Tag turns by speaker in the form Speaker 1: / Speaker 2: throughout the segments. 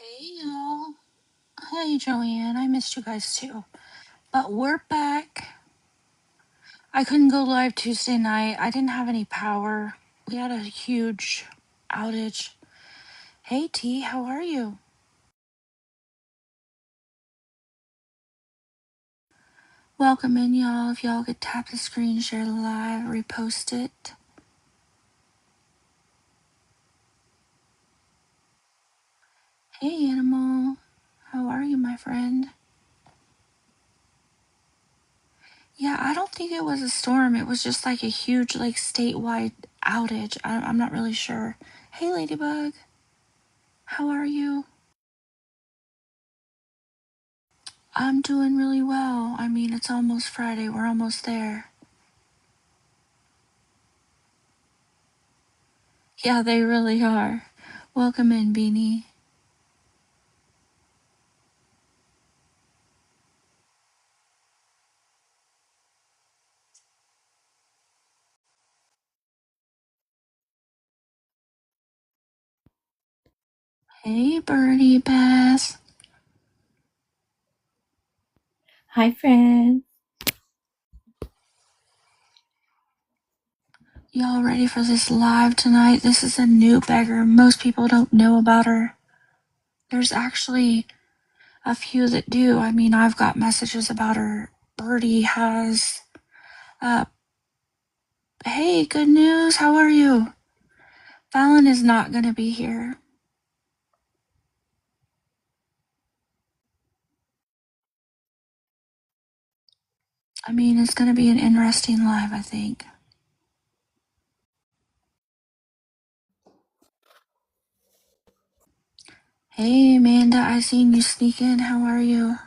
Speaker 1: Hey y'all. Hey Joanne, I missed you guys too. But we're back. I couldn't go live Tuesday night. I didn't have any power. We had a huge outage. Hey T, how are you? Welcome in y'all. If y'all could tap the screen, share the live, repost it. Hey Animal, how are you, my friend? Yeah, I don't think it was a storm. It was just like a huge, like, statewide outage. I'm not really sure. Hey Ladybug, how are you? I'm doing really well. I mean, it's almost Friday. We're almost there. Yeah, they really are. Welcome in, Beanie. Hey, Birdie Beth.
Speaker 2: Hi, friend.
Speaker 1: Y'all ready for this live tonight? This is a new beggar. Most people don't know about her. There's actually a few that do. I mean, I've got messages about her. Birdie has. Hey, good news. How are you? Fallon is not going to be here. I mean, it's going to be an interesting live, I think. Hey, Amanda, I seen you sneak in. How are you?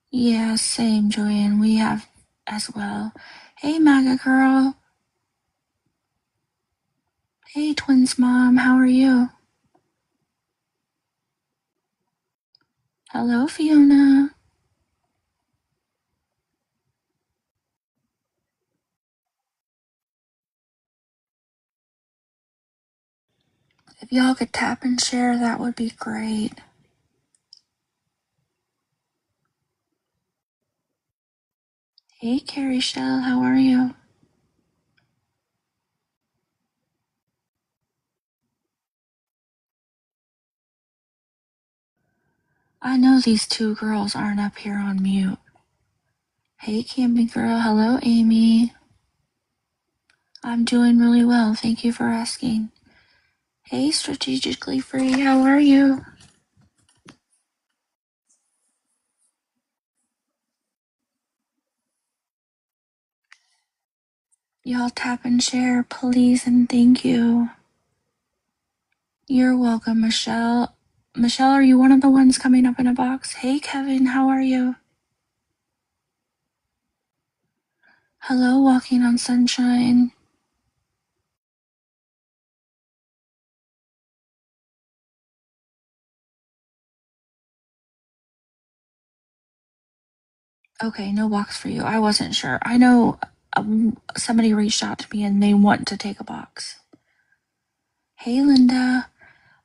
Speaker 1: Yeah, same, Joanne. We have as well. Hey, MAGA girl. Hey, twins mom. How are you? Hello, Fiona. If y'all could tap and share, that would be great. Hey, Carrie Shell. How are you? I know these two girls aren't up here on mute. Hey, camping girl. Hello, Amy. I'm doing really well. Thank you for asking. Hey, strategically free. How are you? Y'all tap and share, please, and thank you. You're welcome, Michelle. Michelle, are you one of the ones coming up in a box? Hey, Kevin, how are you? Hello, Walking on Sunshine. Okay, no box for you. I wasn't sure. I know somebody reached out to me and they want to take a box. Hey, Linda.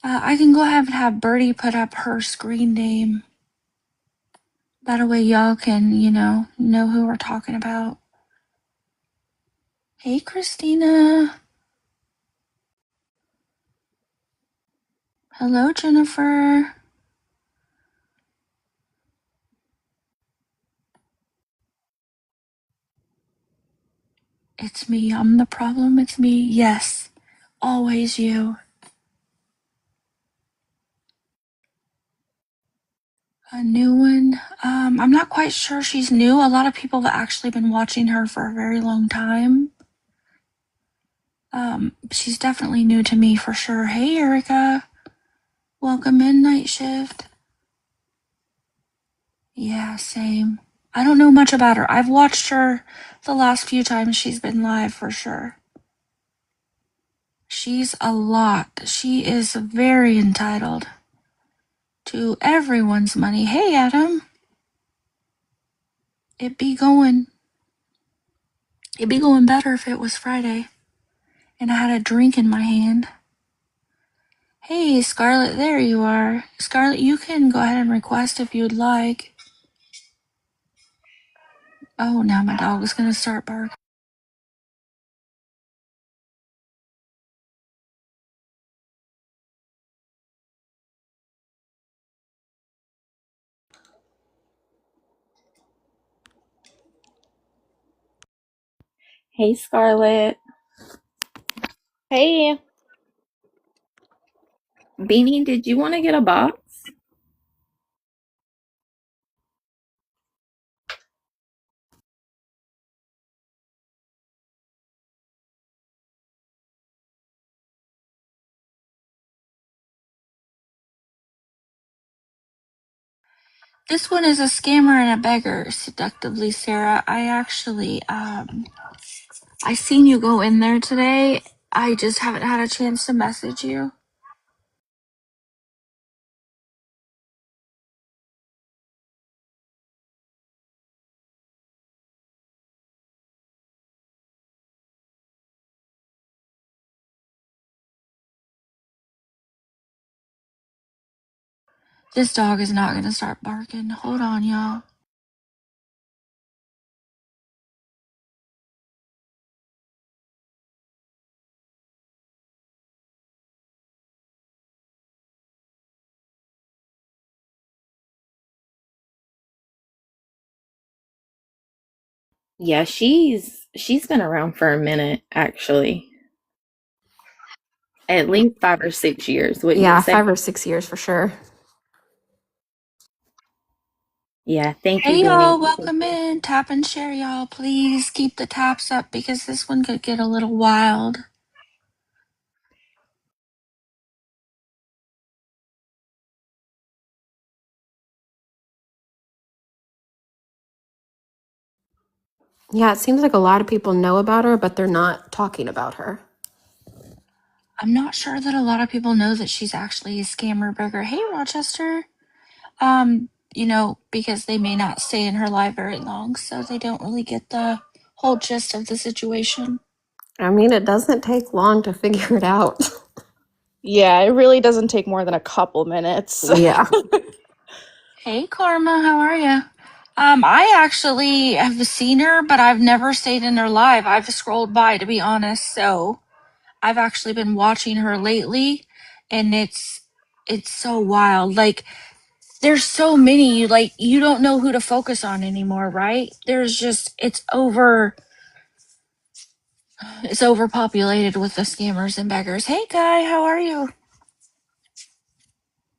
Speaker 1: I can go ahead and have Birdie put up her screen name. That way y'all can, know who we're talking about. Hey, Christina. Hello, Jennifer. It's me. I'm the problem. It's me. Yes. Always you. A new one. I'm not quite sure she's new. A lot of people have actually been watching her for a very long time. She's definitely new to me for sure. Hey, Erica. Welcome in, Night Shift. Yeah, same. I don't know much about her. I've watched her the last few times she's been live for sure. She's a lot. She is very entitled to everyone's money. Hey, Adam. It'd be going better if it was Friday and I had a drink in my hand. Hey, Scarlett, there you are. Scarlett, you can go ahead and request if you'd like. Oh, now my dog is gonna start barking.
Speaker 2: Hey, Scarlett.
Speaker 3: Hey,
Speaker 2: Beanie, did you want to get a box?
Speaker 1: This one is a scammer and a beggar, seductively, Sarah. I seen you go in there today. I just haven't had a chance to message you. This dog is not gonna start barking. Hold on, y'all.
Speaker 2: Yeah, she's been around for a minute, actually. At least 5 or 6 years, wouldn't you
Speaker 4: Yeah,
Speaker 2: say?
Speaker 4: 5 or 6 years for sure.
Speaker 2: Yeah, thank you,
Speaker 1: Hey,
Speaker 2: Beanie.
Speaker 1: y'all, welcome in. Tap and share, y'all. Please keep the taps up because this one could get a little wild.
Speaker 4: Yeah, it seems like a lot of people know about her, but they're not talking about her.
Speaker 1: I'm not sure that a lot of people know that she's actually a scammer beggar. Hey, Rochester. Because they may not stay in her live very long, so they don't really get the whole gist of the situation.
Speaker 4: I mean, it doesn't take long to figure it out.
Speaker 3: yeah, it really doesn't take more than a couple minutes.
Speaker 4: Yeah.
Speaker 1: Hey, Karma, how are you? I actually have seen her, but I've never stayed in her live. I've scrolled by, to be honest. So I've actually been watching her lately, and it's so wild. Like there's so many. You don't know who to focus on anymore, right? It's overpopulated with the scammers and beggars. Hey, Guy, how are you?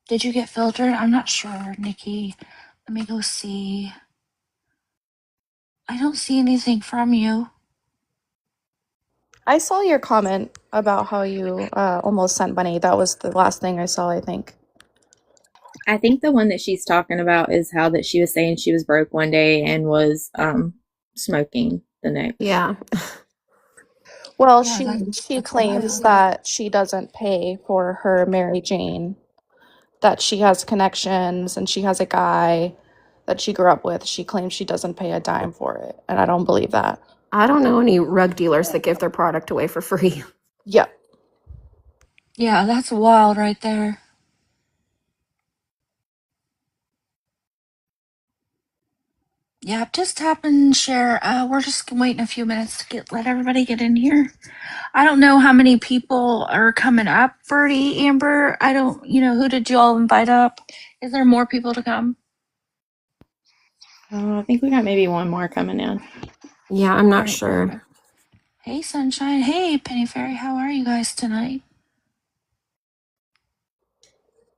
Speaker 1: Did you get filtered? I'm not sure, Nikki. Let me go see. I don't see anything from you.
Speaker 3: I saw your comment about how you almost sent money. That was the last thing I saw, I think.
Speaker 2: I think the one that she's talking about is how that she was saying she was broke one day and was smoking the next.
Speaker 4: Yeah.
Speaker 3: Well,
Speaker 1: Yeah,
Speaker 3: she
Speaker 1: that's
Speaker 3: claims
Speaker 1: wild.
Speaker 3: that she doesn't pay for her Mary Jane, that she has connections and she has a guy that she grew up with. She claims she doesn't pay a dime for it, and I don't believe that.
Speaker 4: I don't know any rug dealers that give their product away for free.
Speaker 3: Yeah.
Speaker 1: Yeah, that's wild right there. Yeah, just tap and share. We're just waiting a few minutes to let everybody get in here. I don't know how many people are coming up, Birdie, Amber. I don't, who did you all invite up? Is there more people to come?
Speaker 2: I think we got maybe one more coming in.
Speaker 4: Yeah, I'm
Speaker 1: All
Speaker 4: not
Speaker 1: right,
Speaker 4: sure.
Speaker 1: perfect. Hey, Sunshine. Hey, Penny Fairy. How are you guys tonight?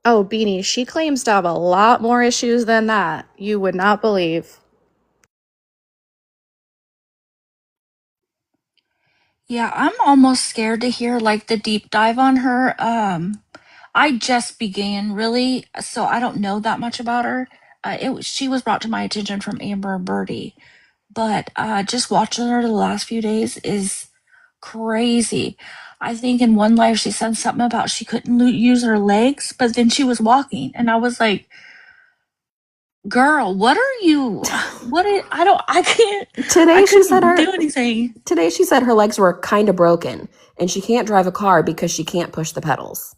Speaker 3: Oh, Beanie, she claims to have a lot more issues than that. You would not believe.
Speaker 1: Yeah, I'm almost scared to hear like the deep dive on her. I just began really, so I don't know that much about her. She was brought to my attention from Amber and Birdie, but just watching her the last few days is crazy. I think in one live she said something about she couldn't use her legs, but then she was walking, and I was like, "Girl, what are you? I can't. I
Speaker 4: Today she said
Speaker 1: couldn't
Speaker 4: her
Speaker 1: do anything."
Speaker 4: today she said her legs were kind of broken and she can't drive a car because she can't push the pedals.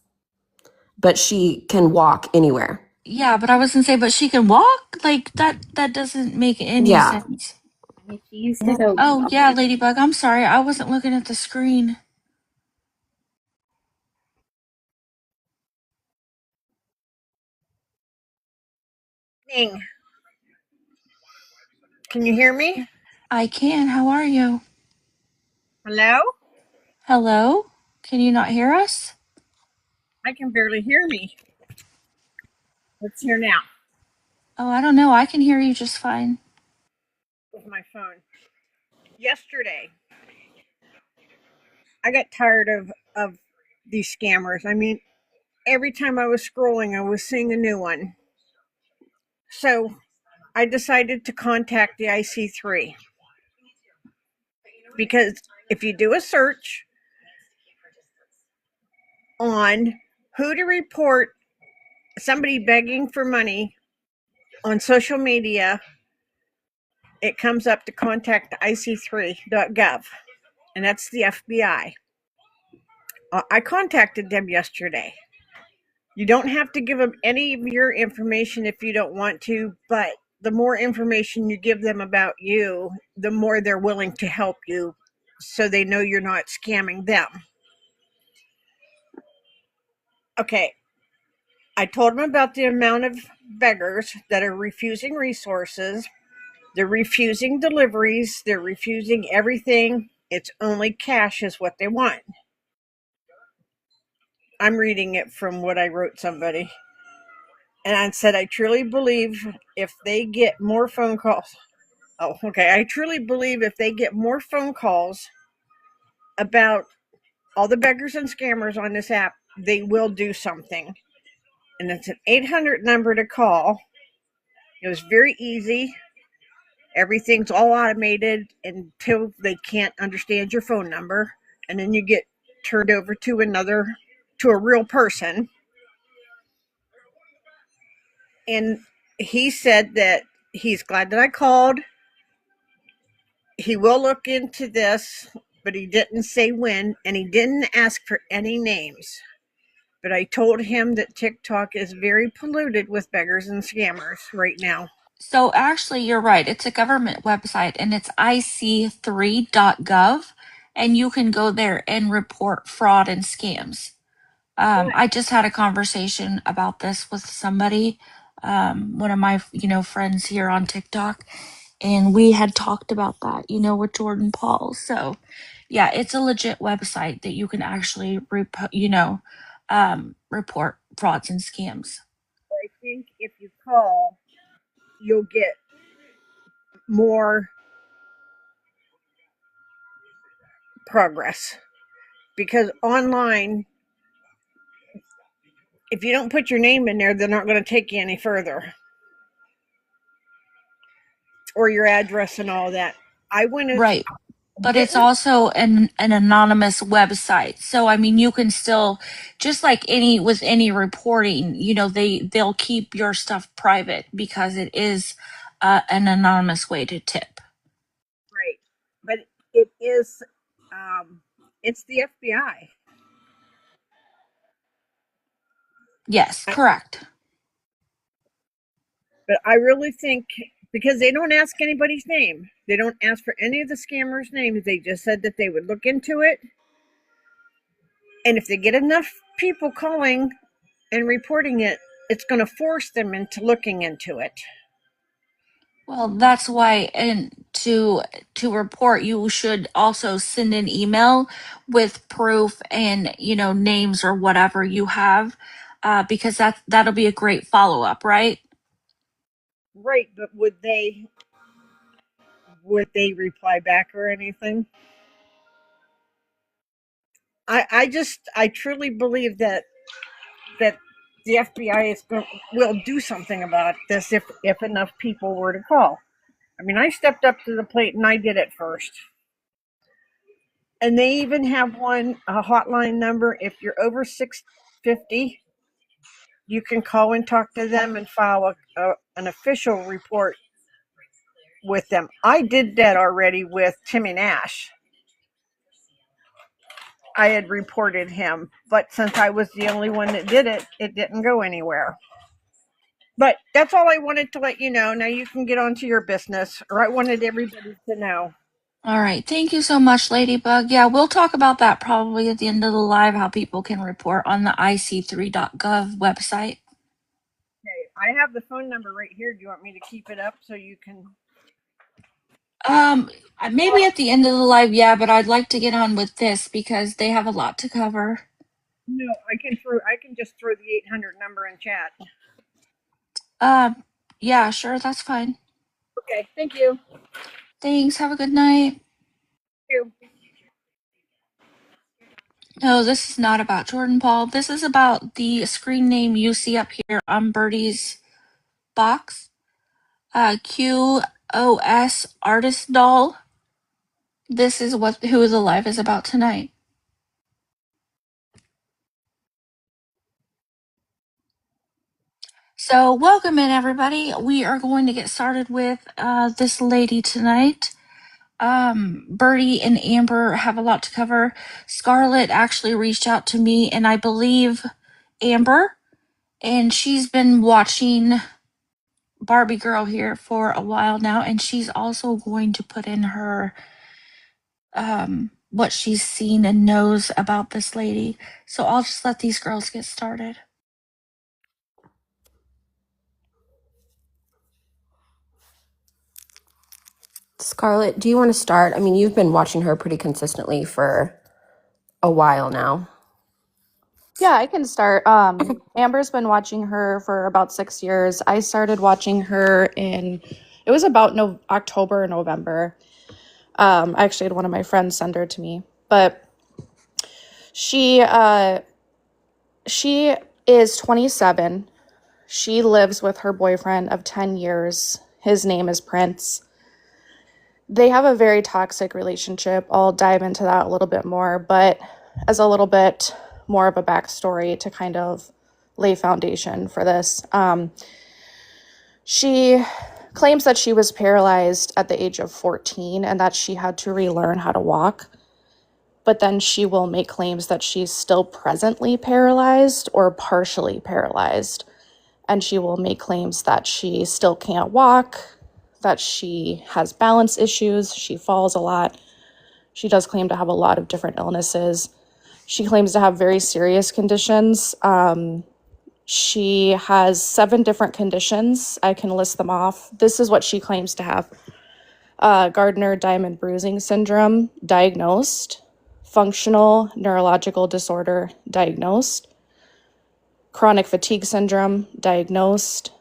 Speaker 4: but she can walk anywhere.
Speaker 1: Yeah, but I was gonna say, but she can walk? Like, that doesn't make any
Speaker 4: Yeah.
Speaker 1: sense.
Speaker 2: I mean, she used to go
Speaker 1: Oh, yeah, Ladybug, I'm sorry. I wasn't looking at the screen.
Speaker 5: Ning. Can you hear me?
Speaker 1: I can. How are you?
Speaker 5: Hello?
Speaker 1: Hello? Can you not hear us?
Speaker 5: I can barely hear me. Let's hear now
Speaker 1: Oh, I don't know. I can hear you just fine.
Speaker 5: with my phone. Yesterday, I got tired of these scammers. I mean, every time I was scrolling, I was seeing a new one. So I decided to contact the IC3 because if you do a search on who to report somebody begging for money on social media, it comes up to contact ic3.gov, and that's the FBI. I contacted them yesterday. You don't have to give them any of your information if you don't want to, but the more information you give them about you, the more they're willing to help you so they know you're not scamming them. Okay, I told them about the amount of beggars that are refusing resources. They're refusing deliveries. They're refusing everything. It's only cash is what they want. I'm reading it from what I wrote somebody. And I said, I truly believe if they get more phone calls. Oh, okay. I truly believe if they get more phone calls about all the beggars and scammers on this app, they will do something. And it's an 800 number to call. It was very easy. Everything's all automated until they can't understand your phone number. And then you get turned over to a real person. And he said that he's glad that I called. He will look into this, but he didn't say when, and he didn't ask for any names. But I told him that TikTok is very polluted with beggars and scammers right now.
Speaker 1: So actually, you're right. It's a government website and it's ic3.gov, and you can go there and report fraud and scams. I just had a conversation about this with somebody, one of my, friends here on TikTok, and we had talked about that, with Jordan Paul. So, yeah, it's a legit website that you can actually, report frauds and scams.
Speaker 5: I think if you call, you'll get more progress because online, if you don't put your name in there, they're not going to take you any further, or your address and all that. I went as
Speaker 1: Right. But it's
Speaker 5: didn't
Speaker 1: also an anonymous website. So I mean you can still, just like any reporting, they'll keep your stuff private because it is an anonymous way to tip.
Speaker 5: right, but it is it's the FBI.
Speaker 1: Yes, correct.
Speaker 5: But I really think because they don't ask anybody's name, they don't ask for any of the scammers' names. They just said that they would look into it, and if they get enough people calling and reporting it, it's going to force them into looking into it.
Speaker 1: Well, that's why, and to report, you should also send an email with proof and names or whatever you have, because that'll be a great follow up, right?
Speaker 5: Right, but would they reply back or anything? I truly believe that the FBI will do something about this if enough people were to call. I mean, I stepped up to the plate and I did it first. And they even have a hotline number. If you're over 650, you can call and talk to them and file an official report with them. I did that already with Timmy Nash. I had reported him. But since I was the only one that did it, it didn't go anywhere. But that's all I wanted to let you know. Now you can get on to your business, or I wanted everybody to know.
Speaker 1: All right. Thank you so much, Ladybug. Yeah, we'll talk about that probably at the end of the live, how people can report on the ic3.gov website.
Speaker 5: Okay, I have the phone number right here. Do you want me to keep it up so you can?
Speaker 1: Maybe at the end of the live, yeah, but I'd like to get on with this because they have a lot to cover.
Speaker 5: No, I can just throw the 800 number in chat.
Speaker 1: Yeah, sure, that's fine.
Speaker 5: Okay, thank you.
Speaker 1: Thanks. Have a good night.
Speaker 5: Thank you.
Speaker 1: No, this is not about Jordan Paul. This is about the screen name you see up here on Birdie's box. Qosartistdolll. This is who the live is about tonight. So welcome in everybody. We are going to get started with this lady tonight. Birdie and Amber have a lot to cover. Scarlett actually reached out to me and I believe Amber, and she's been watching Barbie Girl here for a while now, and she's also going to put in her what she's seen and knows about this lady. So I'll just let these girls get started.
Speaker 4: Scarlett, do you want to start? I mean, you've been watching her pretty consistently for a while now.
Speaker 3: Yeah, I can start. Amber's been watching her for about 6 years. I started watching her it was about October, November. I actually had one of my friends send her to me, but she is 27. She lives with her boyfriend of 10 years. His name is Prince. They have a very toxic relationship. I'll dive into that a little bit more, but as a little bit more of a backstory to kind of lay foundation for this. She claims that she was paralyzed at the age of 14 and that she had to relearn how to walk. But then she will make claims that she's still presently paralyzed or partially paralyzed. And she will make claims that she still can't walk, that she has balance issues, she falls a lot. She does claim to have a lot of different illnesses. She claims to have very serious conditions. She has 7 different conditions. I can list them off. This is what she claims to have. Gardner Diamond Bruising Syndrome, diagnosed. Functional neurological disorder, diagnosed. Chronic fatigue syndrome, diagnosed.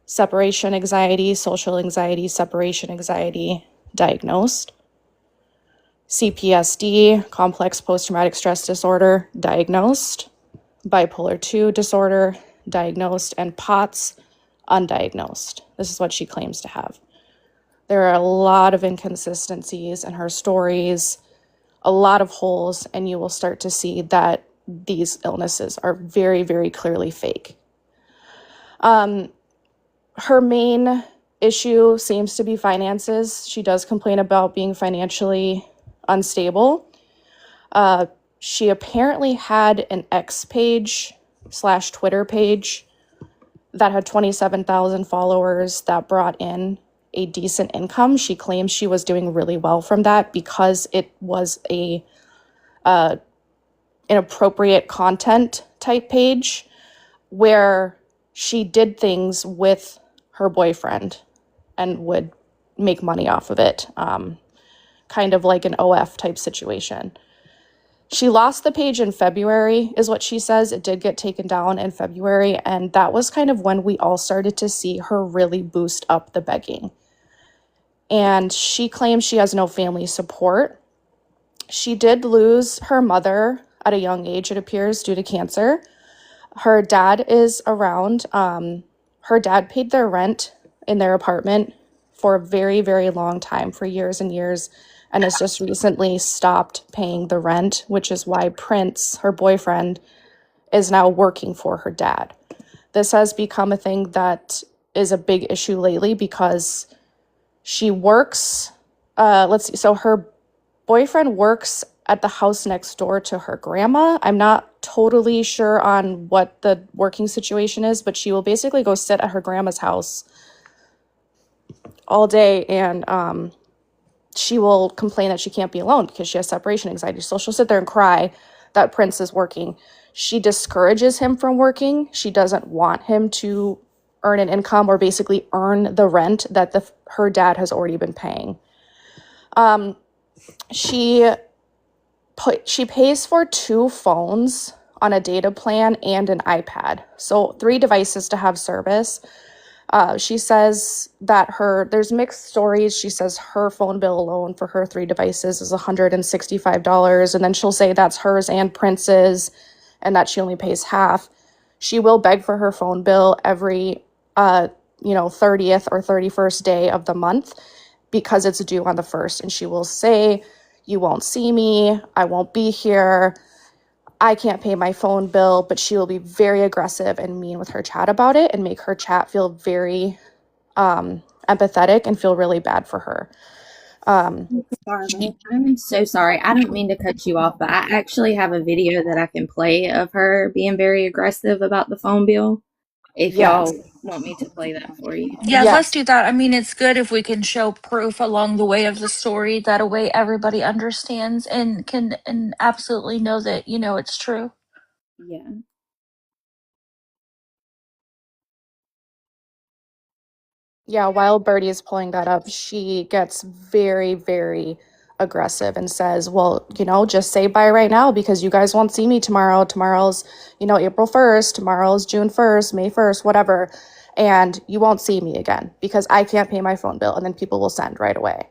Speaker 3: Separation anxiety, social anxiety, separation anxiety, diagnosed. CPSD, complex post-traumatic stress disorder, diagnosed. Bipolar 2 disorder, diagnosed. And POTS, undiagnosed. This is what she claims to have. There are a lot of inconsistencies in her stories, a lot of holes, and you will start to see that these illnesses are very, very clearly fake. Her main issue seems to be finances. She does complain about being financially unstable. She apparently had an X page / Twitter page that had 27,000 followers that brought in a decent income. She claims she was doing really well from that because it was a inappropriate content type page where she did things with her boyfriend and would make money off of it, kind of like an OF type situation. She lost the page in February, is what she says. It did get taken down in February, and that was kind of when we all started to see her really boost up the begging. And she claims she has no family support. She did lose her mother at a young age, it appears, due to cancer. Her dad is around. Her dad paid their rent in their apartment for a very, very long time, for years and years, and has just recently stopped paying the rent, which is why Prince, her boyfriend, is now working for her dad. This has become a thing that is a big issue lately because she works, so her boyfriend works at the house next door to her grandma. I'm not totally sure on what the working situation is, but she will basically go sit at her grandma's house all day, and she will complain that she can't be alone because she has separation anxiety. So she'll sit there and cry that Prince is working. She discourages him from working. She doesn't want him to earn an income or basically earn the rent that her dad has already been paying. She pays for 2 phones on a data plan and an iPad. So 3 devices to have service. She says that there's mixed stories. She says her phone bill alone for her 3 devices is $165. And then she'll say that's hers and Prince's and that she only pays half. She will beg for her phone bill every, 30th or 31st day of the month because it's due on the 1st. And she will say, you won't see me. I won't be here. I can't pay my phone bill, but she will be very aggressive and mean with her chat about it and make her chat feel very empathetic and feel really bad for her.
Speaker 2: Scarlett, I'm so sorry. I don't mean to cut you off, but I actually have a video that I can play of her being very aggressive about the phone bill. If
Speaker 3: Yes.
Speaker 2: y'all want me to play that for you.
Speaker 1: Yeah, let's
Speaker 3: Yes.
Speaker 1: do that. I mean, it's good if we can show proof along the way of the story. That a way everybody understands and can and absolutely know that, it's true.
Speaker 2: Yeah.
Speaker 3: Yeah, while Birdie is pulling that up, she gets very, very aggressive and says, well, just say bye right now because you guys won't see me tomorrow. Tomorrow's, April 1st, tomorrow's June 1st, May 1st, whatever. And you won't see me again because I can't pay my phone bill. And then people will send right away.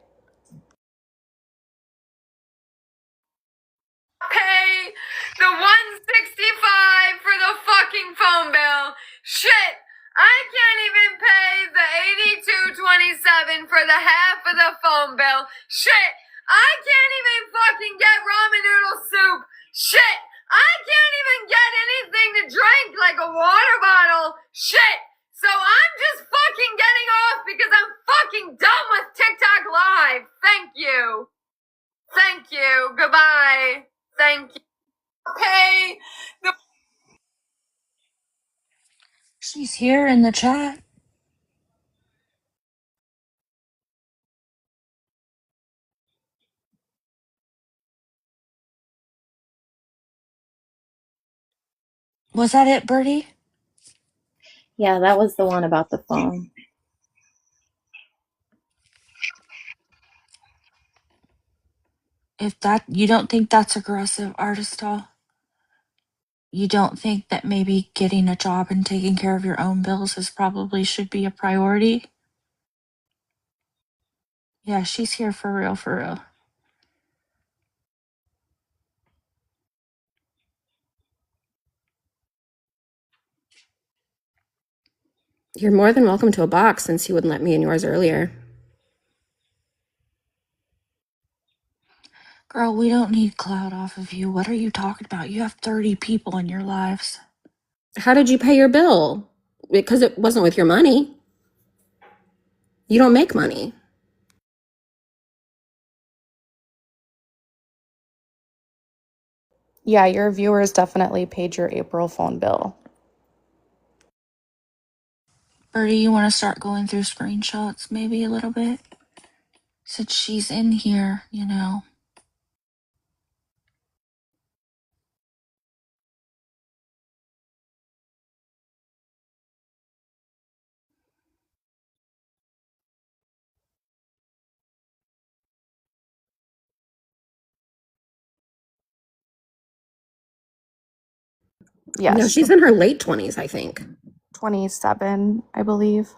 Speaker 6: Pay the $165 for the fucking phone bill. Shit, I can't even pay the $82.27 for the half of the phone bill. Shit, I can't even fucking get ramen noodle soup. Shit, I can't even get anything to drink like a water bottle. Shit. So I'm just fucking getting off because I'm fucking done with TikTok Live. Thank you. Thank you. Goodbye. Thank you. Okay.
Speaker 1: She's here in the chat. Was that it, Birdie?
Speaker 2: Yeah, that was the one about the phone.
Speaker 1: If you don't think that's aggressive, Artistdoll? You don't think that maybe getting a job and taking care of your own bills should be a priority? Yeah, she's here for real, for real.
Speaker 4: You're more than welcome to a box since you wouldn't let me in yours earlier.
Speaker 1: Girl, we don't need clout off of you. What are you talking about? You have 30 people in your lives.
Speaker 4: How did you pay your bill? Because it wasn't with your money. You don't make money.
Speaker 3: Yeah, your viewers definitely paid your April phone bill.
Speaker 1: Birdie, you want to start going through screenshots maybe a little bit? Since she's in here,
Speaker 3: Yes.
Speaker 4: No, she's in her late 20s, I think.
Speaker 3: 27, I believe.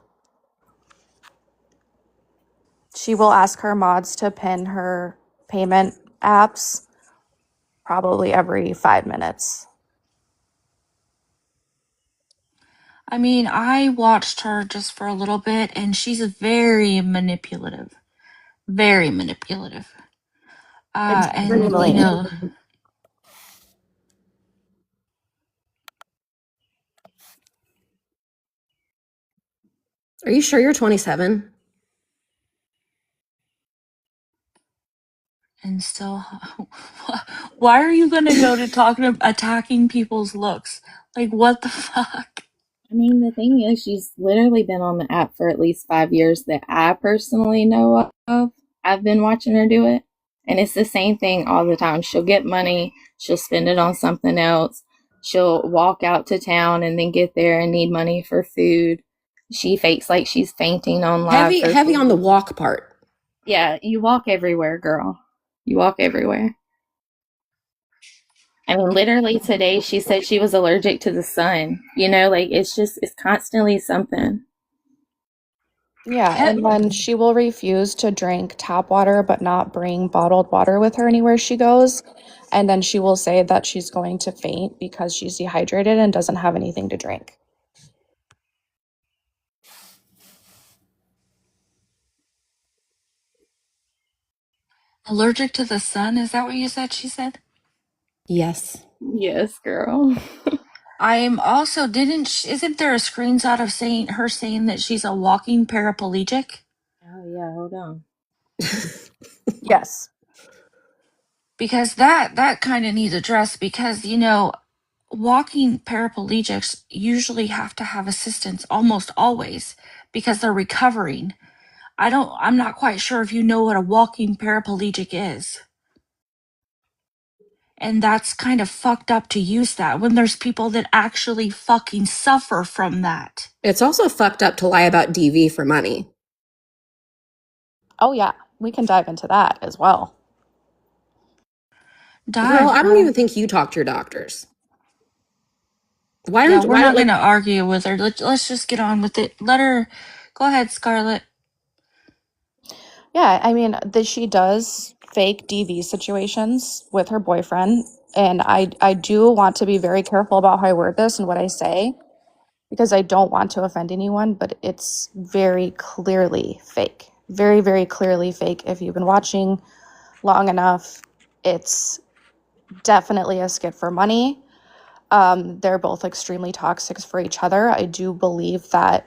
Speaker 3: She will ask her mods to pin her payment apps probably every 5 minutes.
Speaker 1: I mean, I watched her just for a little bit and she's very manipulative. Very manipulative.
Speaker 3: Extremely.
Speaker 4: Are you sure you're 27?
Speaker 1: And and still. Why are you gonna go to attacking people's looks? Like, what the fuck?
Speaker 2: I mean, the thing is, she's literally been on the app for at least 5 years that I personally know of. I've been watching her do it. And it's the same thing all the time. She'll get money, she'll spend it on something else. She'll walk out to town and then get there and need money for food. She fakes like she's fainting on live.
Speaker 4: Heavy on the walk part.
Speaker 2: Yeah, you walk everywhere, girl. You walk everywhere. I mean, literally today she said she was allergic to the sun. You know, like it's constantly something.
Speaker 3: Yeah, and then she will refuse to drink tap water but not bring bottled water with her anywhere she goes. And then she will say that she's going to faint because she's dehydrated and doesn't have anything to drink.
Speaker 1: Allergic to the sun? Is that what you said? She said.
Speaker 4: Yes.
Speaker 2: Yes, girl.
Speaker 1: I'm also isn't there a screenshot of saying that she's a walking paraplegic?
Speaker 2: Oh yeah, hold on.
Speaker 3: Yes.
Speaker 1: Because that kind of needs addressed because walking paraplegics usually have to have assistance almost always because they're recovering. I'm not quite sure if you know what a walking paraplegic is. And that's kind of fucked up to use that when there's people that actually fucking suffer from that.
Speaker 4: It's also fucked up to lie about DV for money.
Speaker 3: Oh, yeah. We can dive into that as well.
Speaker 4: Girl, I don't even think you talk to your doctors.
Speaker 1: We're not going to argue with her. Let's just get on with it. Let her go ahead, Scarlett.
Speaker 3: Yeah, I mean, she does fake DV situations with her boyfriend. And I do want to be very careful about how I word this and what I say because I don't want to offend anyone, but it's very clearly fake. Very, very clearly fake. If you've been watching long enough, it's definitely a skit for money. They're both extremely toxic for each other. I do believe that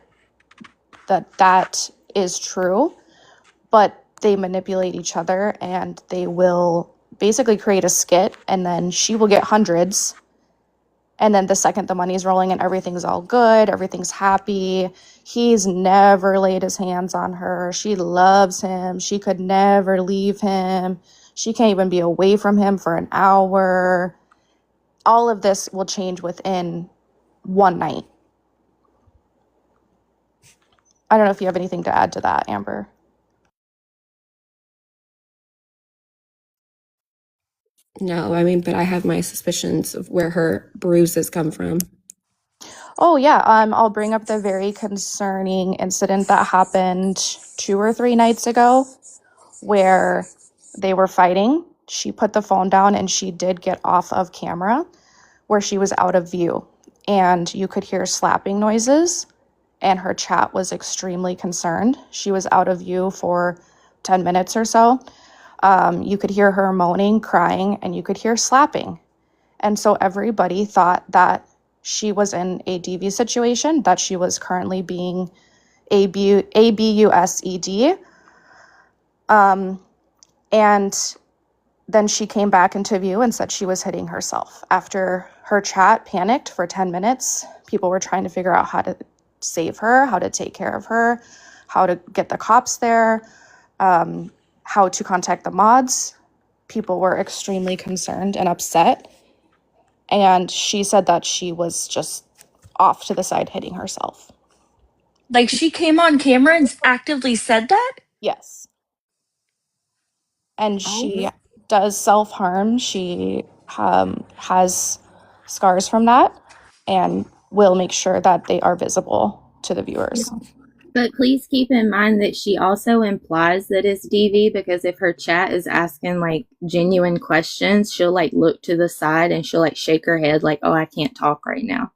Speaker 3: is true, but they manipulate each other and they will basically create a skit and then she will get hundreds. And then the second the money's rolling and everything's all good, everything's happy. He's never laid his hands on her. She loves him. She could never leave him. She can't even be away from him for an hour. All of this will change within one night. I don't know if you have anything to add to that, Amber.
Speaker 4: No, I mean, but I have my suspicions of where her bruises come from.
Speaker 3: Oh, yeah. I'll bring up the very concerning incident that happened 2 or 3 nights ago where they were fighting. She put the phone down and she did get off of camera where she was out of view. And you could hear slapping noises and her chat was extremely concerned. She was out of view for 10 minutes or so. You could hear her moaning, crying, and you could hear slapping. And so everybody thought that she was in a DV situation, that she was currently being abused. And then she came back into view and said she was hitting herself. After her chat panicked for 10 minutes, people were trying to figure out how to save her, how to take care of her, how to get the cops there, how to contact the mods. People were extremely concerned and upset. And she said that she was just off to the side hitting herself.
Speaker 1: Like she came on camera and actively said that?
Speaker 3: Yes. And she does self-harm. She has scars from that and will make sure that they are visible to the viewers.
Speaker 2: But please keep in mind that she also implies that it's DV because if her chat is asking like genuine questions, she'll like look to the side and she'll like shake her head like, oh, I can't talk right now.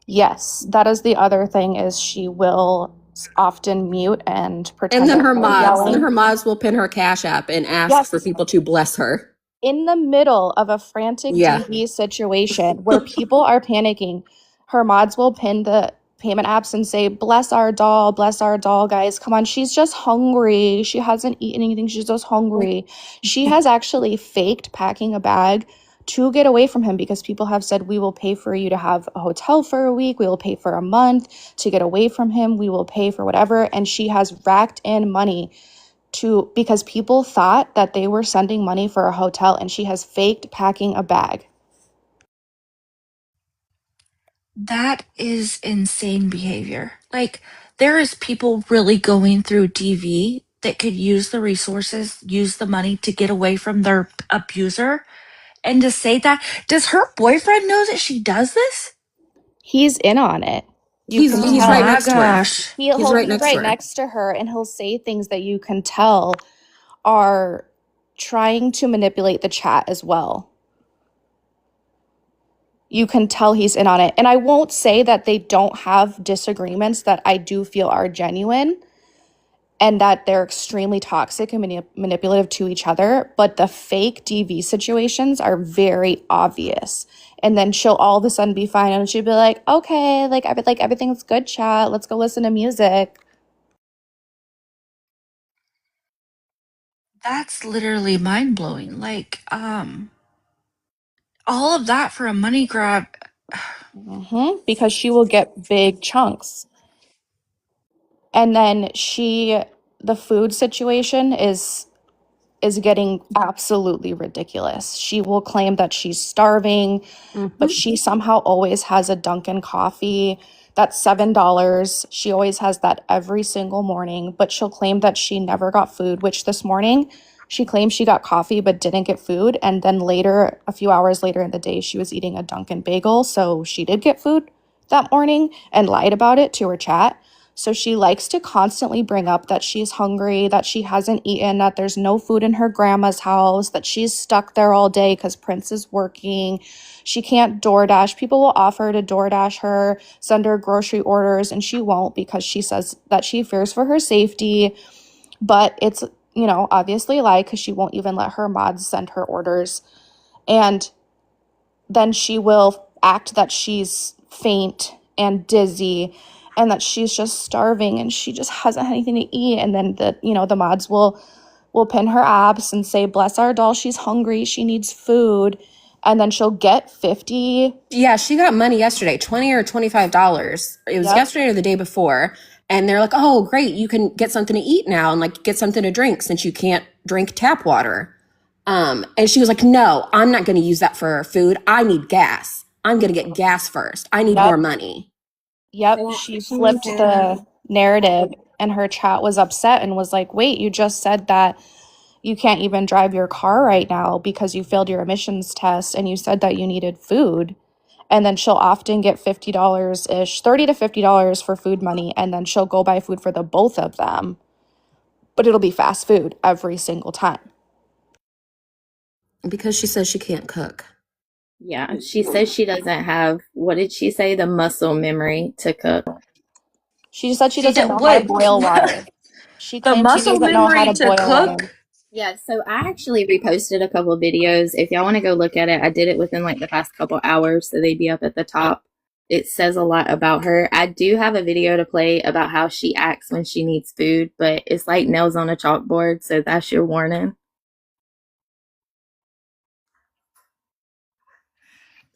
Speaker 3: Yes, that is the other thing is she will often mute and pretend.
Speaker 4: And then her mods will pin her Cash App and ask for people to bless her.
Speaker 3: In the middle of a frantic DV situation where people are panicking, her mods will pin the payment apps and say, bless our doll, guys. Come on, she's just hungry. She hasn't eaten anything. She's just hungry. She has actually faked packing a bag to get away from him because people have said, we will pay for you to have a hotel for a week. We will pay for a month to get away from him. We will pay for whatever. And she has racked in money because people thought that they were sending money for a hotel, and she has faked packing a bag.
Speaker 1: That is insane behavior. Like, there is people really going through DV that could use the resources, use the money to get away from their abuser. And to say that, does her boyfriend know that she does this?
Speaker 3: He's in on it. You
Speaker 4: He's
Speaker 3: can
Speaker 1: Oh
Speaker 4: right
Speaker 3: tell.
Speaker 1: my
Speaker 4: next to her.
Speaker 1: gosh.
Speaker 3: He'll
Speaker 4: He's right
Speaker 3: be
Speaker 4: next to
Speaker 3: right
Speaker 4: her.
Speaker 3: next to her, and he'll say things that you can tell are trying to manipulate the chat as well. You can tell he's in on it. And I won't say that they don't have disagreements that I do feel are genuine and that they're extremely toxic and manipulative to each other, but the fake DV situations are very obvious. And then she'll all of a sudden be fine, and she'll be like, okay, like everything's good, chat. Let's go listen to music.
Speaker 1: That's literally mind blowing. Like, all of that for a money grab.
Speaker 3: Because she will get big chunks. And then the food situation is getting absolutely ridiculous. She will claim that she's starving, but she somehow always has a Dunkin' coffee that's $7. She always has that every single morning, but she'll claim that she never got food, which this morning she claimed she got coffee but didn't get food. And then later, a few hours later in the day, she was eating a Dunkin' bagel. So she did get food that morning and lied about it to her chat. So she likes to constantly bring up that she's hungry, that she hasn't eaten, that there's no food in her grandma's house, that she's stuck there all day because Prince is working. She can't DoorDash. People will offer to DoorDash her, send her grocery orders, and she won't because she says that she fears for her safety. But it's, obviously a lie because she won't even let her mods send her orders. And then she will act that she's faint and dizzy and that she's just starving and she just hasn't had anything to eat. And then the mods will pin her abs and say, bless our doll, she's hungry, she needs food. And then she'll get 50.
Speaker 4: Yeah, she got money yesterday, $20 or $25. It was yesterday or the day before. And they're like, oh, great, you can get something to eat now and like get something to drink since you can't drink tap water. And she was like, no, I'm not going to use that for food. I need gas. I'm going to get gas first. I need more money.
Speaker 3: Yep, she flipped the narrative, and her chat was upset and was like, wait, you just said that you can't even drive your car right now because you failed your emissions test, and you said that you needed food. And then she'll often get $50-ish, $30 to $50 for food money, and then she'll go buy food for the both of them. But it'll be fast food every single time.
Speaker 4: Because she says she can't cook.
Speaker 2: Yeah, she says she doesn't have, what did she say? The muscle memory to cook.
Speaker 3: She said she doesn't know how to boil water. She
Speaker 1: The
Speaker 3: claims she
Speaker 1: muscle
Speaker 3: doesn't know how
Speaker 1: memory
Speaker 3: to
Speaker 1: to
Speaker 3: boil
Speaker 1: cook?
Speaker 3: water.
Speaker 2: Yeah, so I actually reposted a couple of videos. If y'all want to go look at it, I did it within like the past couple hours, so they'd be up at the top. It says a lot about her. I do have a video to play about how she acts when she needs food, but it's like nails on a chalkboard, so that's your warning.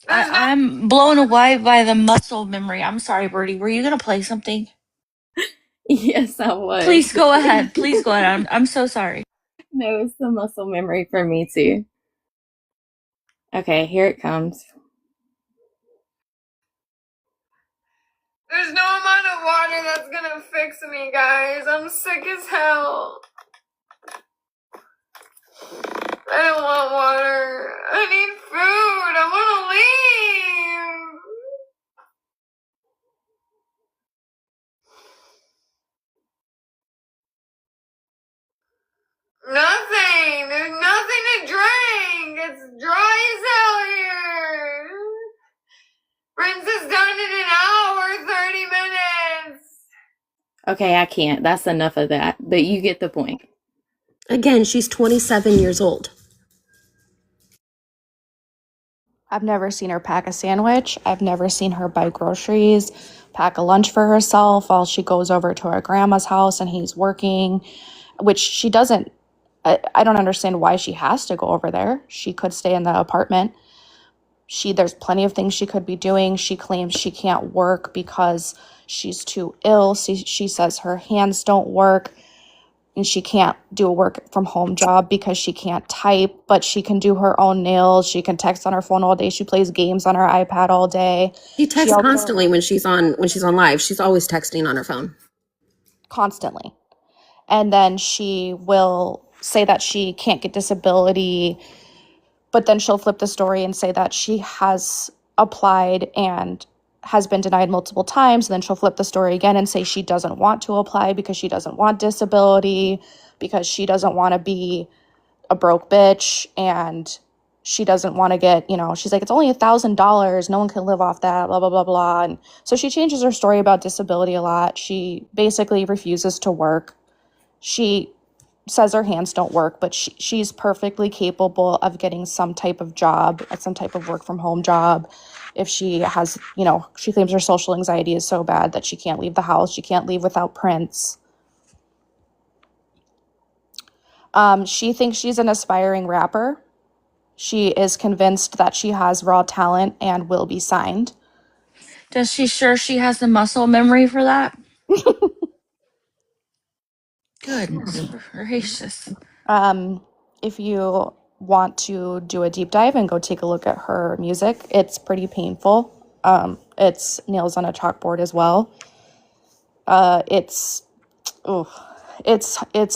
Speaker 1: I'm blown away by the muscle memory. I'm sorry, Birdie. Were you going to play something?
Speaker 2: Yes, I was.
Speaker 1: Please go ahead. Please go ahead. I'm so sorry.
Speaker 2: No, it's the muscle memory for me too. Okay, here it comes.
Speaker 6: There's no amount of water that's gonna fix me, guys. I'm sick as hell. I don't want water. I need food. I want to leave. Nothing. There's nothing to drink. It's dry as hell here. Prince is done in an hour, 30 minutes.
Speaker 2: Okay, I can't. That's enough of that. But you get the point.
Speaker 4: Again, she's 27 years old.
Speaker 3: I've never seen her pack a sandwich. I've never seen her buy groceries. pack a lunch for herself while she goes over to her grandma's house and he's working, which she doesn't. I don't understand why she has to go over there. She could stay in the apartment. There's plenty of things she could be doing. She claims she can't work because she's too ill. She says her hands don't work and she can't do a work from home job because she can't type, but she can do her own nails. She can text on her phone all day. She plays games on her iPad all day.
Speaker 4: She texts constantly when she's on live. She's always texting on her phone.
Speaker 3: Constantly. And then she will say that she can't get disability, but then she'll flip the story and say that she has applied and has been denied multiple times. And then she'll flip the story again and say she doesn't want to apply because she doesn't want disability, because she doesn't want to be a broke bitch, and she doesn't want to get, she's like, it's only $1,000. No one can live off that, blah, blah, blah, blah. And so she changes her story about disability a lot. She basically refuses to work. She says her hands don't work, but she's perfectly capable of getting some type of job, some type of work from home job. If she has, she claims her social anxiety is so bad that she can't leave the house. She can't leave without Prince. She thinks she's an aspiring rapper. She is convinced that she has raw talent and will be signed.
Speaker 1: Does she has the muscle memory for that? Goodness gracious.
Speaker 3: If you want to do a deep dive and go take a look at her music, it's pretty painful. It's nails on a chalkboard as well. It's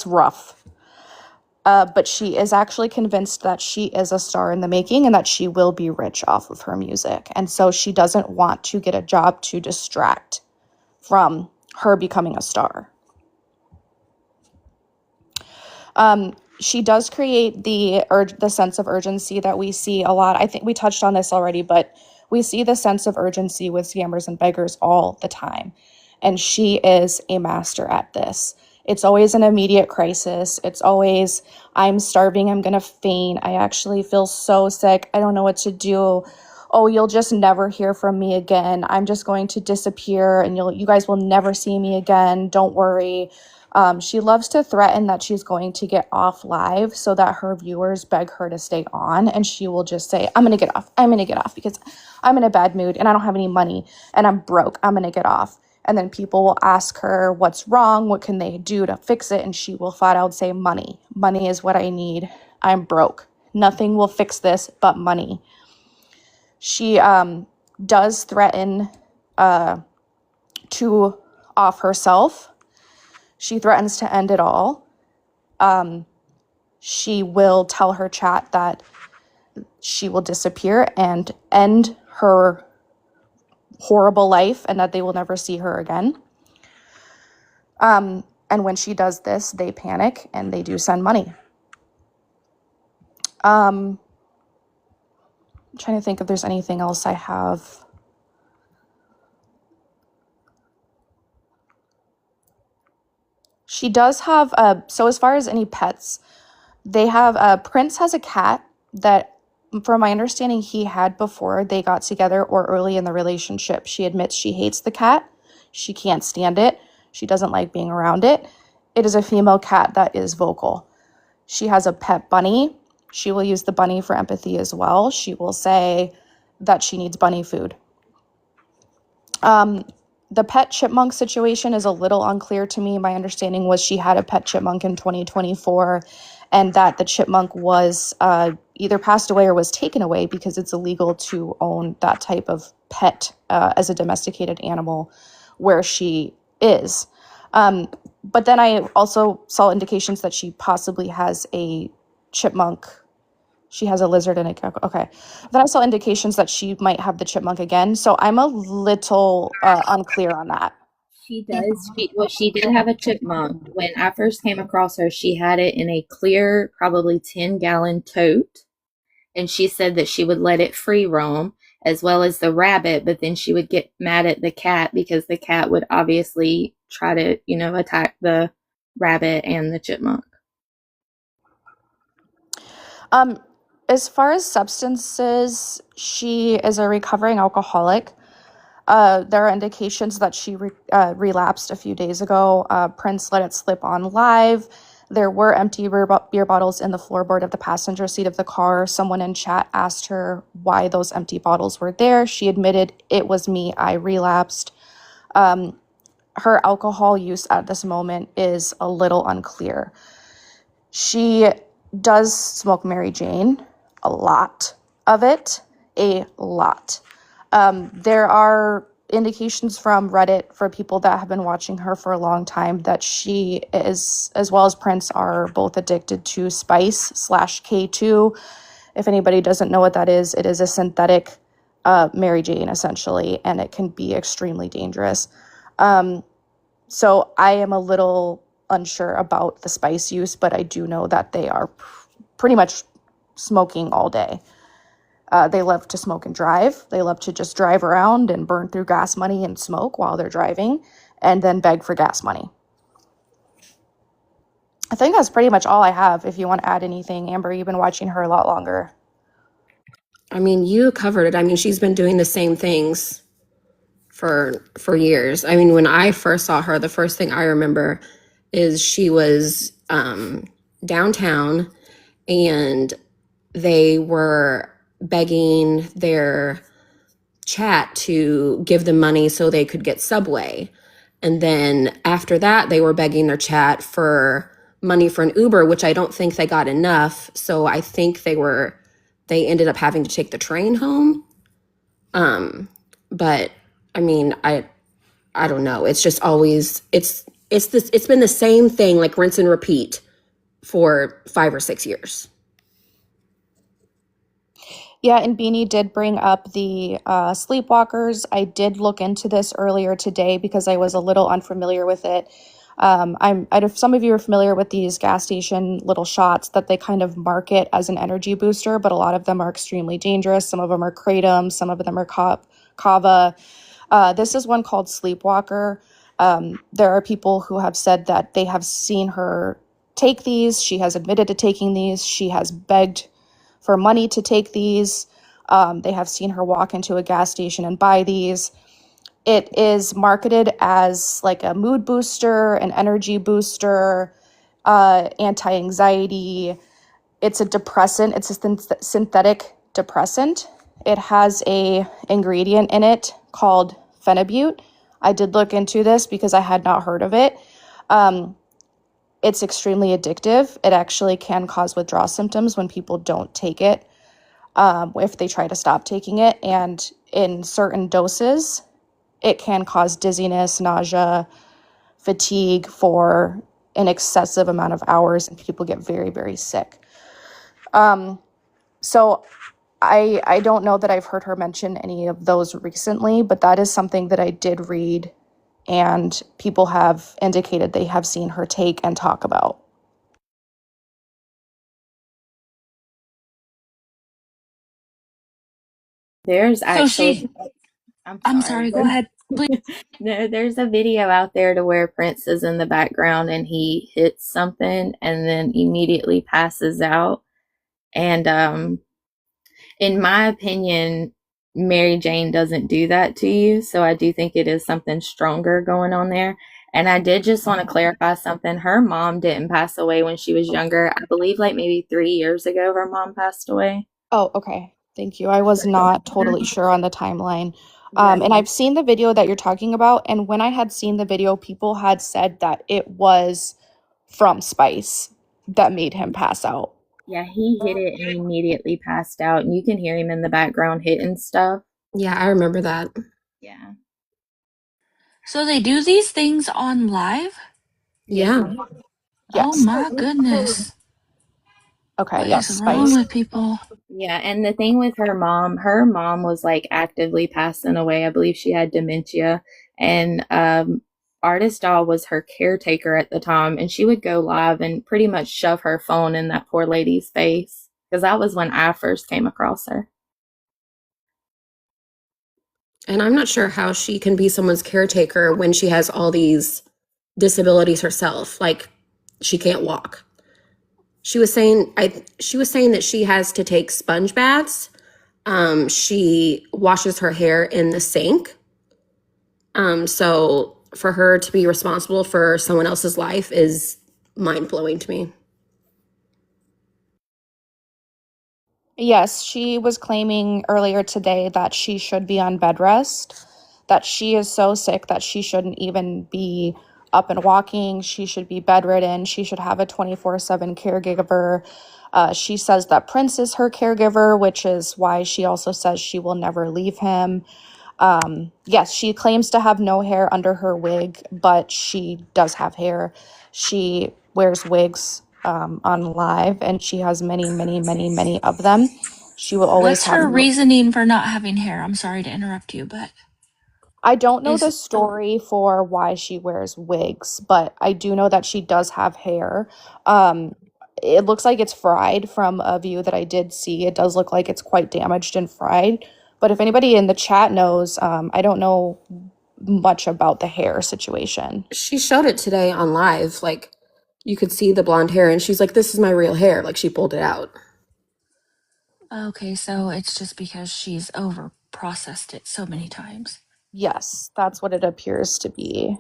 Speaker 3: rough. But she is actually convinced that she is a star in the making and that she will be rich off of her music. And so she doesn't want to get a job to distract from her becoming a star. She does create the sense of urgency that we see a lot. I think we touched on this already, but we see the sense of urgency with scammers and beggars all the time. And she is a master at this. It's always an immediate crisis. It's always, I'm starving, I'm going to faint. I actually feel so sick. I don't know what to do. Oh, you'll just never hear from me again. I'm just going to disappear and you guys will never see me again. Don't worry. She loves to threaten that she's going to get off live so that her viewers beg her to stay on. And she will just say, I'm going to get off. I'm going to get off because I'm in a bad mood and I don't have any money and I'm broke. I'm going to get off. And then people will ask her what's wrong, what can they do to fix it, and she will flat out say money. Money is what I need. I'm broke. Nothing will fix this but money. She does threaten to off herself. She threatens to end it all. She will tell her chat that she will disappear and end her horrible life and that they will never see her again. And when she does this, they panic and they do send money. I'm trying to think if there's anything else I have. She does have, so as far as any pets, they have, Prince has a cat that, from my understanding, he had before they got together or early in the relationship. She admits she hates the cat. She can't stand it. She doesn't like being around it. It is a female cat that is vocal. She has a pet bunny. She will use the bunny for empathy as well. She will say that she needs bunny food. The pet chipmunk situation is a little unclear to me. My understanding was she had a pet chipmunk in 2024 and that the chipmunk was either passed away or was taken away because it's illegal to own that type of pet as a domesticated animal where she is. But then I also saw indications that she possibly has a chipmunk. She has a lizard and a gecko. Okay. Then I saw indications that she might have the chipmunk again. So I'm a little unclear on that.
Speaker 2: She does. She did have a chipmunk. When I first came across her, she had it in a clear, probably 10-gallon tote. And she said that she would let it free roam, as well as the rabbit, but then she would get mad at the cat because the cat would obviously try to, attack the rabbit and the chipmunk.
Speaker 3: As far as substances, she is a recovering alcoholic. There are indications that she relapsed a few days ago. Prince let it slip on live. There were empty beer bottles in the floorboard of the passenger seat of the car. Someone in chat asked her why those empty bottles were there. She admitted, "It was me, I relapsed." Her alcohol use at this moment is a little unclear. She does smoke Mary Jane, a lot of it, a lot. There are indications from Reddit for people that have been watching her for a long time that she is, as well as Prince, are both addicted to spice /K2. If anybody doesn't know what that is, it is a synthetic Mary Jane, essentially, and it can be extremely dangerous. So I am a little unsure about the spice use, but I do know that they are pretty much smoking all day. They love to smoke and drive. They love to just drive around and burn through gas money and smoke while they're driving and then beg for gas money. I think that's pretty much all I have. If you want to add anything, Amber, you've been watching her a lot longer.
Speaker 4: I mean, you covered it. I mean, she's been doing the same things for years. I mean, when I first saw her, the first thing I remember is she was downtown and they were begging their chat to give them money so they could get Subway. And then after that, they were begging their chat for money for an Uber, which I don't think they got enough. So I think they ended up having to take the train home. But I mean, I don't know. It's just always, it's been the same thing, like rinse and repeat for 5 or 6 years.
Speaker 3: Yeah, and Beanie did bring up the sleepwalkers. I did look into this earlier today because I was a little unfamiliar with it. If some of you are familiar with these gas station little shots that they kind of market as an energy booster, but a lot of them are extremely dangerous. Some of them are kratom, some of them are kava. This is one called Sleepwalker. There are people who have said that they have seen her take these. She has admitted to taking these. She has begged for money to take these. They have seen her walk into a gas station and buy these. It is marketed as like a mood booster, an energy booster, anti-anxiety. It's a depressant. It's a synthetic depressant. It has a ingredient in it called phenibut. I did look into this because I had not heard of it. It's extremely addictive. It actually can cause withdrawal symptoms when people don't take it, if they try to stop taking it. And in certain doses, it can cause dizziness, nausea, fatigue for an excessive amount of hours, and people get very, very sick. So I don't know that I've heard her mention any of those recently, but that is something that I did read and people have indicated they have seen her take and talk about.
Speaker 2: There's
Speaker 1: So
Speaker 2: actually,
Speaker 1: I'm sorry, go ahead, please.
Speaker 2: There's a video out there to where Prince is in the background and he hits something and then immediately passes out. And in my opinion, Mary Jane doesn't do that to you. So I do think it is something stronger going on there. And I did just want to clarify something. Her mom didn't pass away when she was younger. I believe like maybe 3 years ago, her mom passed away.
Speaker 3: Oh, okay. Thank you. I was not totally sure on the timeline.
Speaker 2: Yeah.
Speaker 3: And I've seen the video that you're talking about. And when I had seen the video, people had said that it was from Spice that made him pass out.
Speaker 2: Yeah, he hit it and immediately passed out. And you can hear him in the background hitting stuff.
Speaker 4: Yeah, I remember that.
Speaker 2: Yeah.
Speaker 1: So they do these things on live?
Speaker 4: Yeah.
Speaker 3: Yes.
Speaker 1: Oh my goodness.
Speaker 3: Okay,
Speaker 1: What
Speaker 3: yes,
Speaker 1: is wrong
Speaker 3: Spice.
Speaker 1: with people?
Speaker 2: Yeah, and the thing with her mom was like actively passing away. I believe she had dementia, and Artist Doll was her caretaker at the time, and she would go live and pretty much shove her phone in that poor lady's face because that was when I first came across her.
Speaker 4: And I'm not sure how she can be someone's caretaker when she has all these disabilities herself. Like, she can't walk. She was saying that she has to take sponge baths. She washes her hair in the sink. So for her to be responsible for someone else's life is mind-blowing to me.
Speaker 3: Yes, she was claiming earlier today that she should be on bed rest, that she is so sick that she shouldn't even be up and walking. She should be bedridden. She should have a 24/7 caregiver. She says that Prince is her caregiver, which is why she also says she will never leave him. Yes, she claims to have no hair under her wig, but she does have hair. She wears wigs on live, and she has many, many, many, many of them. She will always
Speaker 1: What's
Speaker 3: have.
Speaker 1: her reasoning for not having hair? I'm sorry to interrupt you, but
Speaker 3: I don't know the
Speaker 1: is
Speaker 3: story for why she wears wigs, but I do know that she does have hair. Um, it looks like it's fried from a view that I did see. It does look like it's quite damaged and fried. But if anybody in the chat knows, I don't know much about the hair situation.
Speaker 4: She showed it today on live. Like, you could see the blonde hair, and she's like, "This is my real hair." Like, she pulled it out.
Speaker 1: okay, so it's just because she's over processed it so many times.
Speaker 3: Yes, that's what it appears to be.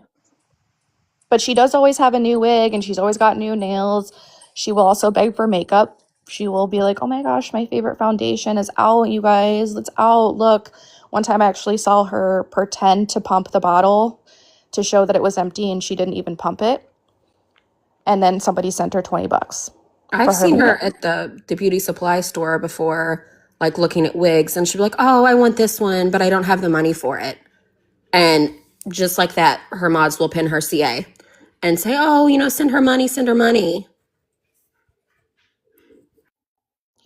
Speaker 3: But she does always have a new wig and she's always got new nails. She will also beg for makeup. She will be like, oh my gosh, my favorite foundation is out, you guys. It's out. Look. One time I actually saw her pretend to pump the bottle to show that it was empty and she didn't even pump it. And then somebody sent her $20
Speaker 4: I've
Speaker 3: for her
Speaker 4: seen
Speaker 3: makeup.
Speaker 4: her at the beauty supply store before, like looking at wigs, and she'd be like, "Oh, I want this one, but I don't have the money for it." And just like that, her mods will pin her CA and say, "Oh, send her money, send her money."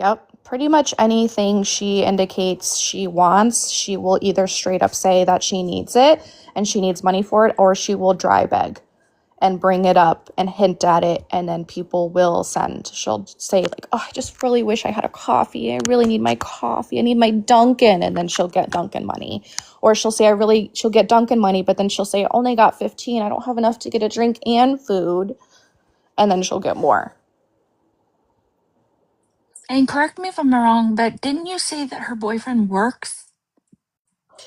Speaker 3: Yep. Pretty much anything she indicates she wants, she will either straight up say that she needs it and she needs money for it, or she will dry beg and bring it up and hint at it, and then people will send. She'll say like, oh, I just really wish I had a coffee. I really need my coffee. I need my Dunkin', and then she'll get Dunkin' money. Or she'll say she'll get Dunkin' money, but then she'll say, I only got 15. I don't have enough to get a drink and food. And then she'll get more.
Speaker 1: And correct me if I'm wrong, but didn't you say that her boyfriend works?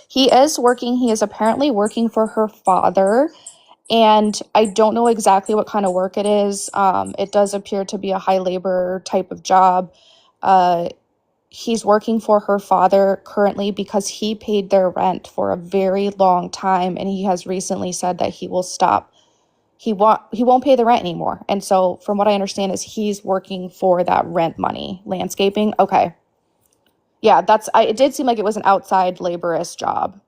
Speaker 3: He is working. He is apparently working for her father. And I don't know exactly what kind of work it is. It does appear to be a high labor type of job. He's working for her father currently because he paid their rent for a very long time, and he has recently said that he will stop. He won't pay the rent anymore. And so from what I understand is he's working for that rent money. Landscaping. Okay. Yeah, it did seem like it was an outside laborious job.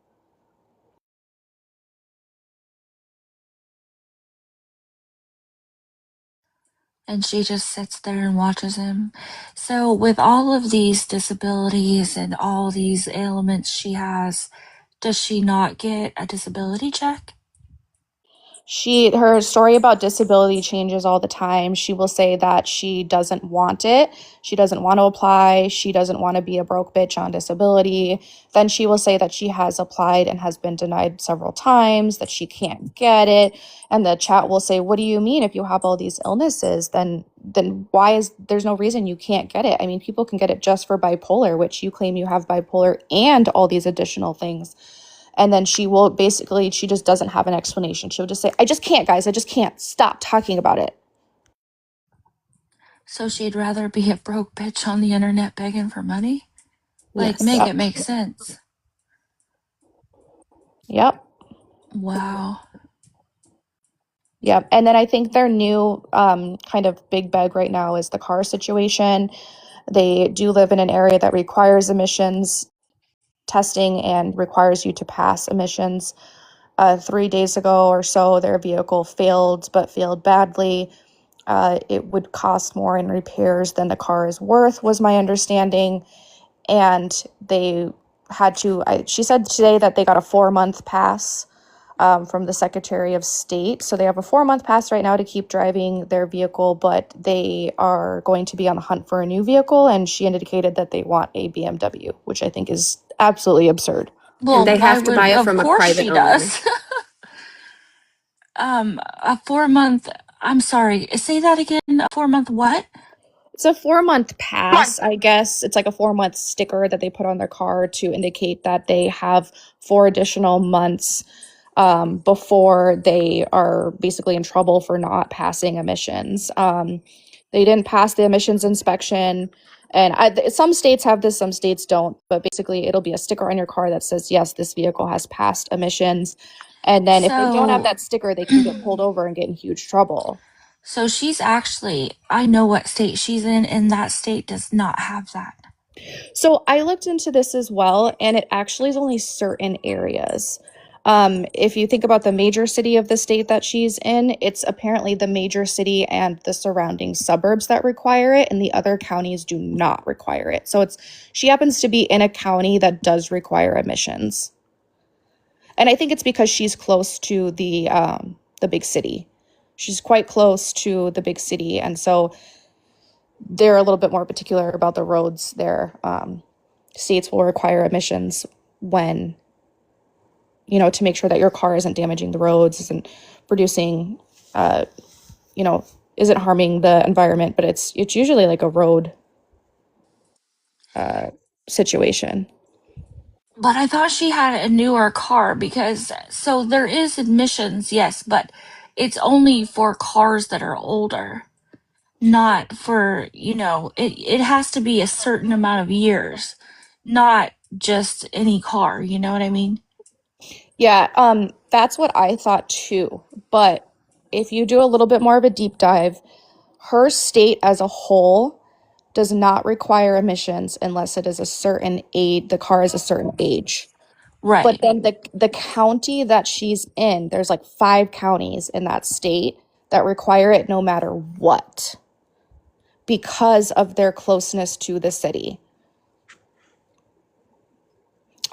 Speaker 1: And she just sits there and watches him. So, with all of these disabilities and all these ailments she has, does she not get a disability check?
Speaker 3: Her story about disability changes all the time. She will say that she doesn't want it. She doesn't want to apply. She doesn't want to be a broke bitch on disability. Then she will say that she has applied and has been denied several times, that she can't get it. And the chat will say, what do you mean if you have all these illnesses? Then there's no reason you can't get it. I mean, people can get it just for bipolar, which you claim you have bipolar and all these additional things. And then she just doesn't have an explanation. She'll just say, I just can't, guys. I just can't. Stop talking about it.
Speaker 1: So she'd rather be a broke bitch on the internet begging for money? Like,
Speaker 4: Yes.
Speaker 1: make it make sense.
Speaker 3: Yep.
Speaker 1: Wow.
Speaker 3: Yep. And then I think their new kind of big bag right now is the car situation. They do live in an area that requires emissions testing and requires you to pass emissions. 3 days ago or so, their vehicle failed badly. It would cost more in repairs than the car is worth, was my understanding. And they she said today that they got a 4-month pass from the Secretary of State. So they have a 4-month pass right now to keep driving their vehicle, but they are going to be on the hunt for a new vehicle. And she indicated that they want a BMW, which I think is absolutely absurd.
Speaker 1: Well,
Speaker 4: And they
Speaker 1: why
Speaker 4: have to buy
Speaker 1: would,
Speaker 4: it
Speaker 1: of
Speaker 4: from a
Speaker 1: course
Speaker 4: private
Speaker 1: she
Speaker 4: owner.
Speaker 1: does. A 4-month, I'm sorry, say that again. A 4-month what?
Speaker 3: It's a 4-month pass, I guess. It's like a 4-month sticker that they put on their car to indicate that they have 4 additional months before they are basically in trouble for not passing emissions. They didn't pass the emissions inspection. And some states have this, some states don't. But basically, it'll be a sticker on your car that says, yes, this vehicle has passed emissions. And then if they don't have
Speaker 1: So,
Speaker 3: that sticker, they can get pulled over and get in huge trouble.
Speaker 1: so she's actually, I know what state she's in, and that state does not have that.
Speaker 3: So I looked into this as well, and it actually is only certain areas. If you think about the major city of the state that she's in, it's apparently the major city and the surrounding suburbs that require it, and the other counties do not require it. So she happens to be in a county that does require emissions. And I think it's because she's close to the big city. She's quite close to the big city, and so they're a little bit more particular about the roads there. States will require emissions when, to make sure that your car isn't damaging the roads, isn't producing, isn't harming the environment, but it's usually like a road situation.
Speaker 1: But I thought she had a newer car because, so there is emissions, yes, but it's only for cars that are older, not for, it has to be a certain amount of years, not just any car, you know what I mean?
Speaker 3: Yeah, that's what I thought too. But if you do a little bit more of a deep dive, her state as a whole does not require emissions unless it is a certain age, the car is a certain age.
Speaker 1: Right.
Speaker 3: But then the county that she's in, there's like 5 counties in that state that require it no matter what because of their closeness to the city.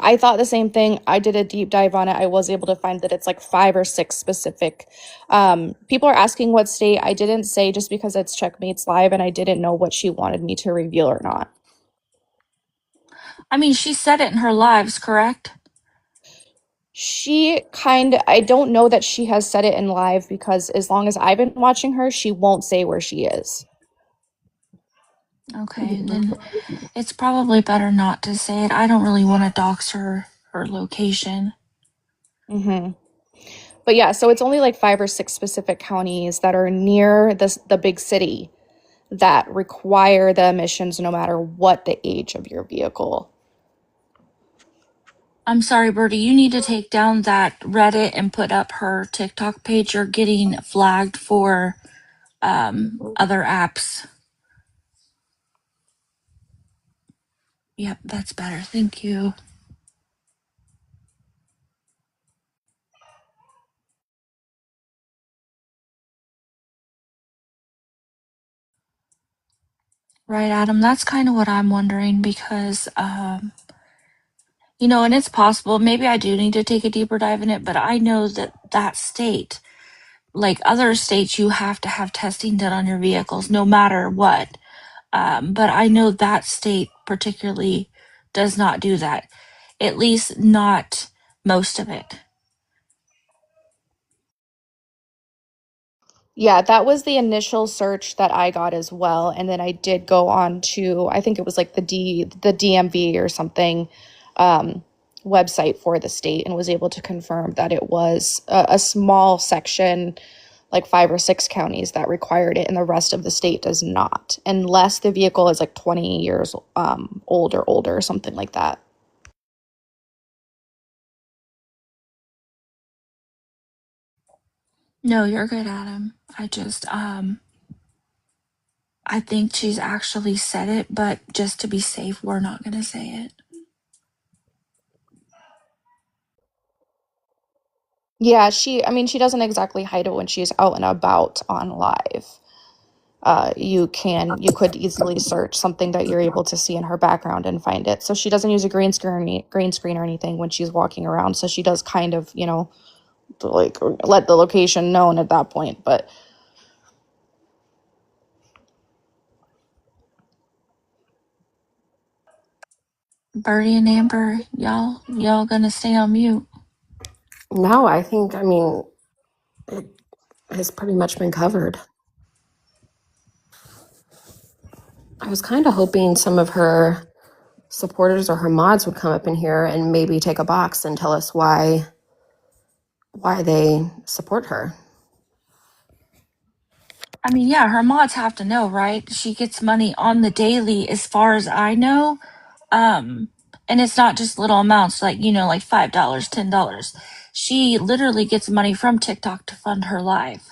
Speaker 3: I thought the same thing. I did a deep dive on it. I was able to find that it's like 5 or 6 specific. People are asking what state. I didn't say just because it's Checkmates Live and I didn't know what she wanted me to reveal or not.
Speaker 1: I mean, she said it in her lives, correct?
Speaker 3: I don't know that she has said it in live because as long as I've been watching her, she won't say where she is.
Speaker 1: Okay, then it's probably better not to say it. I don't really want to dox her location.
Speaker 3: Mm-hmm. But yeah, so it's only like 5 or 6 specific counties that are near the big city that require the emissions no matter what the age of your vehicle.
Speaker 1: I'm sorry, Birdie, you need to take down that Reddit and put up her TikTok page. You're getting flagged for other apps. Yep, that's better. Thank you. Right, Adam, that's kind of what I'm wondering because, and it's possible, maybe I do need to take a deeper dive in it, but I know that state, like other states, you have to have testing done on your vehicles no matter what. But I know that state particularly does not do that, at least not most of it.
Speaker 3: Yeah, that was the initial search that I got as well. And then I did go on to, I think it was like the DMV or something website for the state and was able to confirm that it was a small section, like 5 or 6 counties that required it, and the rest of the state does not, unless the vehicle is like 20 years old or older or something like that.
Speaker 1: No, you're good, Adam. I just, I think she's actually said it, but just to be safe, we're not going to say it.
Speaker 3: Yeah, she doesn't exactly hide it when she's out and about on live. You could easily search something that you're able to see in her background and find it. So she doesn't use a green screen or anything when she's walking around. So she does kind of, like let the location known at that point. But
Speaker 1: Birdie and Amber, y'all gonna stay on mute?
Speaker 4: No, I think, it has pretty much been covered. I was kind of hoping some of her supporters or her mods would come up in here and maybe take a box and tell us why why they support her.
Speaker 1: I mean, yeah, her mods have to know, right? She gets money on the daily, as far as I know. And it's not just little amounts like, like $5, $10. She literally gets money from TikTok to fund her live.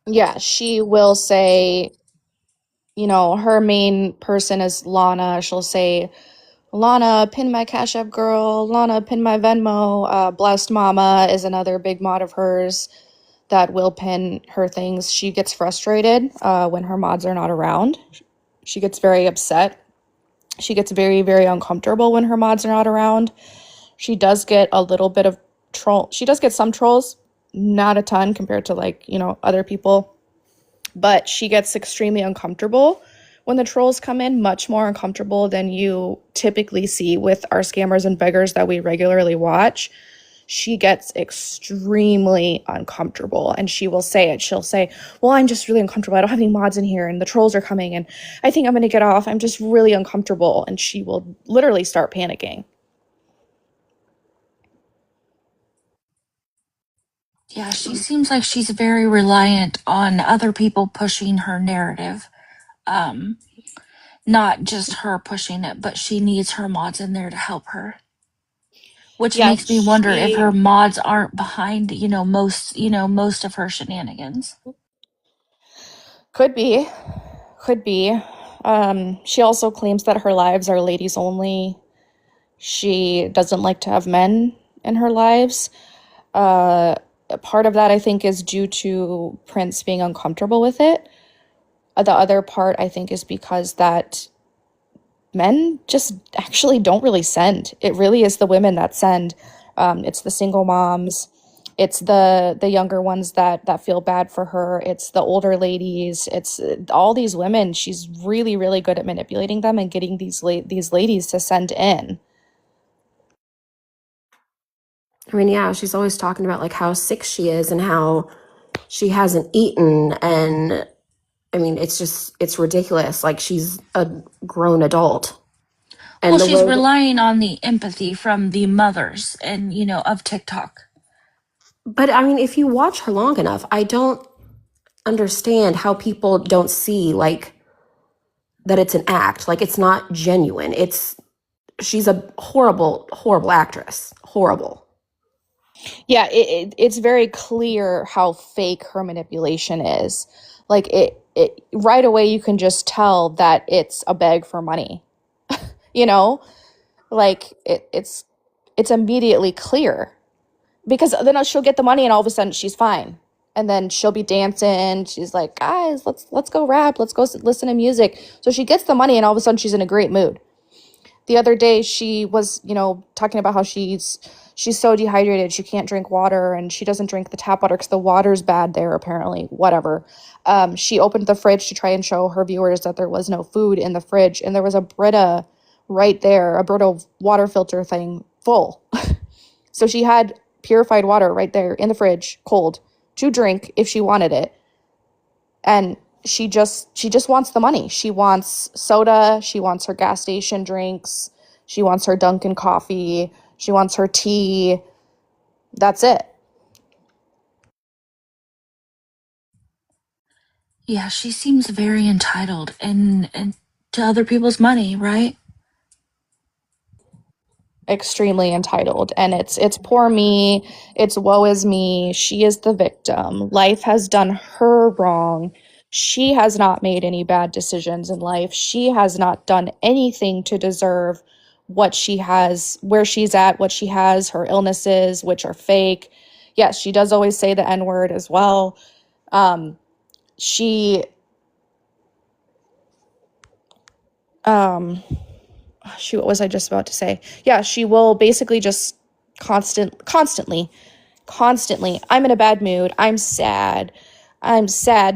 Speaker 3: Yeah, she will say, her main person is Lana. She'll say, Lana, pin my Cash App girl. Lana, pin my Venmo. Blessed Mama is another big mod of hers that will pin her things. She gets frustrated when her mods are not around. She gets very upset. She gets very, very uncomfortable when her mods are not around. She does get a little bit of troll. She does get some trolls, not a ton compared to other people, but she gets extremely uncomfortable when the trolls come in, much more uncomfortable than you typically see with our scammers and beggars that we regularly watch. She gets extremely uncomfortable, and she will say it. She'll say, well, I'm just really uncomfortable. I don't have any mods in here and the trolls are coming and I think I'm going to get off. I'm just really uncomfortable. And she will literally start panicking.
Speaker 1: Yeah, she seems like she's very reliant on other people pushing her narrative. Not just her pushing it, but she needs her mods in there to help her. Which
Speaker 3: Yeah,
Speaker 1: makes me wonder if her mods aren't behind, most of her shenanigans.
Speaker 3: could be. She also claims that her lives are ladies only. She doesn't like to have men in her lives. Part of that, I think, is due to Prince being uncomfortable with it. The other part, I think, is because that men just actually don't really send. It really is the women that send. It's the single moms. It's the younger ones that feel bad for her. It's the older ladies. It's all these women. She's really, really good at manipulating them and getting these ladies to send in.
Speaker 4: I mean, yeah, she's always talking about like how sick she is and how she hasn't eaten. And I mean, it's ridiculous. Like she's a grown adult. And
Speaker 1: Well,
Speaker 4: the
Speaker 1: she's
Speaker 4: way that,
Speaker 1: relying on the empathy from the mothers and, of TikTok.
Speaker 4: but I mean, if you watch her long enough, I don't understand how people don't see like that it's an act. Like it's not genuine. She's a horrible, horrible actress. Horrible.
Speaker 3: Yeah, it's very clear how fake her manipulation is. Like it right away you can just tell that it's a beg for money. you know? Like it's immediately clear. Because then she'll get the money and all of a sudden she's fine. And then she'll be dancing. She's like, guys, let's go rap. Let's go listen to music. So she gets the money and all of a sudden she's in a great mood. The other day she was, talking about how she's so dehydrated. She can't drink water and she doesn't drink the tap water because the water's bad there, apparently. Whatever. She opened the fridge to try and show her viewers that there was no food in the fridge. And there was a Brita right there, a Brita water filter thing full. So she had purified water right there in the fridge, cold, to drink if she wanted it. And she just wants the money. She wants soda, she wants her gas station drinks, she wants her Dunkin' coffee, she wants her tea. That's it.
Speaker 1: Yeah, she seems very entitled and to other people's money, right?
Speaker 3: Extremely entitled, and it's poor me, it's woe is me, she is the victim, life has done her wrong, she has not made any bad decisions in life, she has not done anything to deserve what she has, where she's at, what she has, her illnesses, which are fake. Yes, she does always say the N-word as well. She shoot, what was I just about to say? Yeah, she will basically just constantly, I'm in a bad mood. I'm sad.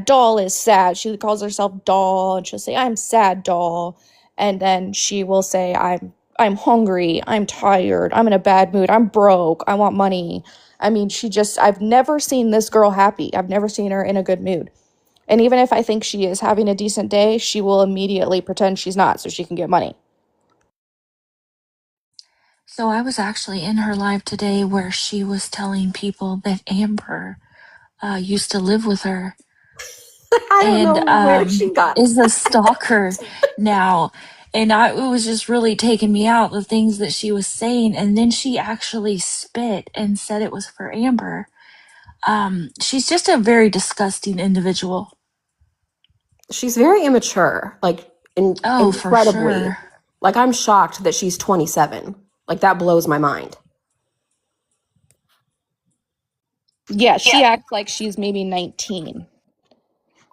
Speaker 3: Doll is sad. She calls herself Doll, and she'll say, I'm sad, Doll. And then she will say, I'm hungry. I'm tired. I'm in a bad mood. I'm broke. I want money. I mean, I've never seen this girl happy. I've never seen her in a good mood. And even if I think she is having a decent day, she will immediately pretend she's not so she can get money.
Speaker 1: So I was actually in her live today where she was telling people that Amber used to live with her
Speaker 4: I don't
Speaker 1: and
Speaker 4: know where she got
Speaker 1: is a stalker now. And it was just really taking me out, the things that she was saying. And then she actually spit and said it was for Amber. She's just a very disgusting individual.
Speaker 4: She's very immature, like
Speaker 1: Oh, for
Speaker 4: incredibly.
Speaker 1: sure.
Speaker 4: Like, I'm shocked that she's 27. Like, that blows my mind.
Speaker 3: Yeah, she acts like she's maybe 19.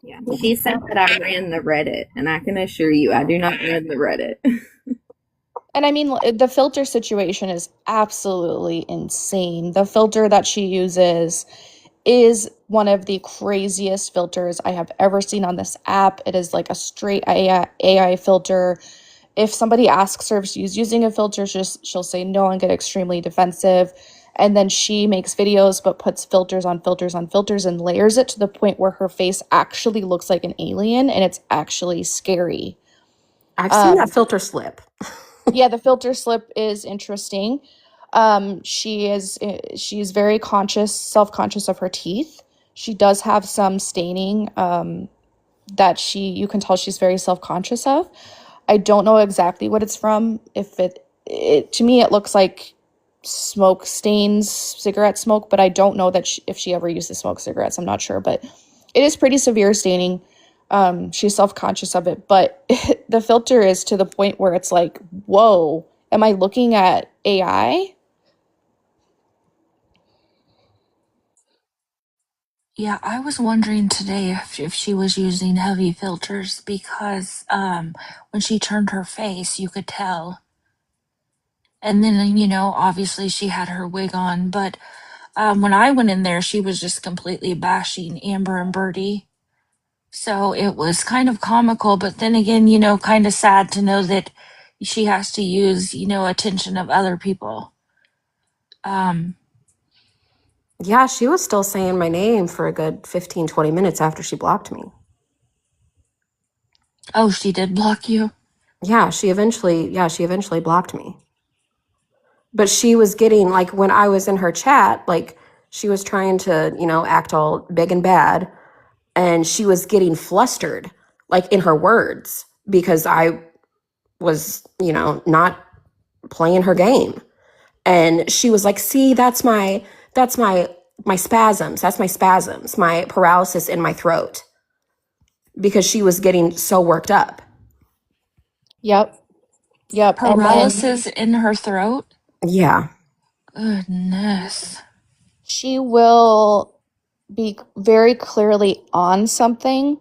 Speaker 2: Yeah. She said that I ran the Reddit, and I can assure you I do not run the Reddit.
Speaker 3: And I mean, the filter situation is absolutely insane. The filter that she uses is one of the craziest filters I have ever seen on this app. It is like a straight AI filter. If somebody asks her if she's using a filter, she'll say no and get extremely defensive. And then she makes videos but puts filters on filters on filters and layers it to the point where her face actually looks like an alien, and it's actually scary.
Speaker 4: I've seen that filter slip.
Speaker 3: Yeah, the filter slip is interesting. She's very self-conscious of her teeth. She does have some staining that you can tell she's very self-conscious of. I don't know exactly what it's from. If it to me it looks like smoke stains, cigarette smoke, but I don't know that if she ever used to smoke cigarettes. I'm not sure, but it is pretty severe staining. She's self-conscious of it, but the filter is to the point where it's like, whoa, am I looking at AI?
Speaker 1: Yeah, I was wondering today if she was using heavy filters because when she turned her face, you could tell. And then, obviously she had her wig on, but when I went in there, she was just completely bashing Amber and Birdie. So it was kind of comical, but then again, kind of sad to know that she has to use, attention of other people.
Speaker 4: Yeah, she was still saying my name for a good 15, 20 minutes after she blocked me.
Speaker 1: Oh, she did block you?
Speaker 4: Yeah, she eventually blocked me. But she was getting, like, when I was in her chat, like, she was trying to, act all big and bad. And she was getting flustered, like, in her words, because I was, not playing her game. And she was like, see, that's my spasms. That's my spasms, my paralysis in my throat. Because she was getting so worked up.
Speaker 3: Yep. And then
Speaker 1: Paralysis in her throat?
Speaker 4: Yeah.
Speaker 1: Goodness.
Speaker 3: she will be very clearly on something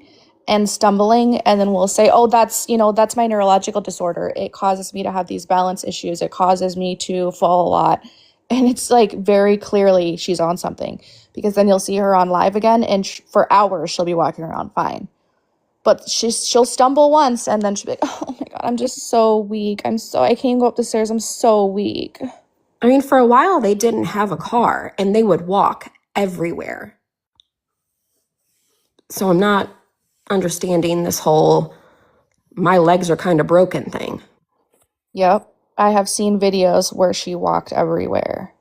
Speaker 3: and stumbling, and then we'll say, oh, that's my neurological disorder. It causes me to have these balance issues. It causes me to fall a lot. And it's like very clearly she's on something, because then you'll see her on live again, and for hours she'll be walking around fine. But she'll stumble once, and then she'll be like, oh my God, I'm just so weak. I can't even go up the stairs. I'm so weak.
Speaker 4: I mean, for a while, they didn't have a car, and they would walk everywhere. So I'm not understanding this whole my legs are kind of broken thing.
Speaker 3: Yep. I have seen videos where she walked everywhere.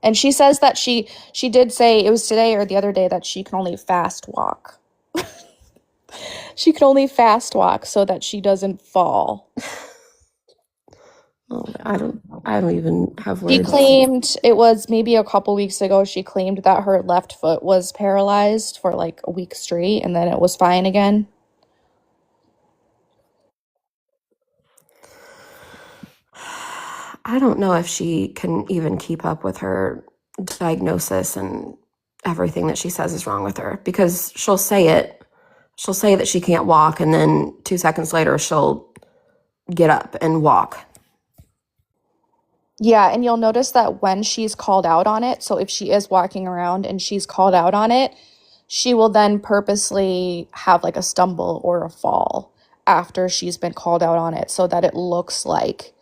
Speaker 3: And she says that she did say, it was today or the other day, that she can only fast walk. She can only fast walk so that she doesn't fall.
Speaker 4: Oh, I don't even have words.
Speaker 3: She claimed, it was maybe a couple weeks ago, she claimed that her left foot was paralyzed for like a week straight, and then it was fine again.
Speaker 4: I don't know if she can even keep up with her diagnosis and everything that she says is wrong with her, because she'll say that she can't walk, and then 2 seconds later she'll get up and walk.
Speaker 3: Yeah, and you'll notice that when she's called out on it, so if she is walking around and she's called out on it, she will then purposely have like a stumble or a fall after she's been called out on it, so that it looks like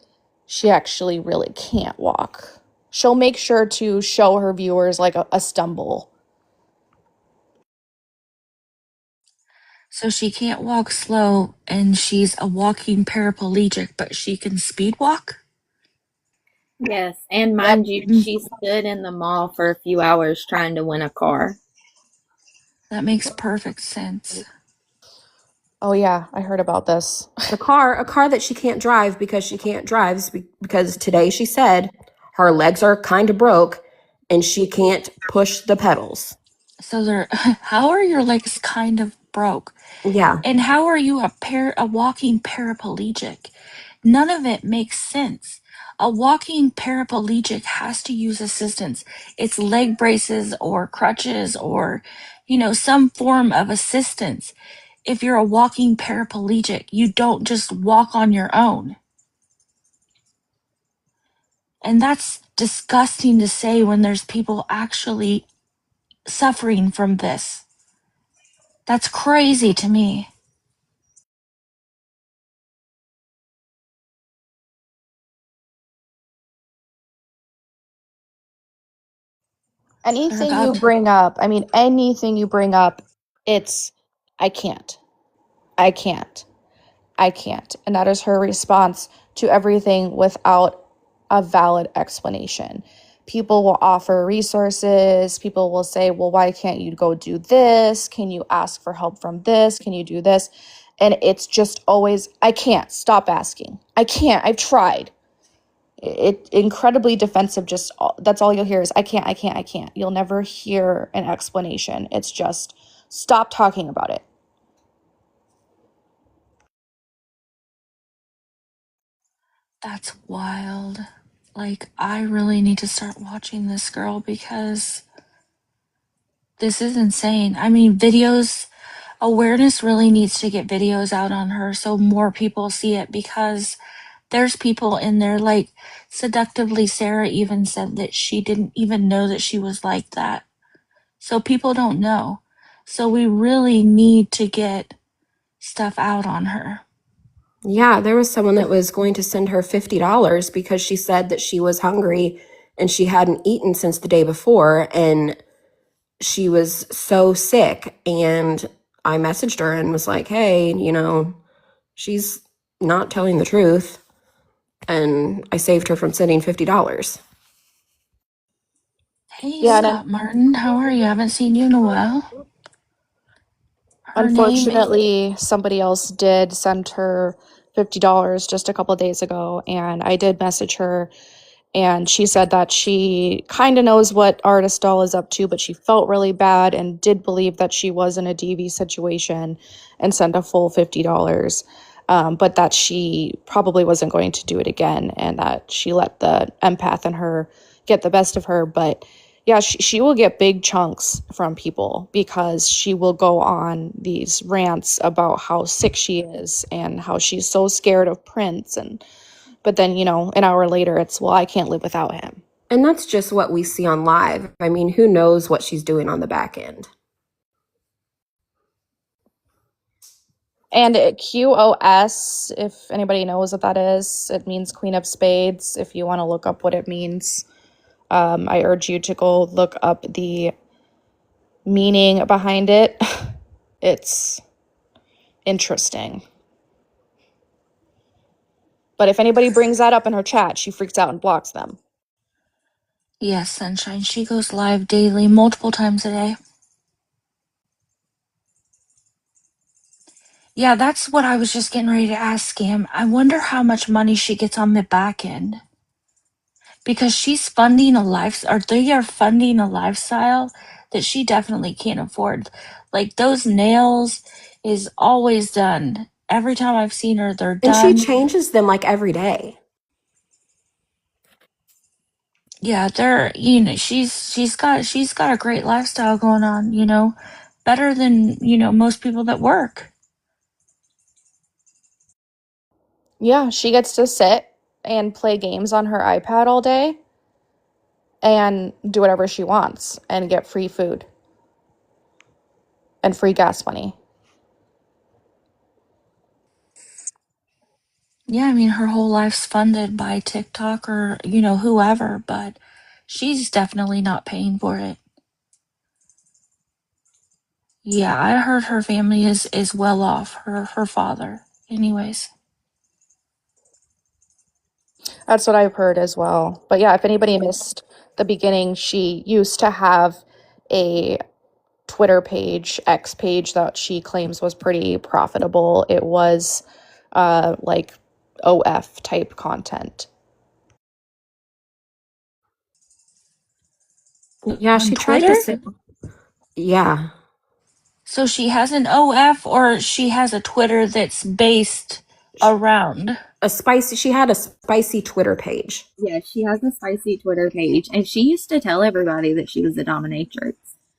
Speaker 3: she actually really can't walk. She'll make sure to show her viewers like a stumble.
Speaker 1: So she can't walk slow and she's a walking paraplegic, but she can speed walk?
Speaker 2: Yes, and mind you, she stood in the mall for a few hours trying to win a car.
Speaker 1: That makes perfect sense.
Speaker 3: Oh yeah, I heard about this.
Speaker 4: A car that she can't drive because she can't drive because today she said her legs are kind of broke and she can't push the pedals.
Speaker 1: So they're how are your legs kind of broke?
Speaker 4: Yeah.
Speaker 1: And how are you a walking paraplegic? None of it makes sense. A walking paraplegic has to use assistance. It's leg braces or crutches or, some form of assistance. If you're a walking paraplegic, you don't just walk on your own. And that's disgusting to say when there's people actually suffering from this. That's crazy to me. They're
Speaker 3: Anything
Speaker 1: about
Speaker 3: you
Speaker 1: to.
Speaker 3: bring up, anything you bring up, it's, I can't. I can't. I can't. And that is her response to everything without a valid explanation. People will offer resources. People will say, well, why can't you go do this? Can you ask for help from this? Can you do this? And it's just always, I can't. Stop asking. I can't. I've tried. It incredibly defensive. Just that's all you'll hear is I can't, I can't, I can't. You'll never hear an explanation. It's just stop talking about it.
Speaker 1: That's wild. Like, I really need to start watching this girl because this is insane. I mean, awareness really needs to get videos out on her so more people see it because there's people in there, like, seductively, Sarah even said that she didn't even know that she was like that. So people don't know. So we really need to get stuff out on her.
Speaker 4: Yeah, there was someone that was going to send her $50 because she said that she was hungry and she hadn't eaten since the day before and she was so sick. And I messaged her and was like, hey, she's not telling the truth. And I saved her from sending $50.
Speaker 1: Hey,
Speaker 3: Yeah, and
Speaker 1: Scott Martin, how are you? I haven't seen you in a while. Her name is.
Speaker 3: unfortunately, somebody else did send her $50 just a couple of days ago, and I did message her, and she said that she kind of knows what Artistdoll is up to, but she felt really bad and did believe that she was in a DV situation and sent a full $50, but that she probably wasn't going to do it again, and that she let the empath in her get the best of her, but yeah, she will get big chunks from people because she will go on these rants about how sick she is and how she's so scared of Prince. But then, an hour later, it's, well, I can't live without him.
Speaker 4: And that's just what we see on live. I mean, who knows what she's doing on the back end?
Speaker 3: And QOS, if anybody knows what that is, it means Queen of Spades. If you want to look up what it means, I urge you to go look up the meaning behind it. It's interesting. But if anybody brings that up in her chat, she freaks out and blocks them.
Speaker 1: Yes, Sunshine. She goes live daily, multiple times a day. Yeah, that's what I was just getting ready to ask him. I wonder how much money she gets on the back end. Because she's funding they are funding a lifestyle that she definitely can't afford. Like, those nails is always done. Every time I've seen her, they're
Speaker 4: And she
Speaker 1: done.
Speaker 4: changes them like every day.
Speaker 1: Yeah, she's got a great lifestyle going on, better than, most people that work.
Speaker 3: Yeah, she gets to sit and play games on her iPad all day and do whatever she wants and get free food and free gas money.
Speaker 1: Yeah, I mean, her whole life's funded by TikTok or, whoever, but she's definitely not paying for it. Yeah, I heard her family is well off, her father. Anyways.
Speaker 3: That's what I've heard as well. But yeah, if anybody missed the beginning, she used to have a Twitter page, X page, that she claims was pretty profitable. It was like OF type content.
Speaker 4: Yeah,
Speaker 1: On
Speaker 4: she tried to
Speaker 1: Twitter?
Speaker 4: say, yeah,
Speaker 1: So she has an OF or she has a Twitter that's based around.
Speaker 4: she had a spicy Twitter page.
Speaker 2: Yeah, she has a spicy Twitter page, and she used to tell everybody that she was a dominatrix.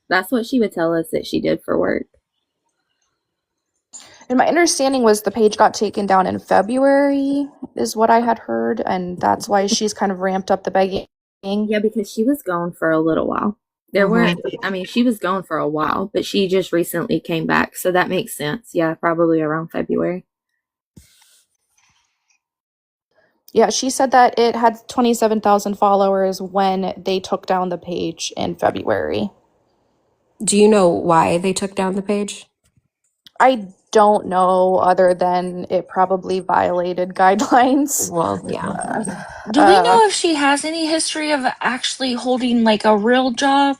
Speaker 2: That's what she would tell us that she did for work.
Speaker 3: And my understanding was the page got taken down in February, is what I had heard, and that's why she's kind of ramped up the begging.
Speaker 2: Yeah, because she was gone for a little while. There weren't, I mean, she was gone for a while, but she just recently came back, so that makes sense. Yeah, probably around February.
Speaker 3: Yeah, she said that it had 27,000 followers when they took down the page in February.
Speaker 4: Do you know why they took down the page?
Speaker 3: I don't know, other than it probably violated guidelines.
Speaker 4: Well, yeah.
Speaker 1: Do we know if she has any history of actually holding like a real job?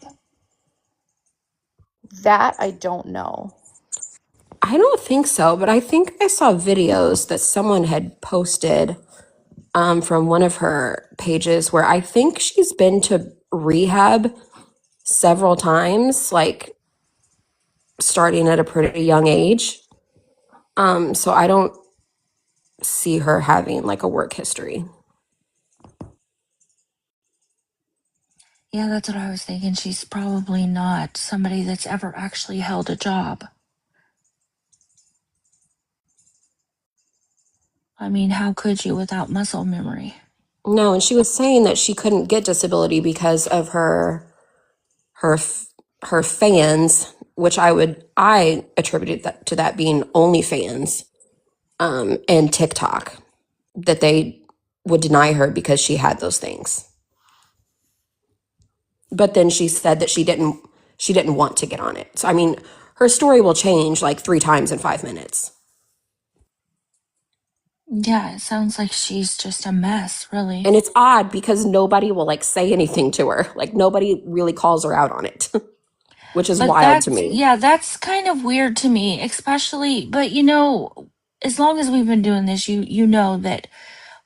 Speaker 3: That I don't know.
Speaker 4: I don't think so, but I think I saw videos that someone had posted from one of her pages where I think she's been to rehab several times, like starting at a pretty young age. So I don't see her having like a work history.
Speaker 1: Yeah, that's what I was thinking. She's probably not somebody that's ever actually held a job. I mean, how could you without muscle memory?
Speaker 4: No, and she was saying that she couldn't get disability because of her fans, which I attributed that to that being OnlyFans, and TikTok, that they would deny her because she had those things. But then she said that she didn't want to get on it. So I mean, her story will change like 3 times in 5 minutes.
Speaker 1: Yeah, it sounds like she's just a mess, really.
Speaker 4: And it's odd because nobody will like say anything to her. Like nobody really calls her out on it, which is
Speaker 1: But
Speaker 4: wild to me.
Speaker 1: yeah, that's kind of weird to me, especially, but you know, as long as we've been doing this, you know that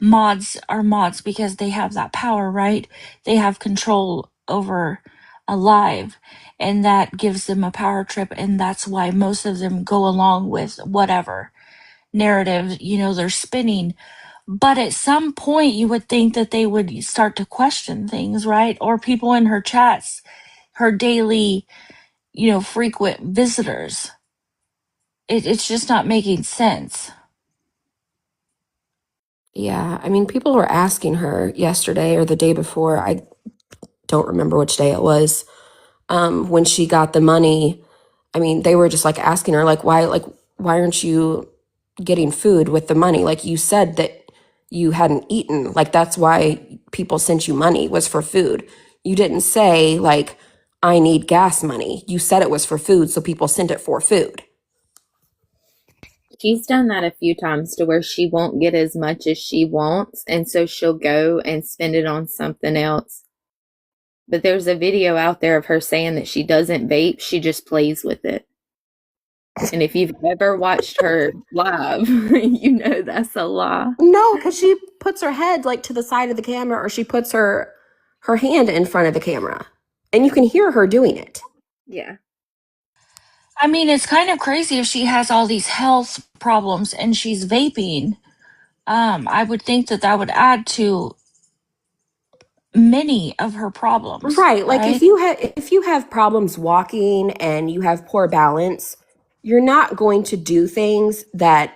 Speaker 1: mods are mods because they have that power, right? They have control over a live, and that gives them a power trip, and that's why most of them go along with whatever narrative, you know, they're spinning. But at some point you would think that they would start to question things, right? Or people in her chats, her daily, you know, frequent visitors. It's just not making sense.
Speaker 4: Yeah, I mean, people were asking her yesterday or the day before. I don't remember which day it was. When she got the money, I mean, they were just like asking her, why aren't you getting food with the money? Like you said that you hadn't eaten. Like that's why people sent you money, was for food. You didn't say like, I need gas money. You said it was for food, so people sent it for food.
Speaker 2: She's done that a few times to where she won't get as much as she wants, and so she'll go and spend it on something else. But there's a video out there of her saying that she doesn't vape, she just plays with it. And if you've ever watched her live, you know that's a lie.
Speaker 4: No, because she puts her head like to the side of the camera, or she puts her hand in front of the camera, and you can hear her doing it.
Speaker 2: Yeah.
Speaker 1: I mean, it's kind of crazy if she has all these health problems and she's vaping. I would think that that would add to many of her problems.
Speaker 4: Right. Like if you have problems walking and you have poor balance, you're not going to do things that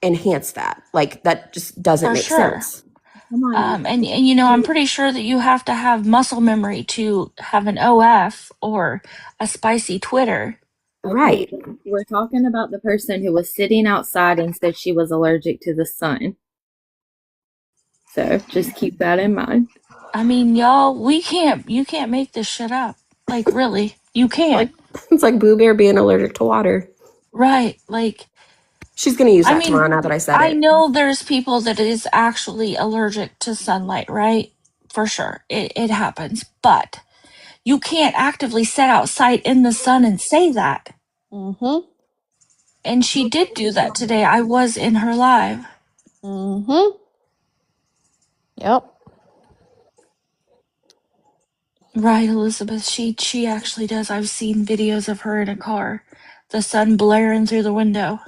Speaker 4: enhance that. Like that just doesn't
Speaker 1: For
Speaker 4: make
Speaker 1: sure.
Speaker 4: sense.
Speaker 2: Come on.
Speaker 1: And you know, I'm pretty sure that you have to have muscle memory to have an OF or a spicy Twitter.
Speaker 4: Right.
Speaker 2: Okay, we're talking about the person who was sitting outside and said she was allergic to the sun. So just keep that in mind.
Speaker 1: I mean, y'all, you can't make this shit up. Like, really, you can't.
Speaker 4: Like it's like Boo Bear being allergic to water.
Speaker 1: Right. Like,
Speaker 4: She's going to use
Speaker 1: I
Speaker 4: that tomorrow
Speaker 1: mean,
Speaker 4: now that I said
Speaker 1: I
Speaker 4: it.
Speaker 1: know there's people that is actually allergic to sunlight, right? For sure. It happens. But you can't actively sit outside in the sun and say that.
Speaker 3: Mm-hmm.
Speaker 1: And she did do that today. I was in her live.
Speaker 3: Mm-hmm. Yep.
Speaker 1: Right, Elizabeth. She actually does. I've seen videos of her in a car. The sun blaring through the window.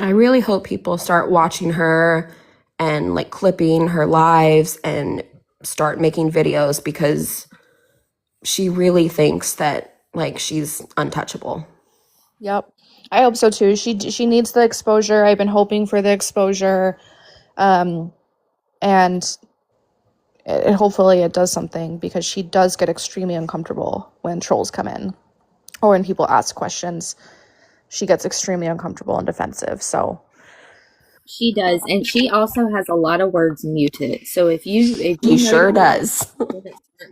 Speaker 4: I really hope people start watching her and like clipping her lives and start making videos because she really thinks that like she's untouchable.
Speaker 3: Yep. I hope so too. She needs the exposure. I've been hoping for the exposure. And hopefully it does something because she does get extremely uncomfortable when trolls come in or when people ask questions. She gets extremely uncomfortable and defensive. So
Speaker 2: She does, and she also has a lot of words muted. So if you
Speaker 4: He sure
Speaker 2: notice
Speaker 4: does.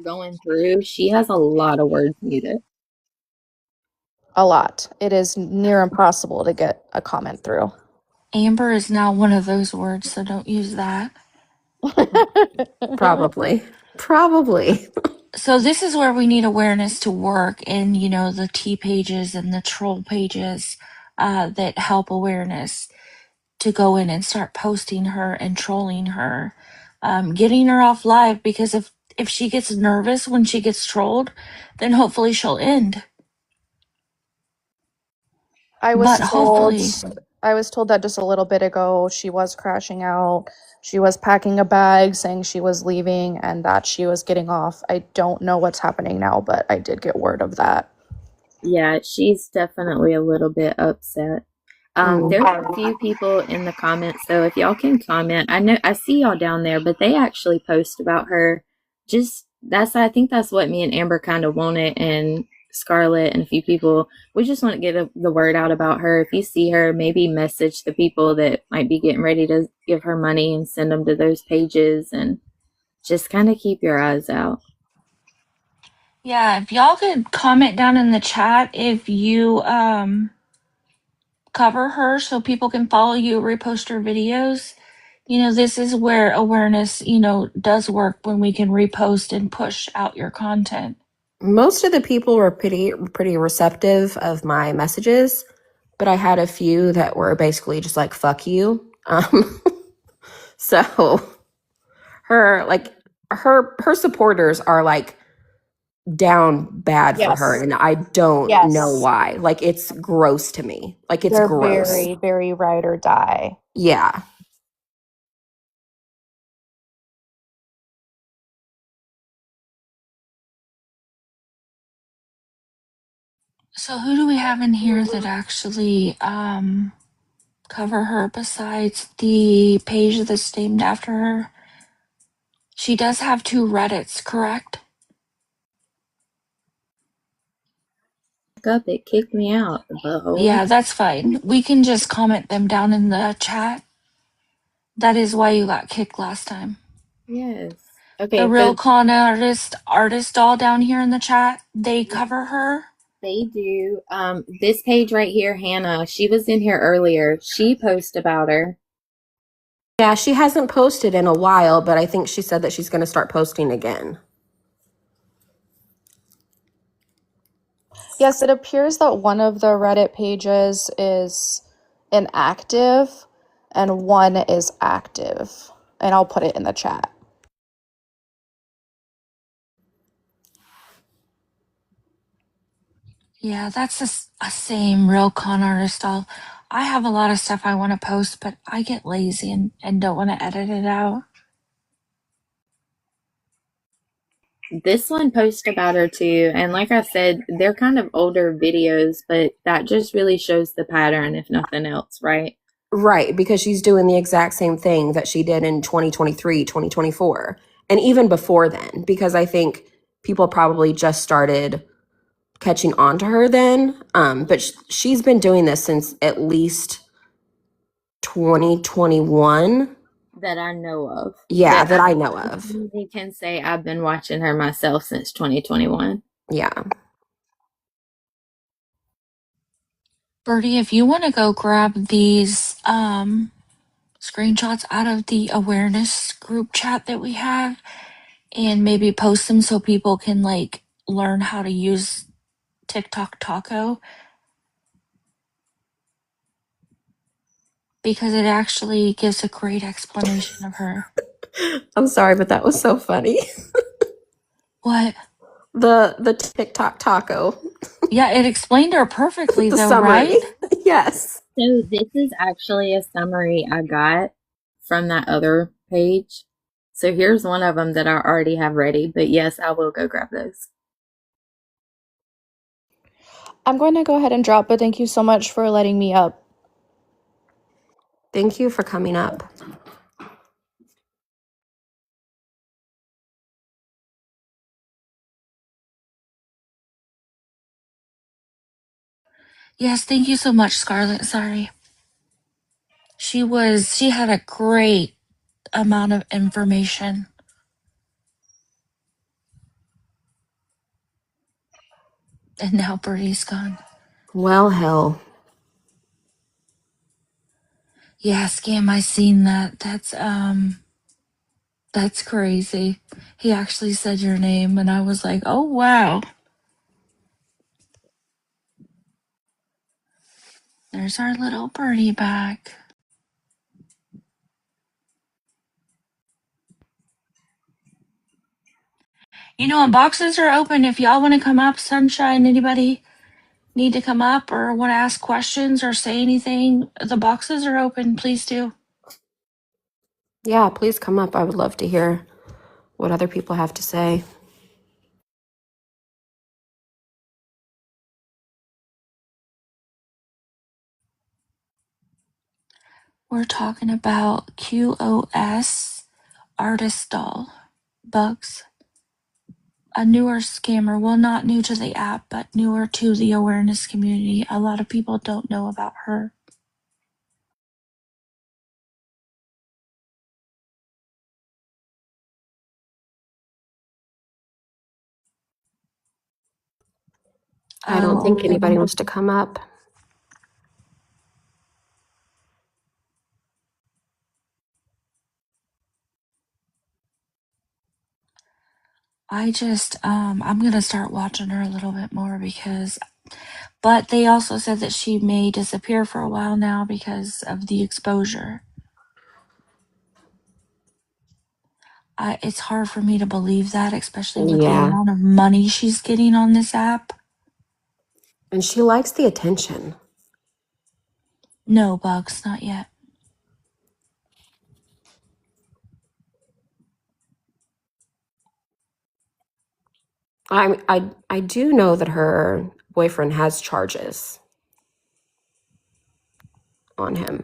Speaker 2: going through, she has a lot of words muted.
Speaker 3: a lot. It is near impossible to get a comment through.
Speaker 1: Amber is now one of those words, so don't use that.
Speaker 4: Probably.
Speaker 1: So this is where we need awareness to work in, the T pages and the troll pages that help awareness to go in and start posting her and trolling her, getting her off live, because if she gets nervous when she gets trolled, then hopefully she'll end.
Speaker 3: I was
Speaker 1: But
Speaker 3: told
Speaker 1: hopefully,
Speaker 3: that just a little bit ago she was crashing out. She was packing a bag saying she was leaving and that she was getting off. I don't know what's happening now, but I did get word of that.
Speaker 2: Yeah, she's definitely a little bit upset. There's a few people in the comments, so if y'all can comment, I see y'all down there, but they actually post about her. I think that's what me and Amber kind of wanted, and Scarlett and a few people. We just want to get the word out about her. If you see her, maybe message the people that might be getting ready to give her money and send them to those pages, and just kind of keep your eyes out.
Speaker 1: yeah, if y'all could comment down in the chat if you cover her so people can follow you, repost her videos. This is where awareness, does work, when we can repost and push out your content.
Speaker 4: Most of the people were pretty receptive of my messages, but I had a few that were basically just like fuck you. So her supporters are like down bad for her,
Speaker 3: Yes.
Speaker 4: and I don't know
Speaker 3: Yes.
Speaker 4: why. Like it's gross to me. Like it's
Speaker 3: They're
Speaker 4: gross.
Speaker 3: very, very ride or die.
Speaker 4: Yeah.
Speaker 1: So who do we have in here that actually cover her besides the page that's named after her? She does have 2 Reddits, correct?
Speaker 2: It kicked me out, the butthole.
Speaker 1: Yeah, that's fine. We can just comment them down in the chat. That is why you got kicked last time.
Speaker 2: Yes. Okay,
Speaker 1: The real con artist doll down here in the chat, they cover her.
Speaker 2: they do. This page right here, Hannah, she was in here earlier. She posted about her.
Speaker 4: Yeah, she hasn't posted in a while, but I think she said that she's going to start posting again.
Speaker 3: Yes, it appears that one of the Reddit pages is inactive and one is active. And I'll put it in the chat.
Speaker 1: Yeah, that's a same real con artist doll. I have a lot of stuff I want to post, but I get lazy and don't want to edit it out.
Speaker 2: This one posted about her too. And like I said, they're kind of older videos, but that just really shows the pattern, if nothing else, right?
Speaker 4: Right, because she's doing the exact same thing that she did in 2023, 2024, and even before then, because I think people probably just started catching on to her then. But she's been doing this since at least 2021.
Speaker 2: That I know of.
Speaker 4: Yeah, that I know of.
Speaker 2: You can say I've been watching her myself since 2021.
Speaker 4: Yeah.
Speaker 1: Birdie, if you want to go grab these screenshots out of the awareness group chat that we have and maybe post them so people can like learn how to use TikTok Taco, because it actually gives a great explanation of her.
Speaker 4: I'm sorry, but that was so funny.
Speaker 1: What?
Speaker 4: The TikTok taco.
Speaker 1: Yeah, it explained her perfectly,
Speaker 4: The
Speaker 1: though,
Speaker 4: summary.
Speaker 1: right?
Speaker 4: Yes.
Speaker 2: So this is actually a summary I got from that other page. So here's one of them that I already have ready. But yes, I will go grab those.
Speaker 3: I'm going to go ahead and drop, but thank you so much for letting me up.
Speaker 4: Thank you for coming up.
Speaker 1: Yes, thank you so much, Scarlett. Sorry. She had a great amount of information. And now Birdie's gone.
Speaker 4: Well, hell.
Speaker 1: Yeah, Scam, I seen that. That's crazy. He actually said your name, and I was like, oh, wow. There's our little birdie back. You know, and boxes are open if y'all want to come up, Sunshine. Anybody need to come up or want to ask questions or say anything? The boxes are open. Please do.
Speaker 4: Yeah, please come up. I would love to hear what other people have to say.
Speaker 1: We're talking about Qosartistdolll bugs. A newer scammer, well, not new to the app, but newer to the awareness community. A lot of people don't know about her.
Speaker 4: I don't think
Speaker 1: Oh,
Speaker 4: anybody wants to come up.
Speaker 1: I'm gonna start watching her a little bit more but they also said that she may disappear for a while now because of the exposure. It's hard for me to believe that, especially with the
Speaker 4: Yeah.
Speaker 1: amount of money she's getting on this app.
Speaker 4: And she likes the attention.
Speaker 1: No bugs, not yet.
Speaker 4: I do know that her boyfriend has charges on him.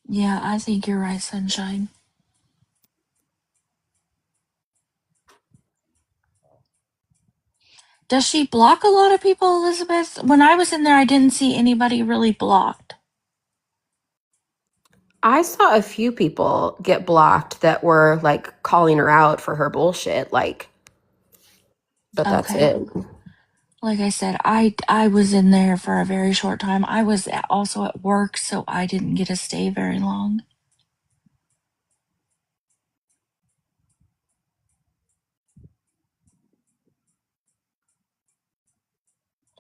Speaker 1: Yeah, I think you're right, Sunshine. Does she block a lot of people, Elizabeth? When I was in there, I didn't see anybody really blocked.
Speaker 4: I saw a few people get blocked that were like calling her out for her bullshit, like, but that's
Speaker 1: Okay.
Speaker 4: it.
Speaker 1: Like I said, I was in there for a very short time. I was also at work, so I didn't get to stay very long.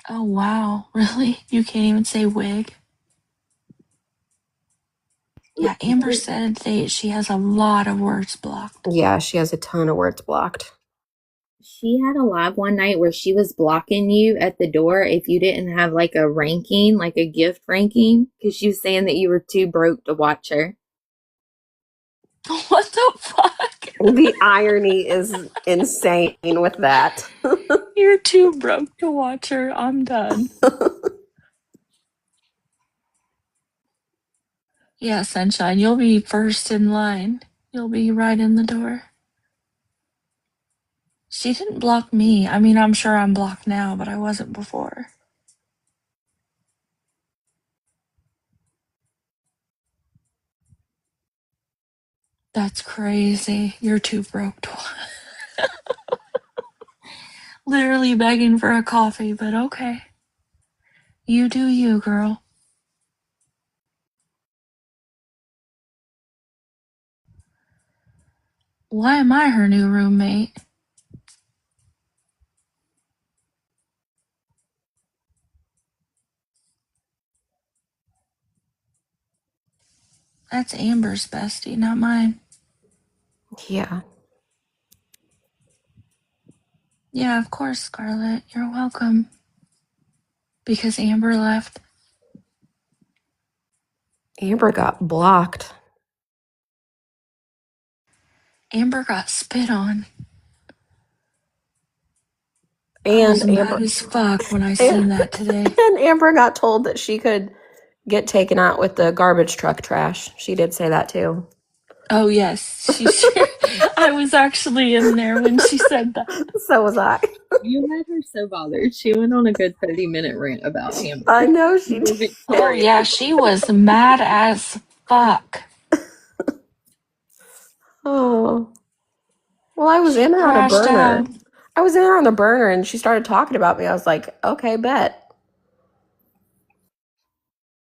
Speaker 1: Oh, wow. Really? You can't even say wig? Yeah, Amber said she has a lot of words blocked.
Speaker 4: Yeah, she has a ton of words blocked.
Speaker 2: She had a live one night where she was blocking you at the door if you didn't have like a ranking, like a gift ranking, because she was saying that you were too broke to watch her.
Speaker 1: What the fuck?
Speaker 4: The irony is insane with that.
Speaker 1: You're too broke to watch her. I'm done. Yeah, Sunshine, you'll be first in line. You'll be right in the door. She didn't block me. I mean, I'm sure I'm blocked now, but I wasn't before. That's crazy. You're too broke to watch. Literally begging for a coffee, but okay. You do you, girl. Why am I her new roommate? That's Amber's bestie, not mine.
Speaker 4: Yeah.
Speaker 1: Yeah, of course, Scarlett. You're welcome. Because Amber left.
Speaker 4: Amber got blocked.
Speaker 1: Amber got spit on. I was
Speaker 4: And
Speaker 1: mad
Speaker 4: Amber
Speaker 1: as fuck when I seen that today.
Speaker 4: and Amber got told that she could get taken out with the garbage truck trash. She did say that too.
Speaker 1: Oh yes, she sure. I was actually in there when she said that.
Speaker 4: So was I.
Speaker 2: You had her so bothered. She went on a good 30-minute rant about Amber.
Speaker 4: I know she did.
Speaker 1: Oh yeah, she was mad as fuck.
Speaker 4: Oh. Well, I was
Speaker 1: She
Speaker 4: in there on a
Speaker 1: crashed
Speaker 4: burner.
Speaker 1: out.
Speaker 4: I was in there on the burner and she started talking about me. I was like, okay, bet.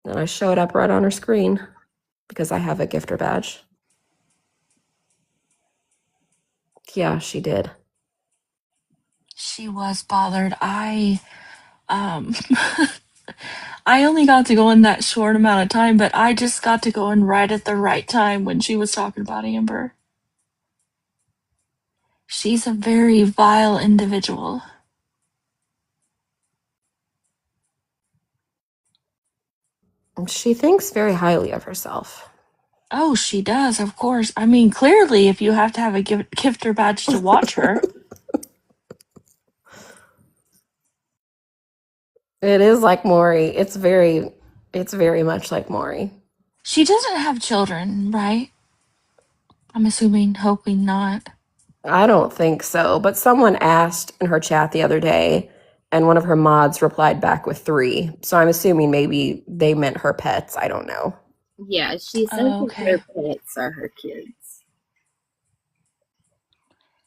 Speaker 4: And I showed up right on her screen because I have a gifter badge. Yeah, she did.
Speaker 1: She was bothered. I only got to go in that short amount of time, but I just got to go in right at the right time when she was talking about Amber. She's a very vile individual.
Speaker 4: She thinks very highly of herself.
Speaker 1: Oh, she does, of course. I mean, clearly, if you have to have a gifter badge to watch her.
Speaker 4: It is like Maury. It's very much like Maury.
Speaker 1: She doesn't have children, right? I'm assuming, hoping not.
Speaker 4: I don't think so, but someone asked in her chat the other day, and one of her mods replied back with 3. So I'm assuming maybe they meant her pets. I don't know.
Speaker 2: Yeah, she says
Speaker 1: Oh,
Speaker 2: that
Speaker 1: okay.
Speaker 2: her pets are her kids.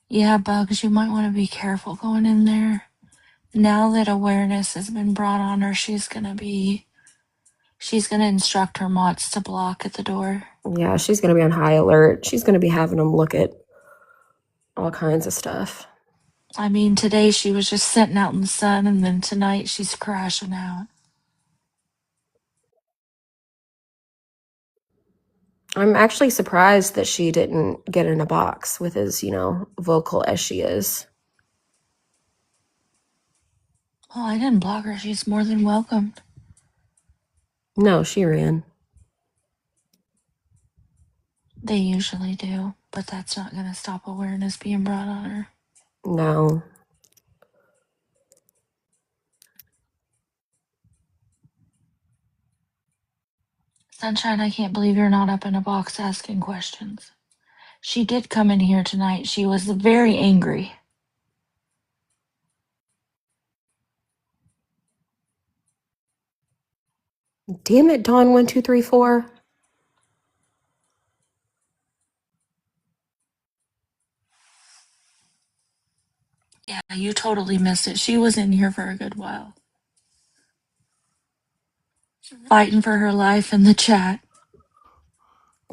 Speaker 1: Yeah, Bugs, you might want to be careful going in there. Now that awareness has been brought on her, she's gonna instruct her mods to block at the door.
Speaker 4: Yeah, she's going to be on high alert. She's going to be having them look at all kinds of stuff.
Speaker 1: I mean, today she was just sitting out in the sun, and then tonight she's crashing out.
Speaker 4: I'm actually surprised that she didn't get in a box with as, vocal as she is.
Speaker 1: Well, I didn't block her. She's more than welcome.
Speaker 4: No, she ran.
Speaker 1: They usually do, but that's not gonna stop awareness being brought on her.
Speaker 4: No.
Speaker 1: Sunshine, I can't believe you're not up in a box asking questions. She did come in here tonight. She was very angry.
Speaker 4: Damn it, Dawn1234.
Speaker 1: Yeah, you totally missed it. She was in here for a good while. Fighting for her life in the chat.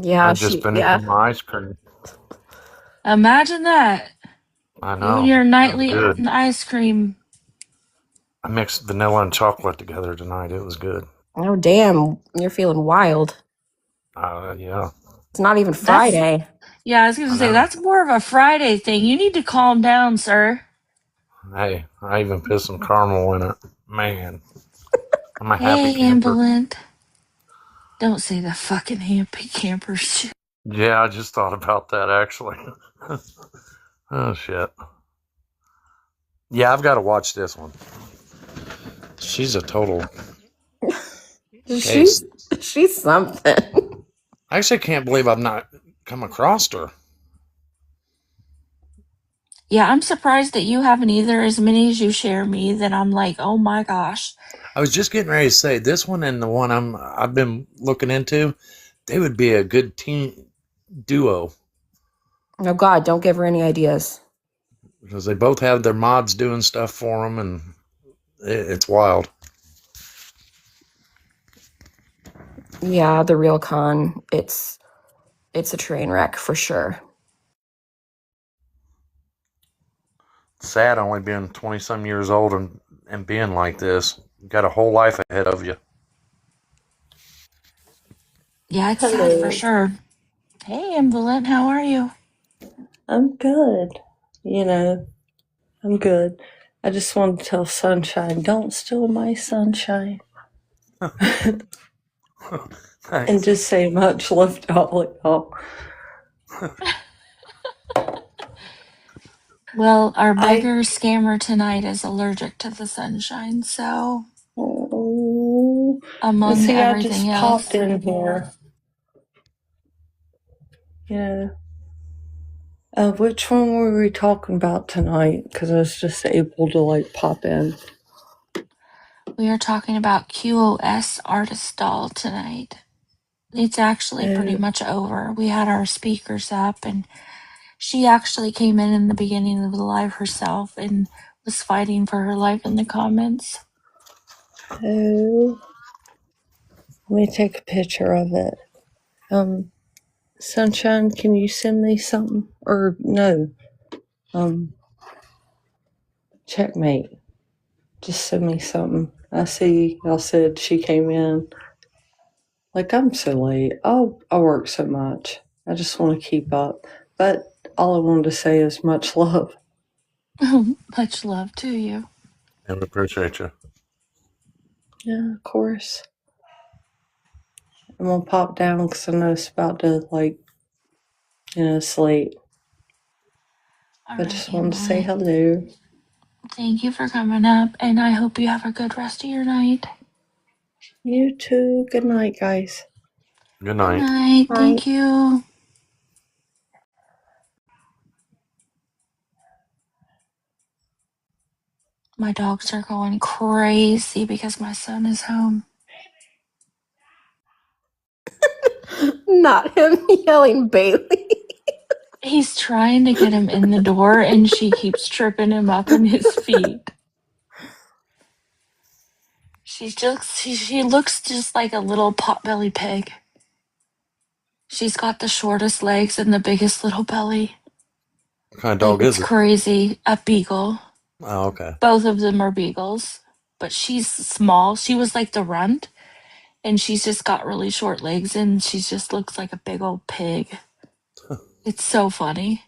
Speaker 4: Yeah,
Speaker 7: I just finished my ice cream.
Speaker 1: Imagine that.
Speaker 7: I
Speaker 1: You and
Speaker 7: know.
Speaker 1: your
Speaker 7: That was
Speaker 1: nightly
Speaker 7: good.
Speaker 1: ice cream.
Speaker 7: I mixed vanilla and chocolate together tonight. It was good.
Speaker 4: Oh, damn. You're feeling wild.
Speaker 7: Yeah.
Speaker 4: It's not even Friday.
Speaker 1: Yeah, I was going to
Speaker 7: I
Speaker 1: say,
Speaker 7: know.
Speaker 1: that's more of a Friday thing. You need to calm down, sir.
Speaker 7: Hey, I even put some caramel in it. Man, I'm a happy
Speaker 1: Hey,
Speaker 7: camper.
Speaker 1: Ambulant. Don't say the fucking happy camper shit.
Speaker 7: Yeah, I just thought about that actually. Oh, shit. Yeah, I've got to watch this one. She's a total case.
Speaker 4: She's something.
Speaker 7: I actually can't believe I've not come across her.
Speaker 1: Yeah, I'm surprised that you haven't either. As many as you share me, that I'm like, oh my gosh.
Speaker 7: I was just getting ready to say this one and the one I've been looking into, they would be a good team duo.
Speaker 4: Oh, God, don't give her any ideas.
Speaker 7: because they both have their mods doing stuff for them, and it's wild.
Speaker 4: Yeah, the real con, it's a train wreck for sure.
Speaker 7: Sad only being 20 some years old and being like this. You got a whole life ahead of you.
Speaker 1: Yeah, it's sad for
Speaker 8: Hello.
Speaker 1: sure. Hey, Ambivalent, how are you?
Speaker 8: I'm good. I'm good. I just wanted to tell Sunshine, don't steal my sunshine. And just say much love to all of y'all.
Speaker 1: Well, our beggar scammer tonight is allergic to the sunshine, so
Speaker 8: Oh,
Speaker 1: among
Speaker 8: see, I
Speaker 1: everything
Speaker 8: just popped
Speaker 1: else.
Speaker 8: in here. Which one were we talking about tonight? Because I was just able to pop in.
Speaker 1: We are talking about Qosartistdolll tonight. It's actually pretty much over. We had our speakers up, and she actually came in the beginning of the live herself and was fighting for her life in the comments.
Speaker 8: Oh, let me take a picture of it. Sunshine, can you send me something? Or no, checkmate. Just send me something. I see y'all said she came in. I'm so late. I work so much. I just want to keep up. But all I wanted to say is much love.
Speaker 1: Much love to you.
Speaker 7: And appreciate you.
Speaker 8: Yeah, of course. I'm gonna pop down because I know it's about to it's late.
Speaker 1: All
Speaker 8: I
Speaker 1: right,
Speaker 8: just wanted to say
Speaker 1: Ambivalent.
Speaker 8: hello.
Speaker 1: Thank you for coming up, and I hope you have a good rest of your night.
Speaker 8: You too. Good night, guys.
Speaker 7: Good
Speaker 1: Good
Speaker 7: night.
Speaker 1: night. Thank you. My dogs are going crazy because my son is home.
Speaker 4: Not him yelling Bailey.
Speaker 1: He's trying to get him in the door, and she keeps tripping him up in his feet. She looks just like a little potbelly pig. She's got the shortest legs and the biggest little belly.
Speaker 7: What kind of dog
Speaker 1: It's
Speaker 7: is it?
Speaker 1: crazy. A beagle.
Speaker 7: Oh, okay.
Speaker 1: Both of them are beagles, but she's small. She was like the runt, and she's just got really short legs, and she just looks like a big old pig. It's so funny.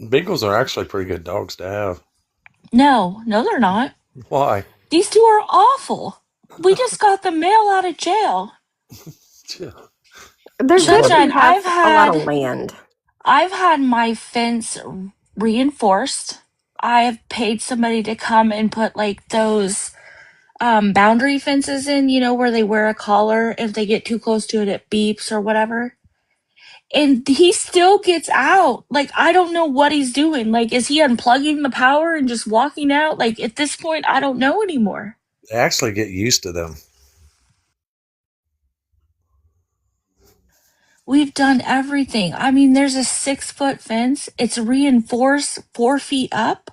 Speaker 7: Beagles are actually pretty good dogs to have.
Speaker 1: No, they're not.
Speaker 7: Why?
Speaker 1: These two are awful. We just got the mail out of jail.
Speaker 4: They're good if
Speaker 1: Sunshine,
Speaker 4: you have a lot of land.
Speaker 1: I've had my fence reinforced. I've paid somebody to come and put those boundary fences in, where they wear a collar. If they get too close to it, it beeps or whatever. And he still gets out. I don't know what he's doing. Is he unplugging the power and just walking out? At this point, I don't know anymore.
Speaker 7: They actually get used to them.
Speaker 1: We've done everything. I mean, there's a 6-foot fence. It's reinforced 4 feet up.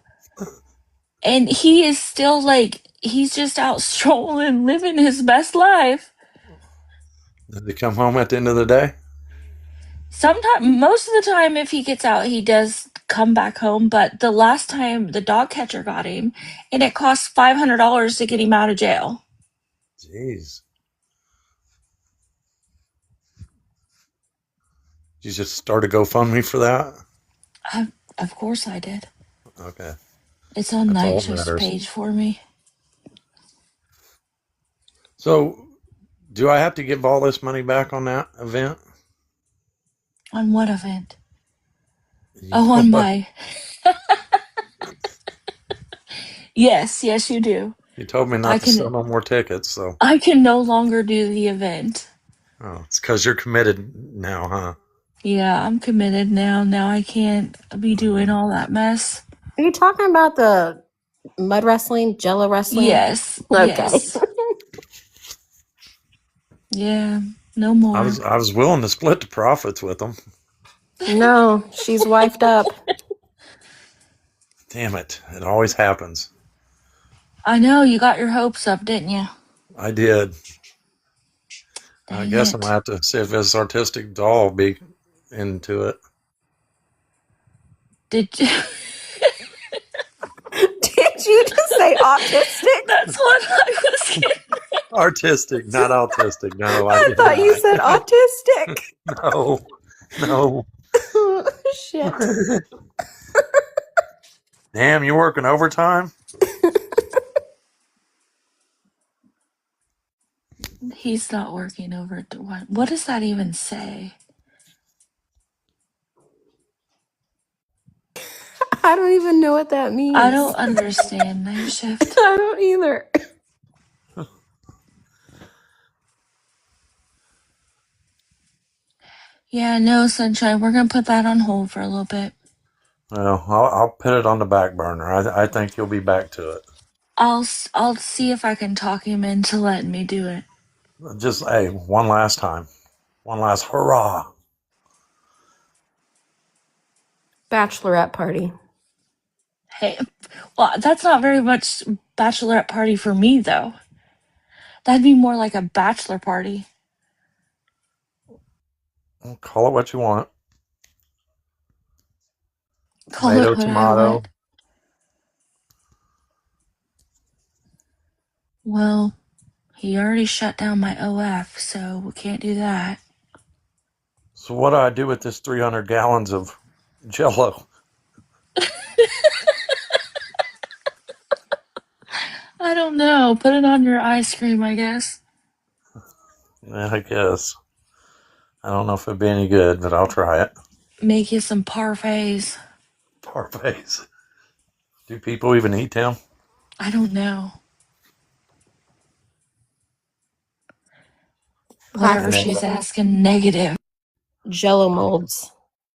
Speaker 1: And he is still he's just out strolling, living his best life.
Speaker 7: Did they come home at the end of the day?
Speaker 1: Sometimes, most of the time, if he gets out, he does come back home. But the last time the dog catcher got him, and it cost $500 to get him out of jail.
Speaker 7: Jeez. Did you just start a GoFundMe for that?
Speaker 1: Of course I did.
Speaker 7: Okay.
Speaker 1: It's on
Speaker 7: That's all
Speaker 1: Night
Speaker 7: that
Speaker 1: Shift's
Speaker 7: matters.
Speaker 1: page for me.
Speaker 7: So, do I have to give all this money back on that event?
Speaker 1: On what event? On my. Yes, you do.
Speaker 7: You told me not to sell no more tickets, so.
Speaker 1: I can no longer do the event.
Speaker 7: Oh, it's because you're committed now, huh?
Speaker 1: Yeah, I'm committed now. Now I can't be doing all that mess.
Speaker 4: Are you talking about the mud wrestling, jello wrestling?
Speaker 1: Yes.
Speaker 4: Okay.
Speaker 1: Yes. Yeah, no more.
Speaker 7: I was willing to split the profits with them.
Speaker 4: No, she's wifed up.
Speaker 7: Damn it. It always happens.
Speaker 1: I know, you got your hopes up, didn't you?
Speaker 7: I did. I
Speaker 1: Dang
Speaker 7: guess I'm going
Speaker 1: it.
Speaker 7: to have to see if this artistic doll will be into it.
Speaker 1: Did you?
Speaker 4: Did you just say autistic?
Speaker 1: That's what I was getting.
Speaker 7: Artistic, not autistic. No, I
Speaker 4: I
Speaker 7: did
Speaker 4: thought you
Speaker 7: not.
Speaker 4: said autistic.
Speaker 7: No, no.
Speaker 4: Oh, shit.
Speaker 7: Damn, you working overtime?
Speaker 1: He's not working over. What does that even say?
Speaker 4: I don't even know what that
Speaker 1: I
Speaker 4: means.
Speaker 1: don't understand night shift.
Speaker 4: I don't either.
Speaker 1: Yeah, no, sunshine. We're gonna put that on hold for a little bit.
Speaker 7: Well, I'll put it on the back burner. I think you'll be back to it.
Speaker 1: I'll see if I can talk him into letting me do it.
Speaker 7: Just, hey, one last time. One last hurrah.
Speaker 4: Bachelorette party.
Speaker 1: Hey, well, that's not very much bachelorette party for me though. That'd be more like a bachelor party.
Speaker 7: Call it what you want.
Speaker 1: Call
Speaker 7: Tomato,
Speaker 1: it what I
Speaker 7: tomato.
Speaker 1: want. Well, he already shut down my OF, so we can't do that.
Speaker 7: So what do I do with this 300 gallons of Jello?
Speaker 1: I don't know. Put it on your ice cream, I guess.
Speaker 7: Yeah, I guess. I don't know if it'd be any good, but I'll try it.
Speaker 1: Make you some parfaits.
Speaker 7: Parfaits. Do people even eat them?
Speaker 1: I don't know. Whatever
Speaker 7: And then
Speaker 1: she's asking, negative.
Speaker 4: Jello molds.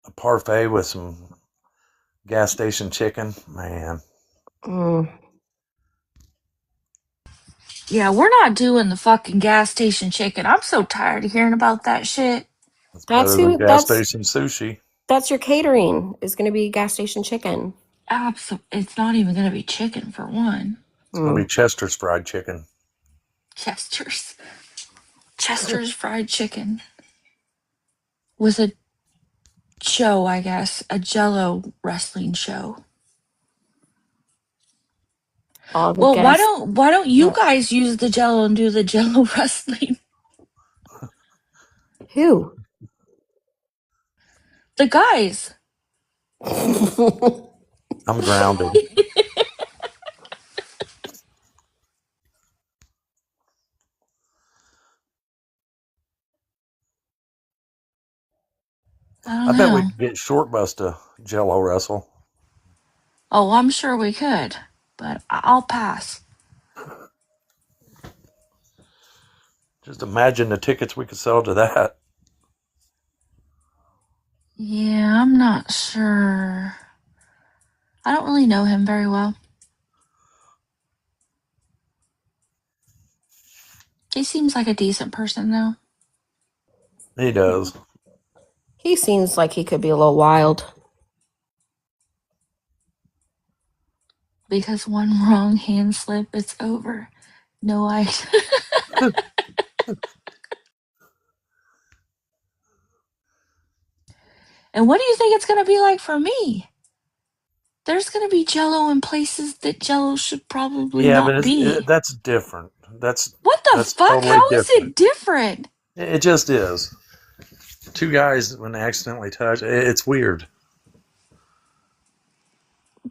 Speaker 7: a parfait with some gas station chicken. Man,
Speaker 4: Mm.
Speaker 1: Yeah, we're not doing the fucking gas station chicken. I'm so tired of hearing about that shit.
Speaker 7: that's
Speaker 4: That's
Speaker 7: better than
Speaker 4: who.
Speaker 7: gas station sushi.
Speaker 4: That's your catering. Is going to be gas station chicken.
Speaker 1: It's not even gonna be chicken for one.
Speaker 7: It's going to be Chester's fried chicken.
Speaker 1: Chester's. Chester's fried chicken. With a show, I guess. A jello wrestling show.
Speaker 4: All the
Speaker 1: Well, why
Speaker 4: gas.
Speaker 1: don't you guys use the jello and do the jello wrestling?
Speaker 4: Who?
Speaker 1: The guys.
Speaker 7: I'm grounded.
Speaker 1: I don't
Speaker 7: I bet we
Speaker 1: know.
Speaker 7: could get Shortbus to Jello wrestle.
Speaker 1: Oh, I'm sure we could, but I'll pass.
Speaker 7: Just imagine the tickets we could sell to that.
Speaker 1: Yeah, I'm not sure. I don't really know him very well. He seems like a decent person, though.
Speaker 7: He does.
Speaker 4: He seems like he could be a little wild.
Speaker 1: Because one wrong hand slip, it's over. No, I. And what do you think it's going to be like for me? There's going to be jello in places that jello should probably
Speaker 7: Yeah, but
Speaker 1: not be.
Speaker 7: that's different.
Speaker 1: What the
Speaker 7: That's
Speaker 1: fuck?
Speaker 7: totally
Speaker 1: How is
Speaker 7: different.
Speaker 1: it different?
Speaker 7: It just is. Two guys when they accidentally touch, it's weird.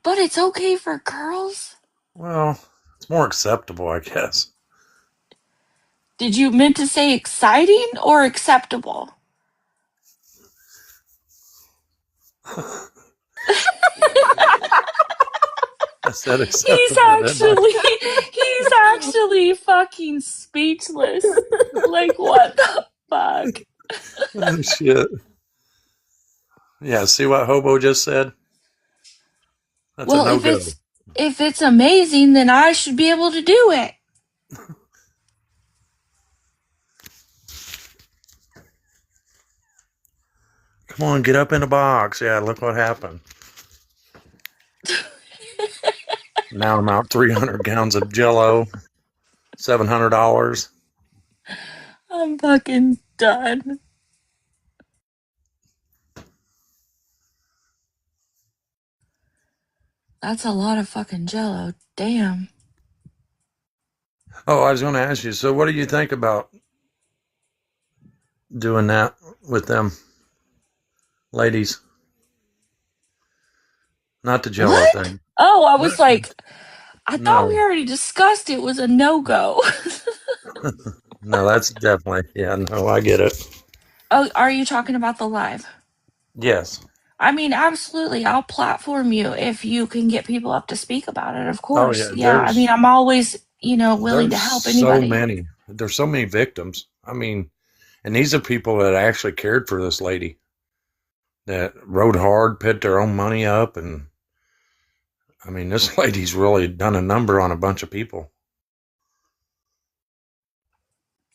Speaker 1: But it's okay for girls?
Speaker 7: Well, it's more acceptable, I guess.
Speaker 1: Did you meant to say exciting or acceptable?
Speaker 7: I said
Speaker 1: He's
Speaker 7: acceptable, didn't I?
Speaker 1: actually fucking speechless. Like, what the fuck?
Speaker 7: Oh, shit. Yeah, see what Hobo just said? That's a
Speaker 1: Well,
Speaker 7: no-go.
Speaker 1: if it's amazing, then I should be able to do it.
Speaker 7: Come on, get up in the box. Yeah, look what happened. Now I'm out 300 gallons of Jello, $700.
Speaker 1: I'm fucking done. That's a lot of fucking Jello. Damn.
Speaker 7: Oh, I was going to ask you. So, what do you think about doing that with them ladies? Not the Jello
Speaker 1: What?
Speaker 7: thing.
Speaker 1: Oh, I was like, I thought we
Speaker 7: No,
Speaker 1: already discussed it was a no go.
Speaker 7: no, that's definitely, yeah, no, I get it.
Speaker 1: Oh, are you talking about the live?
Speaker 7: Yes.
Speaker 1: I mean, absolutely. I'll platform you if you can get people up to speak about it, of
Speaker 7: Oh,
Speaker 1: course.
Speaker 7: yeah.
Speaker 1: Yeah, I mean, I'm always, willing to
Speaker 7: There's
Speaker 1: help
Speaker 7: so
Speaker 1: anybody.
Speaker 7: many. There's so many victims. I mean, and these are people that actually cared for this lady that rode hard, put their own money up, and I mean, this lady's really done a number on a bunch of people.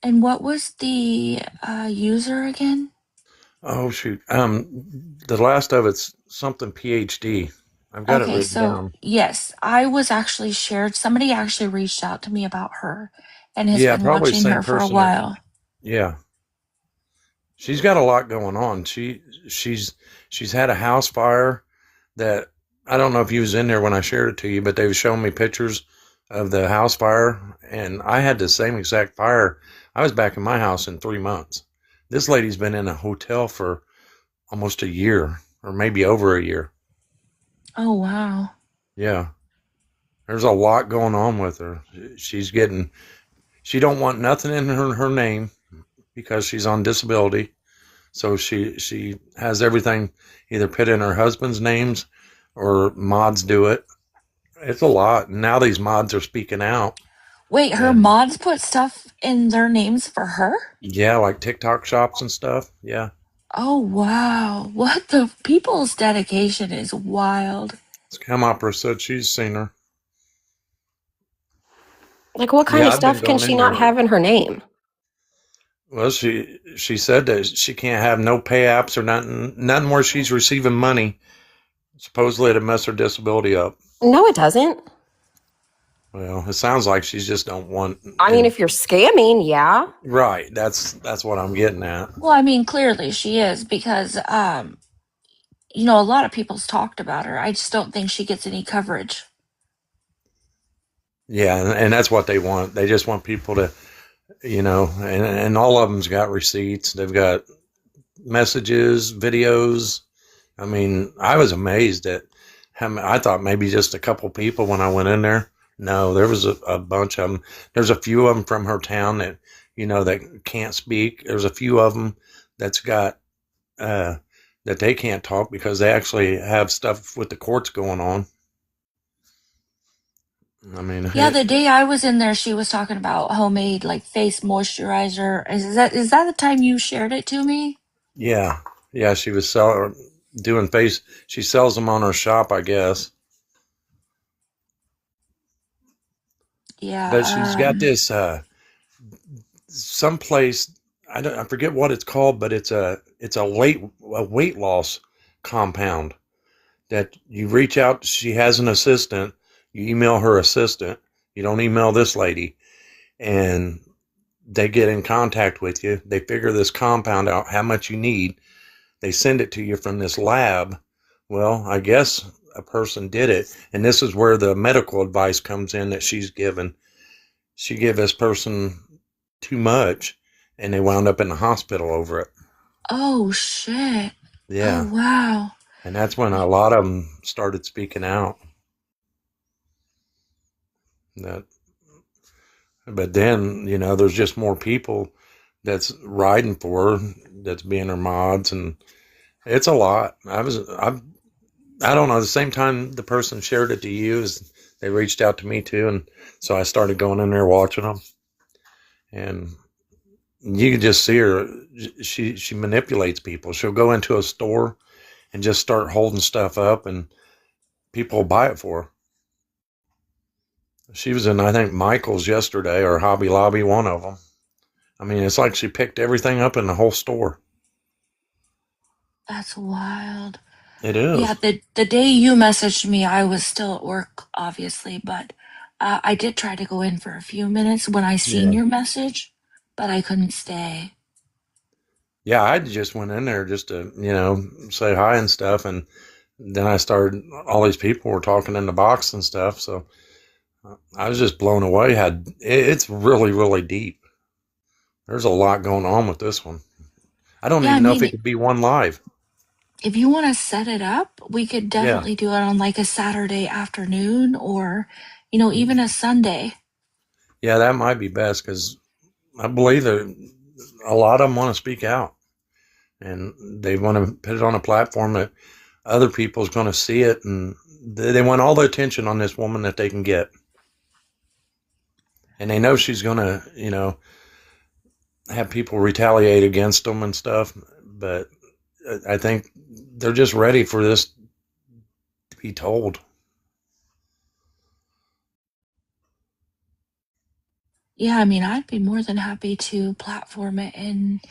Speaker 1: And what was the user again?
Speaker 7: Oh shoot. The last of it's something PhD. I've got it
Speaker 1: Okay,
Speaker 7: written
Speaker 1: so
Speaker 7: down.
Speaker 1: yes, I was actually shared. Somebody actually reached out to me about her and has
Speaker 7: Yeah,
Speaker 1: been
Speaker 7: probably the
Speaker 1: watching
Speaker 7: same
Speaker 1: her for a
Speaker 7: person that.
Speaker 1: while.
Speaker 7: Yeah, she's got a lot going on. She's had a house fire that I don't know if you was in there when I shared it to you, but they was showing me pictures of the house fire, and I had the same exact fire. I was back in my house in 3 months. This lady's been in a hotel for almost a year, or maybe over a year.
Speaker 1: Oh, wow.
Speaker 7: Yeah, there's a lot going on with her. She's getting. She don't want nothing in her name because she's on disability. So she has everything either put in her husband's names or mods do it. It's a lot. Now these mods are speaking out.
Speaker 1: Wait, her
Speaker 7: And
Speaker 1: mods put stuff in their names for her?
Speaker 7: yeah, like TikTok shops and stuff. Yeah.
Speaker 1: Oh, wow. What the people's dedication is wild.
Speaker 7: Scam Opera said she's seen her.
Speaker 4: Like, what kind
Speaker 7: Yeah,
Speaker 4: of
Speaker 7: I've been
Speaker 4: stuff can
Speaker 7: going
Speaker 4: she
Speaker 7: in
Speaker 4: not
Speaker 7: there.
Speaker 4: have in her name?
Speaker 7: Well, she said that she can't have no pay apps or nothing where she's receiving money. Supposedly to mess her disability up.
Speaker 4: No, it doesn't.
Speaker 7: Well, it sounds like she just don't want.
Speaker 4: I mean,
Speaker 7: And
Speaker 4: if you're scamming, yeah.
Speaker 7: right, that's what I'm getting at.
Speaker 1: Well, I mean, clearly she is because, a lot of people's talked about her. I just don't think she gets any coverage.
Speaker 7: Yeah, and that's what they want. They just want people to, and all of them's got receipts. They've got messages, videos. I mean, I was amazed at how I thought maybe just a couple people when I went in there. No, there was a bunch of them. There's a few of them from her town that, that can't speak. There's a few of them that's got, that they can't talk because they actually have stuff with the courts going on. I mean,
Speaker 1: Yeah, the day I was in there, she was talking about homemade like face moisturizer. Is that the time you shared it to me?
Speaker 7: yeah, yeah, she was doing face. She sells them on her shop, I guess. But she's
Speaker 1: Yeah.
Speaker 7: got this someplace. I forget what it's called, but it's a weight loss compound that you reach out. She has an assistant. You email her assistant. You don't email this lady, and they get in contact with you. They figure this compound out, how much you need. They send it to you from this lab. Well, I guess a person did it, and this is where the medical advice comes in that she's given. She gave this person too much, and they wound up in the hospital over it.
Speaker 1: Oh shit. Oh
Speaker 7: Yeah,
Speaker 1: wow.
Speaker 7: and that's when a lot of them started speaking out. That, but then there's just more people that's riding for her, that's being her mods, and it's a lot. I don't know. The same time the person shared it to you, is they reached out to me too, and so I started going in there watching them, and you can just see her. She manipulates people. She'll go into a store and just start holding stuff up, and people will buy it for her. She was in, I think, Michael's yesterday, or Hobby Lobby, one of them. I mean, it's like she picked everything up in the whole store.
Speaker 1: That's wild.
Speaker 7: It is.
Speaker 1: Yeah, the day you messaged me, I was still at work, obviously, but I did try to go in for a few minutes when I seen
Speaker 7: Yeah.
Speaker 1: your message, but I couldn't stay.
Speaker 7: Yeah, I just went in there just to, say hi and stuff. And then I started, all these people were talking in the box and stuff. So I was just blown away. It's really, really deep. There's a lot going on with this one. I don't
Speaker 1: Yeah, I
Speaker 7: even know if it
Speaker 1: mean,
Speaker 7: could be one live.
Speaker 1: if you want to set it up, we could
Speaker 7: Yeah.
Speaker 1: definitely do it on like a Saturday afternoon or, even a Sunday.
Speaker 7: Yeah, that might be best because I believe that a lot of them want to speak out and they want to put it on a platform that other people's going to see it, and they want all the attention on this woman that they can get. And they know she's going to, have people retaliate against them and stuff. But I think they're just ready for this to be told.
Speaker 1: Yeah, I mean, I'd be more than happy to platform it and,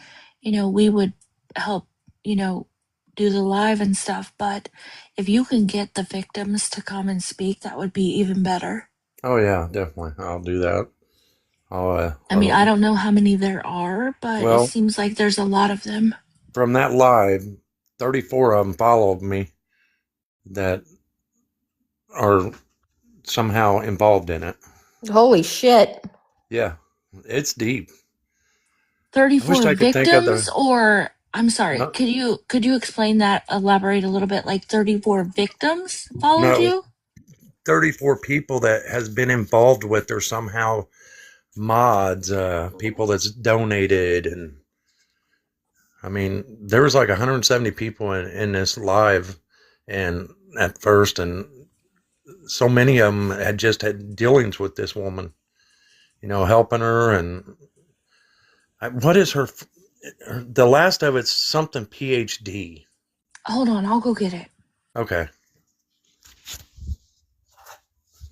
Speaker 1: we would help, do the live and stuff. But if you can get the victims to come and speak, that would be even better.
Speaker 7: Oh yeah, definitely. I'll do that.
Speaker 1: I mean, I don't know how many there are, but it
Speaker 7: well,
Speaker 1: seems like there's a lot of them.
Speaker 7: from that live, 34 of them followed me that are somehow involved in it.
Speaker 4: Holy shit.
Speaker 7: Yeah, it's deep. I wish
Speaker 1: 34
Speaker 7: I could think of
Speaker 1: victims, or I'm sorry,
Speaker 7: no,
Speaker 1: could you explain that, elaborate a little bit, like 34 victims followed
Speaker 7: no,
Speaker 1: you?
Speaker 7: 34 people that has been involved with or somehow mods, people that's donated. And I mean, there was like 170 people in this live and at first, and so many of them had just had dealings with this woman, helping her. And what is the last of it's something PhD.
Speaker 1: Hold on, I'll go get it.
Speaker 7: Okay.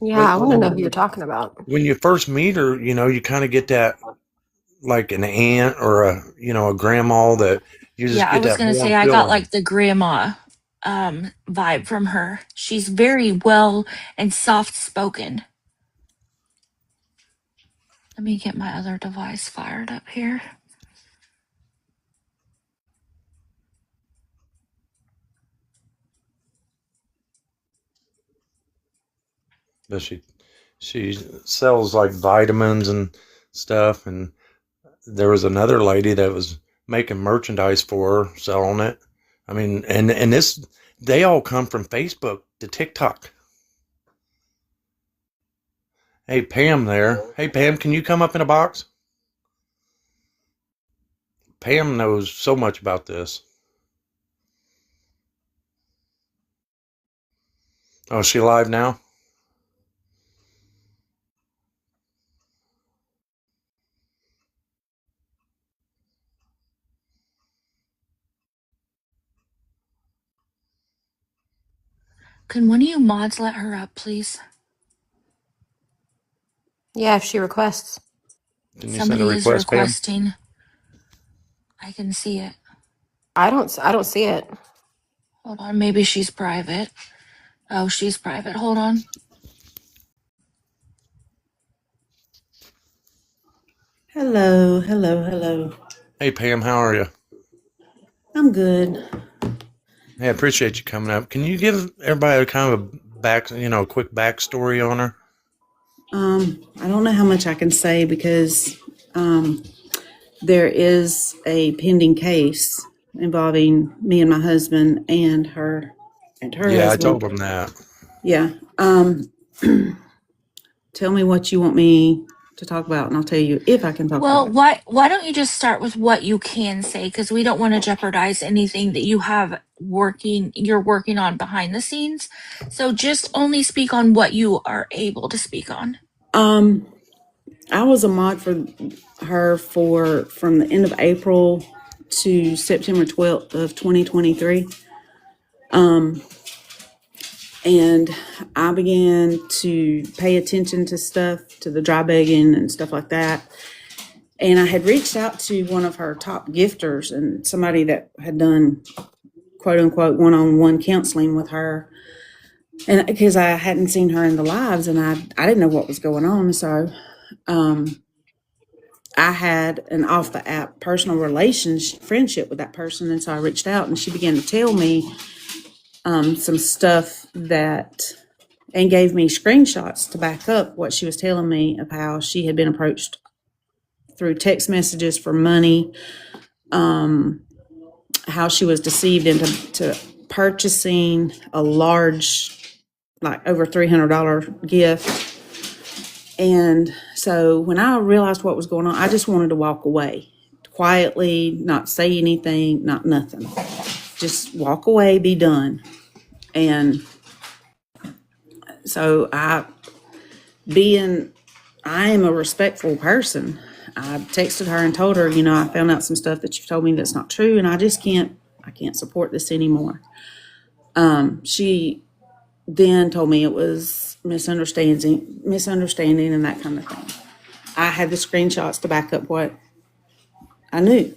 Speaker 4: Yeah,
Speaker 7: But
Speaker 4: I want to know who you're talking about.
Speaker 7: when you first meet her, you kind of get that like an aunt or a grandma that you just
Speaker 1: Yeah, I
Speaker 7: get
Speaker 1: was
Speaker 7: that
Speaker 1: gonna say
Speaker 7: warm
Speaker 1: I got
Speaker 7: feeling.
Speaker 1: like the grandma vibe from her. She's very well and soft spoken. Let me get my other device fired up here.
Speaker 7: But she sells like vitamins and stuff. And there was another lady that was making merchandise for her, selling it. I mean, and this, they all come from Facebook to TikTok. Hey Pam there. Hey Pam, can you come up in a box? Pam knows so much about this. Oh, is she live now?
Speaker 1: Can one of you mods let her up, please?
Speaker 4: Yeah, if she requests.
Speaker 7: Can you send a
Speaker 1: Somebody is
Speaker 7: request, Pam?
Speaker 1: requesting. I can see it.
Speaker 4: I don't see it.
Speaker 1: Hold on, maybe she's private. Oh, she's private. Hold on.
Speaker 9: Hello, hello, hello.
Speaker 7: Hey Pam, how are you?
Speaker 9: I'm good.
Speaker 7: Hey, I appreciate you coming up. Can you give everybody a kind of a quick backstory on her?
Speaker 9: I don't know how much I can say because there is a pending case involving me and my husband and her
Speaker 7: Yeah, I told
Speaker 9: husband.
Speaker 7: them that.
Speaker 9: Yeah. Tell me what you want me to talk about, and I'll tell you if I can talk
Speaker 1: Well,
Speaker 9: about it.
Speaker 1: why don't you just start with what you can say, because we don't want to jeopardize anything that you're working on behind the scenes. So just only speak on what you are able to speak on.
Speaker 9: I was a mod for her from the end of April to September 12th of 2023. And I began to pay attention to stuff, to the dry begging and stuff like that. And I had reached out to one of her top gifters and somebody that had done quote unquote one-on-one counseling with her, and because I hadn't seen her in the lives, and I didn't know what was going on. So I had an off the app personal friendship with that person, and so I reached out, and she began to tell me some stuff and gave me screenshots to back up what she was telling me of how she had been approached through text messages for money, how she was deceived into purchasing a large, like over $300 gift. And so when I realized what was going on, I just wanted to walk away quietly, not say anything, not nothing. Just walk away, be done. And so I am a respectful person. I texted her and told her, I found out some stuff that you've told me that's not true, and I can't support this anymore. She then told me it was misunderstanding and that kind of thing. I had the screenshots to back up what I knew.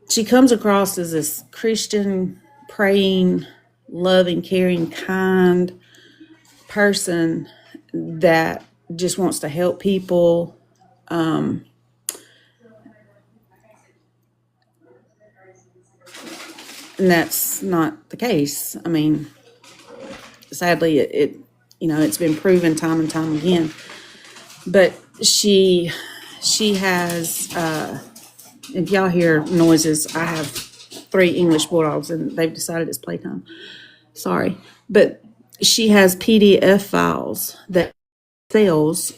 Speaker 9: She comes across as this Christian, praying, loving, caring, kind person that just wants to help people. And that's not the case. I mean, sadly, it's been proven time and time again. But she has, if y'all hear noises, I have 3 English bulldogs, and they've decided it's playtime. Sorry. But she has PDF files that sells.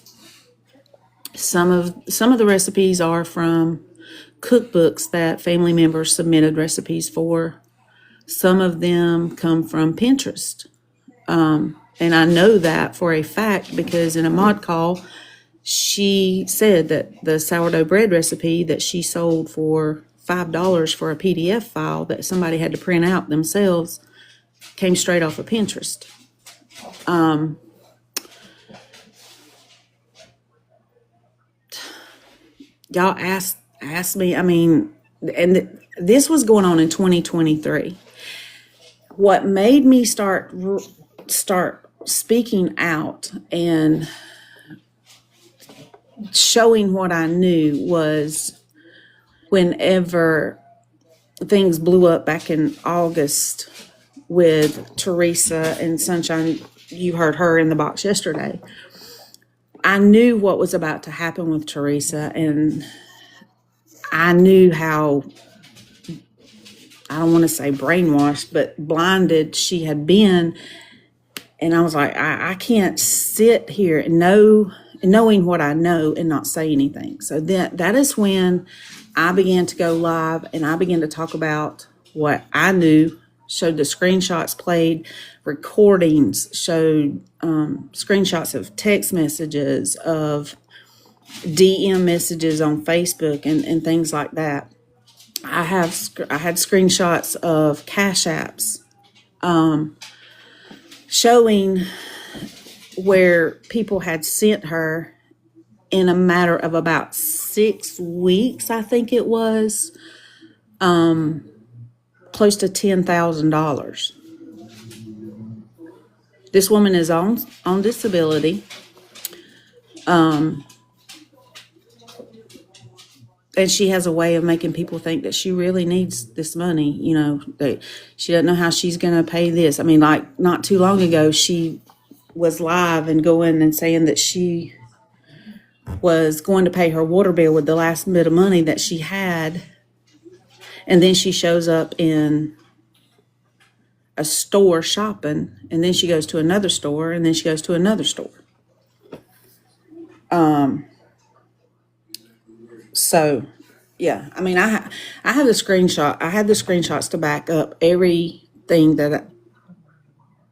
Speaker 9: Some of the recipes are from cookbooks that family members submitted recipes for. Some of them come from Pinterest. And I know that for a fact because in a mod call, she said that the sourdough bread recipe that she sold for $5 for a PDF file that somebody had to print out themselves came straight off of Pinterest. Y'all asked me, and this was going on in 2023. What made me start speaking out and showing what I knew was whenever things blew up back in August with Teresa and Sunshine. You heard her in the box yesterday. I knew what was about to happen with Teresa, and I knew how, I don't want to say brainwashed, but blinded she had been. And I was like, I can't sit here and knowing what I know and not say anything. So that is when I began to go live, and I began to talk about what I knew, showed the screenshots, played recordings, showed screenshots of text messages, of DM messages on Facebook and things like that. I had screenshots of Cash Apps showing where people had sent her in a matter of about 6 weeks, I think it was, close to $10,000. This woman is on disability. And she has a way of making people think that she really needs this money. That she doesn't know how she's going to pay this. I mean, like not too long ago, she was live and going and saying that she was going to pay her water bill with the last bit of money that she had. And then she shows up in a store shopping, and then she goes to another store, and then she goes to another store. So, yeah, I mean, I have the screenshot. I had the screenshots to back up everything that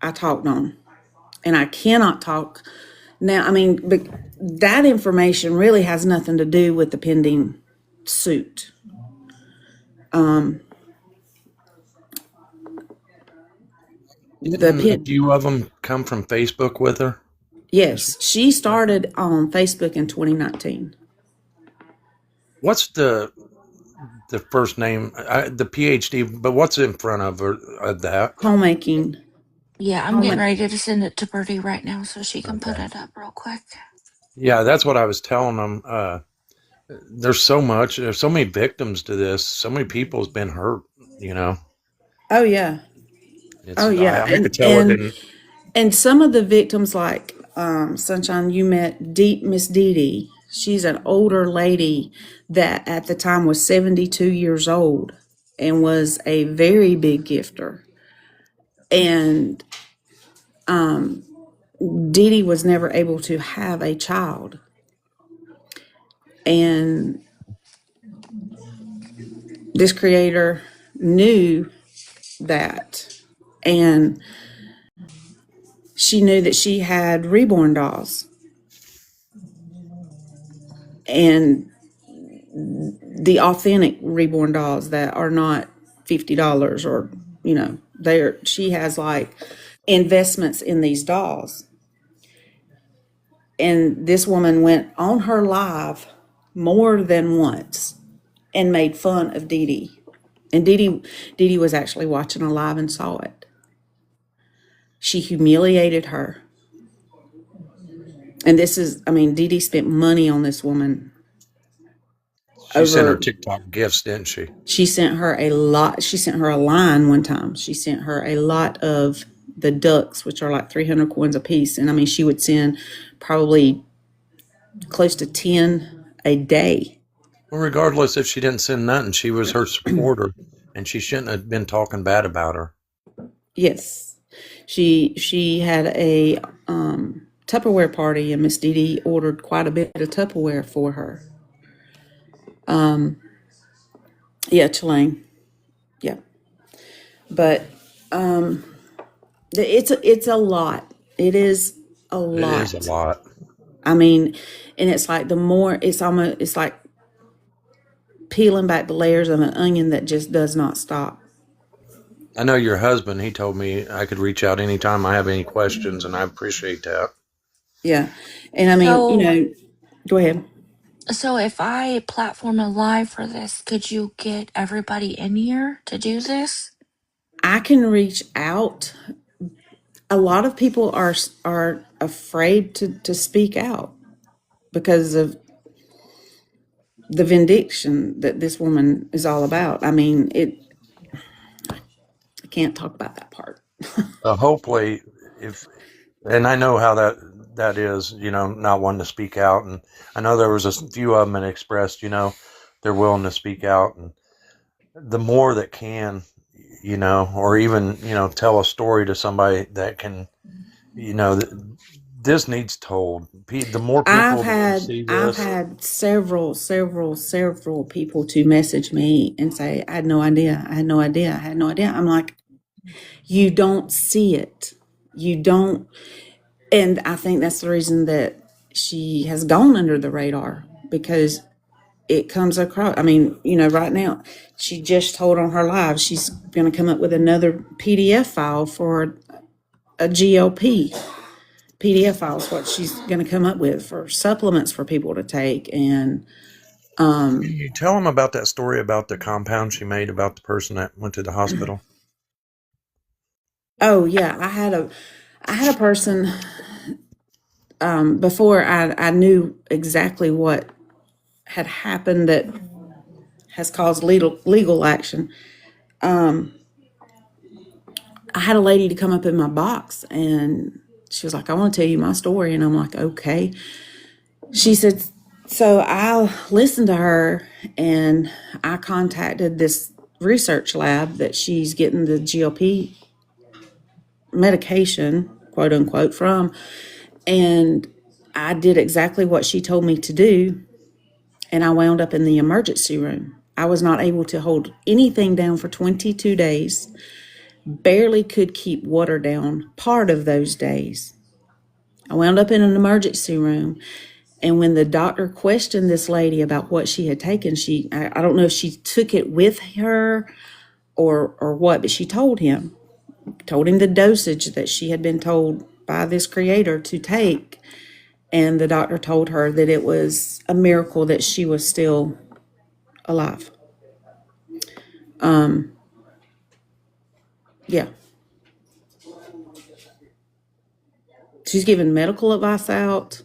Speaker 9: I talked on, and I cannot talk now. I mean, but that information really has nothing to do with the pending suit.
Speaker 7: Didn't a few of them come from Facebook with her?
Speaker 9: Yes, she started on Facebook in 2019.
Speaker 7: What's the the first name, the PhD, but what's in front of her, that?
Speaker 9: Homemaking.
Speaker 1: Yeah, I'm getting ready to send it to Birdie right now so she can put
Speaker 7: Okay.
Speaker 1: it up real quick.
Speaker 7: Yeah, that's what I was telling them. There's so many victims to this. So many people's been hurt, you know.
Speaker 9: Oh yeah.
Speaker 7: It's,
Speaker 9: Oh yeah.
Speaker 7: I could tell it didn't.
Speaker 9: And some of the victims, like Sunshine, you met Miss Dee Dee. She's an older lady that at the time was 72 years old and was a very big gifter. And Dee Dee was never able to have a child. And this creator knew that. And she knew that she had reborn dolls. And the authentic reborn dolls that are not $50 or, you know, she has like investments in these dolls. And this woman went on her live more than once and made fun of Dee Dee. And Dee Dee was actually watching a live and saw it. She humiliated her. And Dee Dee spent money on this woman.
Speaker 7: She sent her TikTok gifts, didn't she?
Speaker 9: She sent her a lot. She sent her a line one time. She sent her a lot of the ducks, which are like 300 coins a piece. And she would send probably close to 10 a day.
Speaker 7: Well, regardless if she didn't send nothing, she was her supporter, and she shouldn't have been talking bad about her.
Speaker 9: Yes. She had a Tupperware party, and Miss Dee Dee ordered quite a bit of Tupperware for her. Yeah, Chilling. Yeah. But it's a lot. It is a lot.
Speaker 7: It is a lot.
Speaker 9: And it's like it's like peeling back the layers of an onion that just does not stop.
Speaker 7: I know your husband, he told me I could reach out anytime I have any questions, and I appreciate that.
Speaker 9: Yeah. And go ahead.
Speaker 1: So if I platform a live for this, could you get everybody in here to do this?
Speaker 9: I can reach out. A lot of people are afraid to speak out because of the vindication that this woman is all about. I can't talk about that part.
Speaker 7: Hopefully, and I know how that is, not wanting to speak out. And I know there was a few of them that expressed, they're willing to speak out. And the more that can, or even, tell a story to somebody that can, this needs told. The more people see this.
Speaker 9: I've had several people to message me and say, I had no idea. I'm like, you don't see it. You don't. And I think that's the reason that she has gone under the radar, because it comes across. Right now, she just told on her live she's going to come up with another PDF file for a GLP. PDF file is what she's going to come up with for supplements for people to take. And
Speaker 7: can you tell them about that story about the compound she made about the person that went to the hospital?
Speaker 9: Oh yeah, I had a person before I knew exactly what had happened that has caused legal action. I had a lady to come up in my box, and she was like, I want to tell you my story. And I'm like, okay. She said, so I listened to her, and I contacted this research lab that she's getting the GLP medication, quote unquote, from. And I did exactly what she told me to do. And I wound up in the emergency room. I was not able to hold anything down for 22 days. Barely could keep water down part of those days. I wound up in an emergency room. And when the doctor questioned this lady about what she had taken, I don't know if she took it with her or what, but she told him the dosage that she had been told by this creator to take. And the doctor told her that it was a miracle that she was still alive. Yeah. She's giving medical advice out.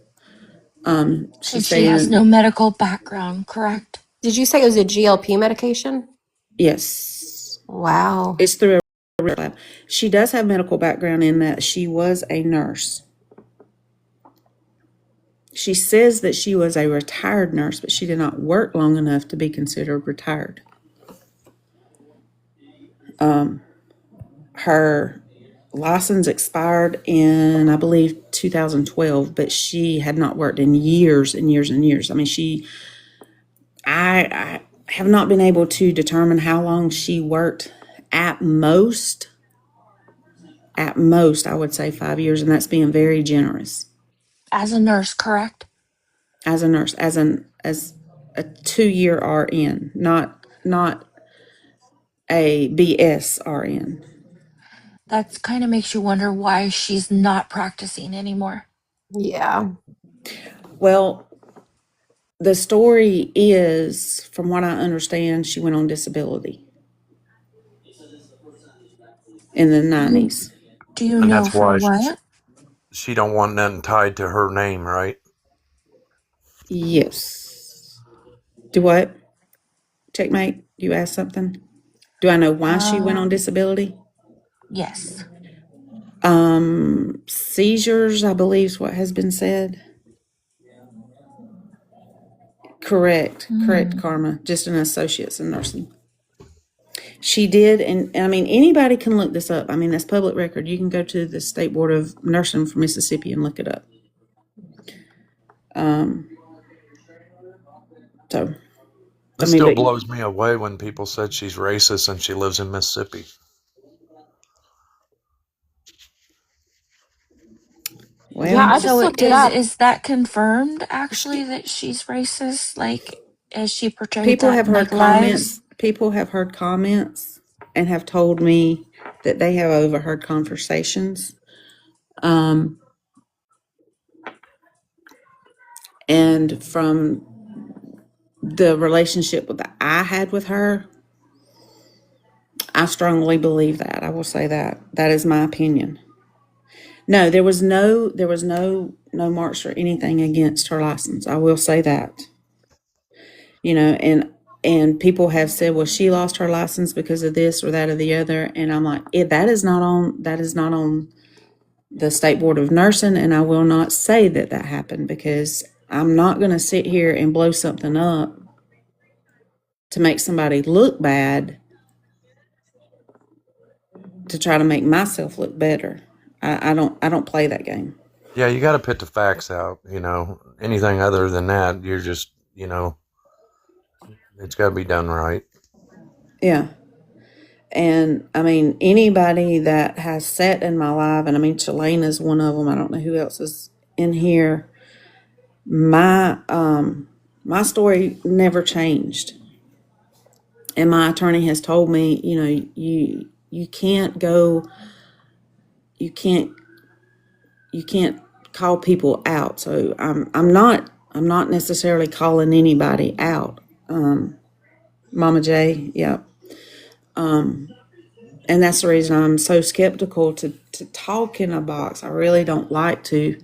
Speaker 1: So
Speaker 9: She's
Speaker 1: she has no
Speaker 9: saying,
Speaker 1: medical background, correct?
Speaker 4: Did you say it was a GLP medication?
Speaker 9: yes,
Speaker 4: Wow.
Speaker 9: it's through a lab. She does have medical background in that she was a nurse. She says that she was a retired nurse, but she did not work long enough to be considered retired. Her license expired in, I believe, 2012, but she had not worked in years and years and years. I mean, I have not been able to determine how long she worked. At most, I would say 5 years, and that's being very generous.
Speaker 1: As a nurse, correct?
Speaker 9: As a nurse, as a 2-year RN, not a BS RN.
Speaker 1: That kind of makes you wonder why she's not practicing anymore.
Speaker 4: Yeah.
Speaker 9: Well, the story is, from what I understand, she went on disability in the 90s.
Speaker 1: Do you
Speaker 7: And
Speaker 1: know
Speaker 7: that's
Speaker 1: for
Speaker 7: why
Speaker 1: what?
Speaker 7: she don't want nothing tied to her name, right?
Speaker 9: Yes. Do what? Checkmate, you asked something? Do I know why she went on
Speaker 1: Um,
Speaker 9: disability?
Speaker 1: yes.
Speaker 9: Seizures, I believe is what has been said. Correct,
Speaker 1: Hmm.
Speaker 9: Karma. Just an associate's in nursing. She did, and I mean, anybody can look this up. I mean, that's public record. You can go to the State Board of Nursing for Mississippi and look it up. So, I
Speaker 7: It
Speaker 9: mean,
Speaker 7: still
Speaker 9: but,
Speaker 7: blows me away when people said she's racist and she lives in Mississippi.
Speaker 4: Yeah, I
Speaker 9: well,
Speaker 4: just
Speaker 1: So
Speaker 4: looked it up.
Speaker 1: is that confirmed actually
Speaker 4: She,
Speaker 1: that she's racist? Like, as she portrayed
Speaker 9: people
Speaker 1: that
Speaker 9: have
Speaker 1: in like
Speaker 9: heard
Speaker 1: lives?
Speaker 9: comments. People have heard comments and have told me that they have overheard conversations. And from the relationship that I had with her, I strongly believe that. I will say that. That is my opinion. No, there was no marks or anything against her license. I will say that. And people have said, well, she lost her license because of this or that or the other. And I'm like, that is not on the State Board of Nursing, and I will not say that happened, because I'm not going to sit here and blow something up to make somebody look bad to try to make myself look better. I don't play that game.
Speaker 7: Yeah, you got to put the facts out. Anything other than that, you're just, it's got to be done right.
Speaker 9: Yeah. And I mean, anybody that has sat in my life, and I mean, Chelena's one of them. I don't know who else is in here. My story never changed, and my attorney has told me, you can't go, you can't call people out. So I'm not necessarily calling anybody out. Mama J, yeah. And that's the reason I'm so skeptical to talk in a box. I really don't like to.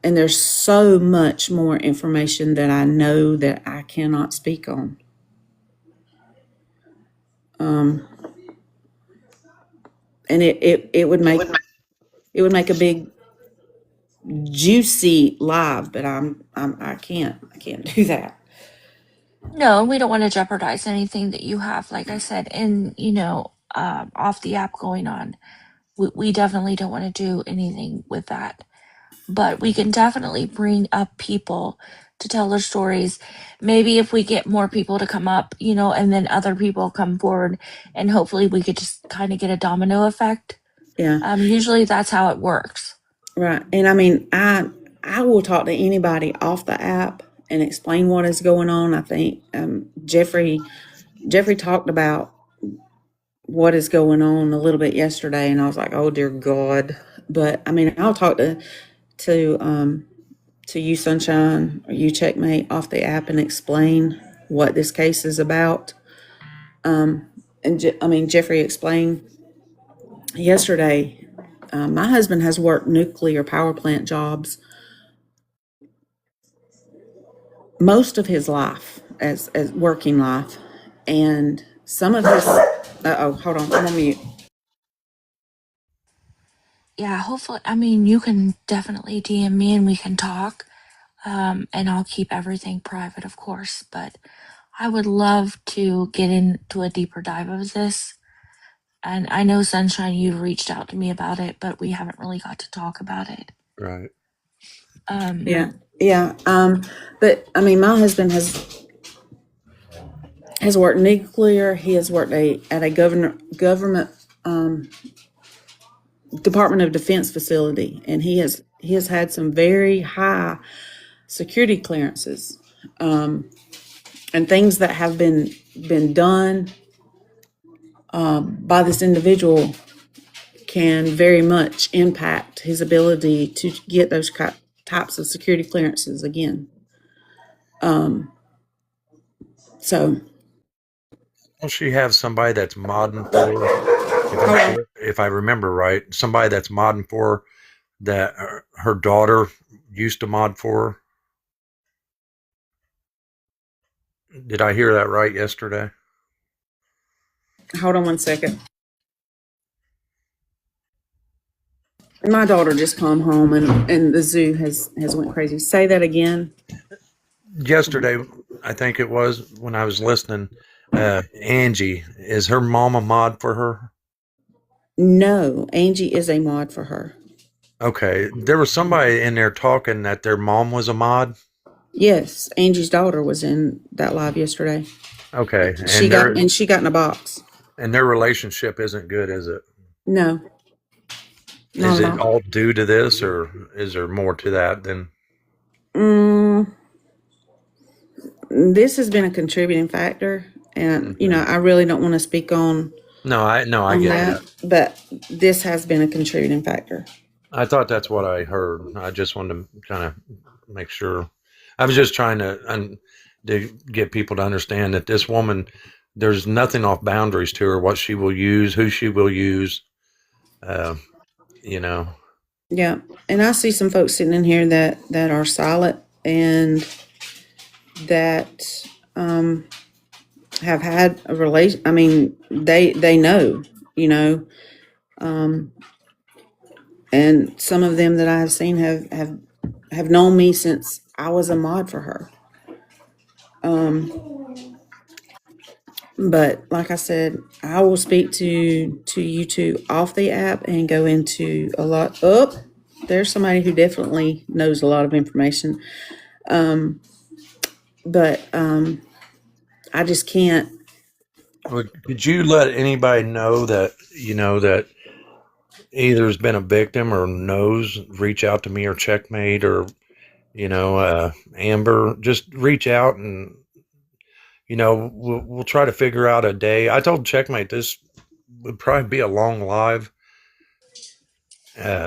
Speaker 9: And there's so much more information that I know that I cannot speak on. And it would make a big juicy live, but I can't do that.
Speaker 1: No, and we don't want to jeopardize anything that you have, like I said, in, off the app going on. We definitely don't want to do anything with that. But we can definitely bring up people to tell their stories. Maybe if we get more people to come up, and then other people come forward, and hopefully we could just kind of get a domino effect.
Speaker 9: Yeah.
Speaker 1: Usually that's how it works.
Speaker 9: Right. And I mean, I will talk to anybody off the app and explain what is going on. I think Jeffrey talked about what is going on a little bit yesterday, and I was like, oh dear God. But I mean, I'll talk to you, Sunshine, or you, Checkmate, off the app and explain what this case is about. And Jeffrey explained yesterday, my husband has worked nuclear power plant jobs most of his life, as working life, and some of his. Hold on, I'm on mute.
Speaker 1: Yeah, hopefully, you can definitely DM me and we can talk. And I'll keep everything private, of course, but I would love to get into a deeper dive of this. And I know, Sunshine, you've reached out to me about it, but we haven't really got to talk about it.
Speaker 7: Right.
Speaker 9: Yeah, yeah. But my husband has worked nuclear. He has worked at a government Department of Defense facility, and he has had some very high security clearances, and things that have been done by this individual can very much impact his ability to get those types of security clearances again. So
Speaker 7: Don't she have somebody that's modding for her? If I remember right, somebody that's modding for her that her daughter used to mod for her. Did I hear that right yesterday?
Speaker 9: hold on one second. My daughter just come home and the zoo has went crazy. Say that again.
Speaker 7: Yesterday, I think it was when I was listening. Angie, is her mom a mod for her?
Speaker 9: No, Angie is a mod for her.
Speaker 7: Okay, there was somebody in there talking that their mom was a mod.
Speaker 9: Yes, Angie's daughter was in that live yesterday.
Speaker 7: Okay,
Speaker 9: She got in a box.
Speaker 7: and their relationship isn't good, is it?
Speaker 9: No,
Speaker 7: Is
Speaker 9: not at
Speaker 7: it
Speaker 9: all.
Speaker 7: all due to this, or is there more to that than?
Speaker 9: This has been a contributing factor, and I really don't want to speak on
Speaker 7: I get that.
Speaker 9: that, but this has been a contributing factor.
Speaker 7: I thought that's what I heard. I just wanted to kind of make sure. I was just trying to get people to understand that this woman, there's nothing off boundaries to her. What she will use, who she will use. Uh, you know.
Speaker 9: Yeah, and I see some folks sitting in here that are silent and that have had a relation. They know, and some of them that I have seen have known me since I was a mod for her. But like I said, I will speak to you two off the app and go into a lot. Oh, there's somebody who definitely knows a lot of information. But I just can't.
Speaker 7: Could you let anybody know that that either has been a victim or knows? Reach out to me or Checkmate or Amber. Just reach out and we'll try to figure out a day. I told Checkmate this would probably be a long live.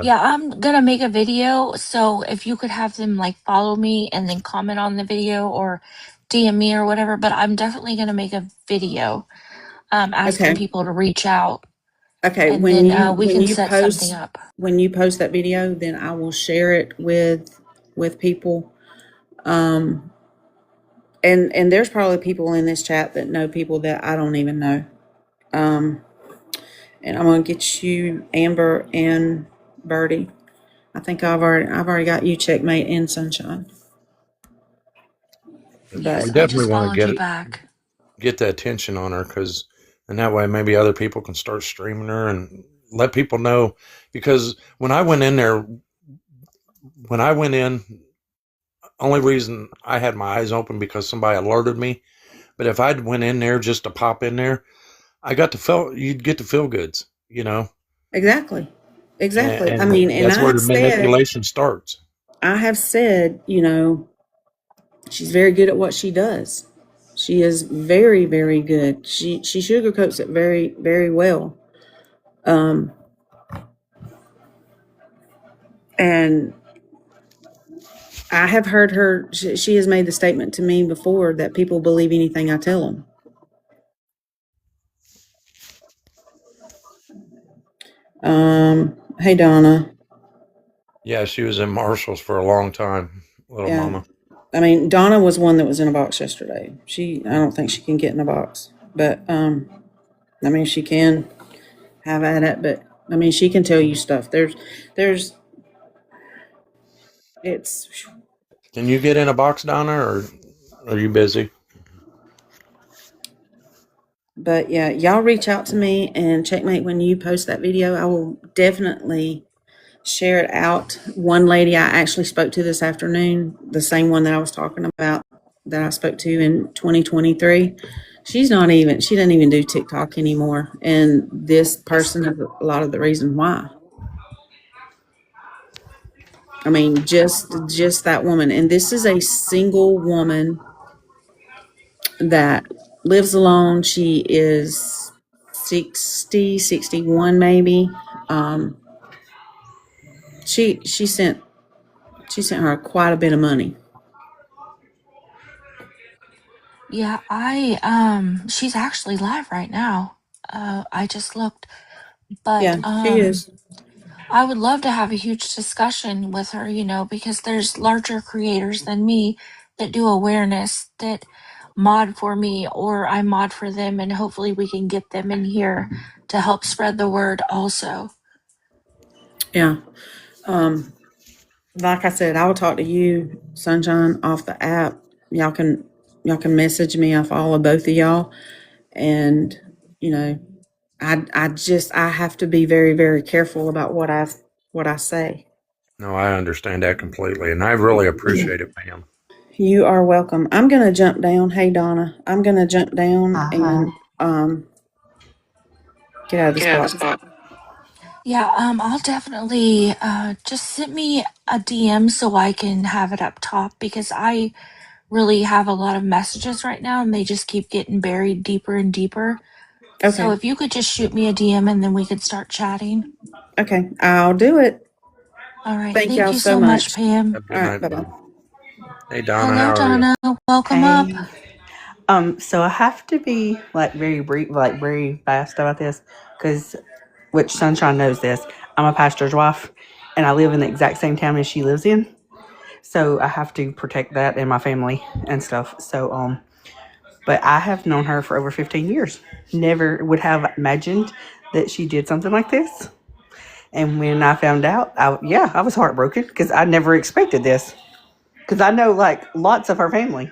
Speaker 1: Yeah, I'm gonna make a video, so if you could have them follow me and then comment on the video or DM me or whatever, but I'm definitely gonna make a video asking
Speaker 9: Okay.
Speaker 1: people to reach out
Speaker 9: Okay.
Speaker 1: and then we can set something up.
Speaker 9: When you post that video, then I will share it with people. And there's probably people in this chat that know people that I don't even know. And I'm gonna get you Amber and Birdie. I think I've already got you Checkmate and Sunshine.
Speaker 1: Yes,
Speaker 7: We
Speaker 9: But
Speaker 1: I
Speaker 7: definitely
Speaker 1: just
Speaker 7: want
Speaker 1: followed
Speaker 7: to
Speaker 1: you back.
Speaker 7: get the attention on her and that way maybe other people can start streaming her and let people know. Because when I went in, only reason I had my eyes open because somebody alerted me. But if I'd went in there just to pop in there, you'd get the feel goods,
Speaker 9: exactly.
Speaker 7: and
Speaker 9: And
Speaker 7: that's where the manipulation starts.
Speaker 9: I have said, she's very good at what she does. She is very, very good. She sugarcoats it very, very well. And I have heard her. She has made the statement to me before that people believe anything I tell them. Hey, Donna.
Speaker 7: Yeah, she was in Marshall's for a long time, little
Speaker 9: Yeah.
Speaker 7: mama.
Speaker 9: I mean, Donna was one that was in a box yesterday. I don't think she can get in a box, but I mean, she can have at it. But I mean, she can tell you stuff. There's, it's.
Speaker 7: Can you get in a box, Donna, or are you busy?
Speaker 9: But yeah, y'all reach out to me and checkmate when you post that video. I will definitely share it out. One lady I actually spoke to this afternoon, the same one that I was talking about that I spoke to in 2023. She doesn't even do TikTok anymore. And this person is a lot of the reason why. I mean, just that woman. And this is a single woman that lives alone. She is 60, 61 maybe. Um, she sent her quite a bit of money.
Speaker 1: Yeah, she's actually live right now. I just looked, but
Speaker 9: Yeah, she is.
Speaker 1: I would love to have a huge discussion with her, because there's larger creators than me that do awareness that mod for me or I mod for them, and hopefully we can get them in here to help spread the word also.
Speaker 9: Yeah. Like I said, I will talk to you, Sunshine, off the app. Y'all can message me. I follow both of y'all, and you know, I have to be very very careful about what I say.
Speaker 7: No, I understand that completely, and I really appreciate it, ma'am.
Speaker 9: You are welcome. I'm gonna jump down. Hey Donna, I'm gonna jump down and get out of this box.
Speaker 1: Yeah, I'll definitely just send me a DM so I can have it up top, because I really have a lot of messages right now and they just keep getting buried deeper and deeper. So
Speaker 9: Okay.
Speaker 1: if you could just shoot me a DM and then we could start chatting.
Speaker 9: Okay, I'll do it.
Speaker 1: All right.
Speaker 9: Thank
Speaker 1: Thank
Speaker 9: y'all
Speaker 1: you
Speaker 9: so
Speaker 1: so much,
Speaker 9: much.
Speaker 1: Pam.
Speaker 7: Have a
Speaker 9: All
Speaker 7: good
Speaker 9: right,
Speaker 7: night,
Speaker 9: bye bye.
Speaker 7: bud. Hey, Donna,
Speaker 1: Hello,
Speaker 7: how are you?
Speaker 1: Donna. Welcome up.
Speaker 10: Hey. So I have to be like very brief, like very fast about this, because which Sunshine knows this. I'm a pastor's wife, and I live in the exact same town as she lives in. So I have to protect that and my family and stuff. But I have known her for over 15 years. Never would have imagined that she did something like this. And when I found out, I was heartbroken because I never expected this. Because I know like lots of her family,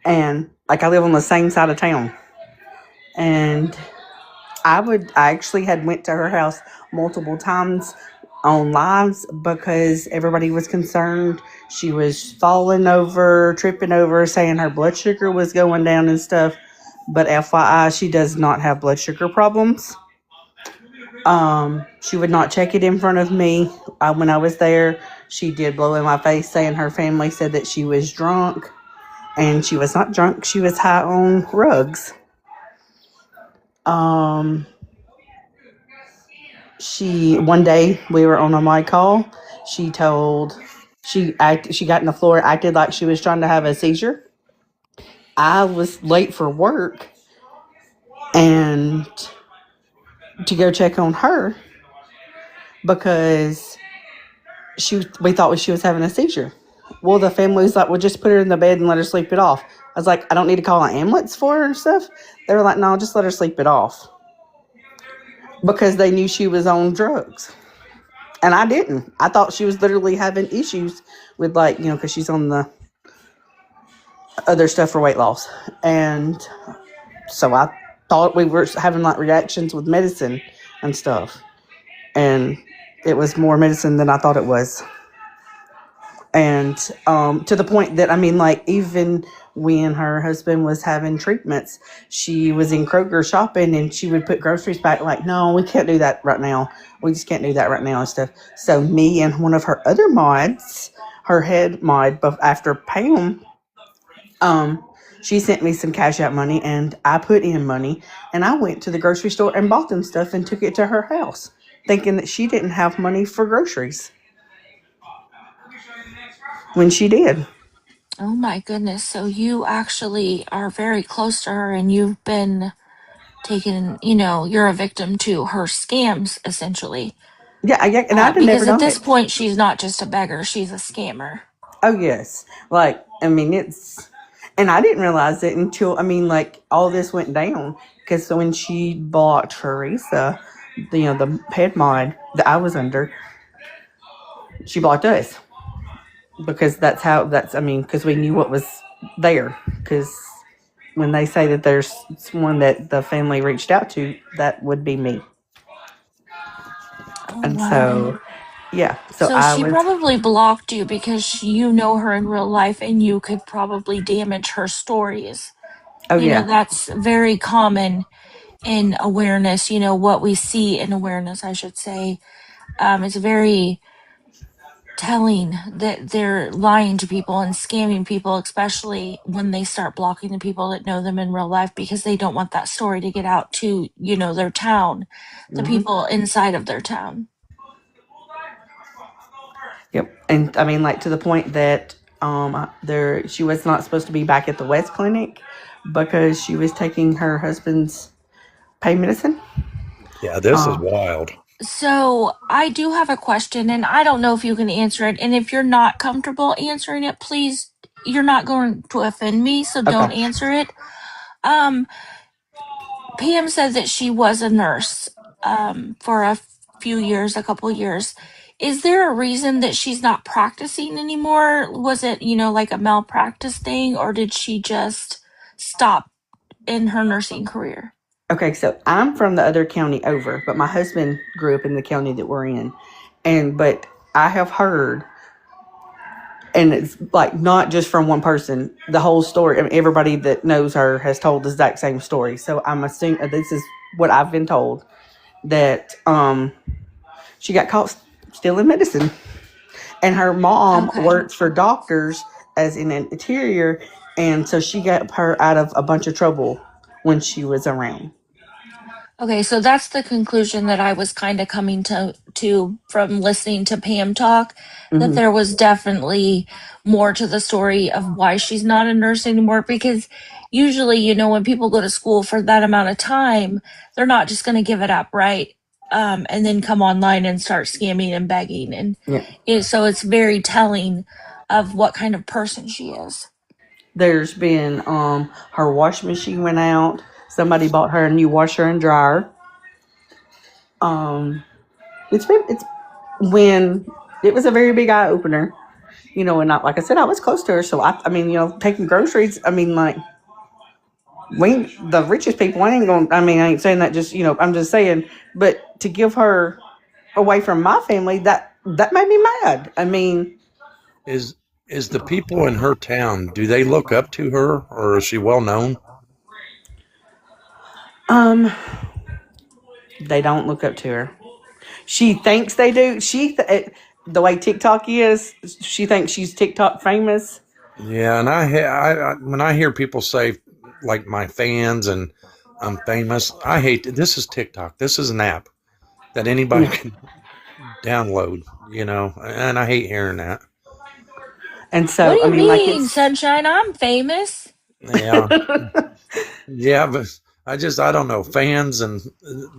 Speaker 10: and like I live on the same side of town. And I actually had went to her house multiple times on lives because everybody was concerned. She was falling over, tripping over, saying her blood sugar was going down and stuff. But FYI, she does not have blood sugar problems. She would not check it in front of me. When I was there, she did blow in my face saying her family said that she was drunk. And she was not drunk. She was high on rugs. She one day we were on a mic call. She got in the floor, acted like she was trying to have a seizure. I was late for work and to go check on her because we thought she was having a seizure. Well, the family was like, "Well, just put her in the bed and let her sleep it off." I was like, "I don't need to call an ambulance for her and stuff." They were like, "No, just let her sleep it off," because they knew she was on drugs. And I didn't. I thought she was literally having issues with, like, because she's on the other stuff for weight loss. And so I thought we were having like reactions with medicine and stuff. And it was more medicine than I thought it was. And to the point that, I mean, like, even when her husband was having treatments, she was in Kroger shopping and she would put groceries back, like, "No, we can't do that right now. We just can't do that right now," and stuff. So me and one of her other mods, her head mod, after Pam, she sent me some cash out money and I put in money and I went to the grocery store and bought them stuff and took it to her house, thinking that she didn't have money for groceries when she did.
Speaker 1: Oh my goodness. So you actually are very close to her and you've been taken, you know, you're a victim to her scams, essentially.
Speaker 10: Yeah, and I'd have never
Speaker 1: Because at
Speaker 10: known
Speaker 1: this
Speaker 10: it.
Speaker 1: point, she's not just a beggar, she's a scammer.
Speaker 10: Oh yes, like I mean it's, and I didn't realize it until I mean like all this went down because when she blocked Teresa, the head mod that I was under, she blocked us because that's I mean because we knew what was there because when they say that there's someone that the family reached out to, that would be me.
Speaker 1: Oh,
Speaker 10: And
Speaker 1: wow.
Speaker 10: so, yeah, so
Speaker 1: So
Speaker 10: I
Speaker 1: she
Speaker 10: was,
Speaker 1: probably blocked you because you know her in real life and you could probably damage her stories.
Speaker 10: oh,
Speaker 1: You know,
Speaker 10: yeah.
Speaker 1: that's very common in awareness, you know, what we see in awareness, I should say. It's very telling that they're lying to people and scamming people, especially when they start blocking the people that know them in real life because they don't want that story to get out to, you know, their town, the
Speaker 10: Hmm.
Speaker 1: people inside of their town.
Speaker 10: Yep. And I mean, like to the point that she was not supposed to be back at the West Clinic because she was taking her husband's pain medicine.
Speaker 7: Yeah, this is
Speaker 10: Uh,
Speaker 7: wild.
Speaker 1: So I do have a question, and I don't know if you can answer it. And if you're not comfortable answering it, please, you're not going to offend me, so don't
Speaker 10: okay.
Speaker 1: answer it. Um, Pam said that she was a nurse for a few years, a couple years. Is there a reason that she's not practicing anymore? Was it, you know, like a malpractice thing, or did she just stop in her nursing career?
Speaker 10: Okay, so I'm from the other county over, but my husband grew up in the county that we're in. But I have heard, and it's like not just from one person, the whole story. I mean, everybody that knows her has told the exact same story. So I'm assuming this is what I've been told that she got caught stealing medicine, and her mom
Speaker 1: Okay.
Speaker 10: works for doctors as in an interior, and so she got her out of a bunch of trouble when she was around.
Speaker 1: Okay, so that's the conclusion that I was kind of coming to from listening to Pam talk, that
Speaker 10: Hmm.
Speaker 1: there was definitely more to the story of why she's not a nurse anymore because usually, you know, when people go to school for that amount of time, they're not just going to give it up, right? And then come online and start scamming and begging and
Speaker 10: Yeah.
Speaker 1: so it's very telling of what kind of person she is.
Speaker 10: There's been her washing machine went out. Somebody bought her a new washer and dryer. Um, it's when it was a very big eye opener, and not like I said, I was close to her, so I mean, taking groceries. I mean, like the richest people. I ain't going. I mean, I ain't saying that. Just I'm just saying. But to give her away from my family, that made me mad. I mean,
Speaker 7: Is is the people in her town, do they look up to her or is she well known?
Speaker 10: um, they don't look up to her. She thinks they do. The way TikTok is, she thinks she's TikTok famous.
Speaker 7: Yeah, and when I hear people say like my fans and I'm famous, I hate this is TikTok. This is an app that anybody
Speaker 10: Yeah.
Speaker 7: can download, and I hate hearing that.
Speaker 10: And
Speaker 1: What do
Speaker 10: so, I
Speaker 1: you
Speaker 10: mean, like
Speaker 1: mean,
Speaker 10: it's.
Speaker 1: Sunshine? I'm famous.
Speaker 7: Yeah. Yeah, but I don't know fans and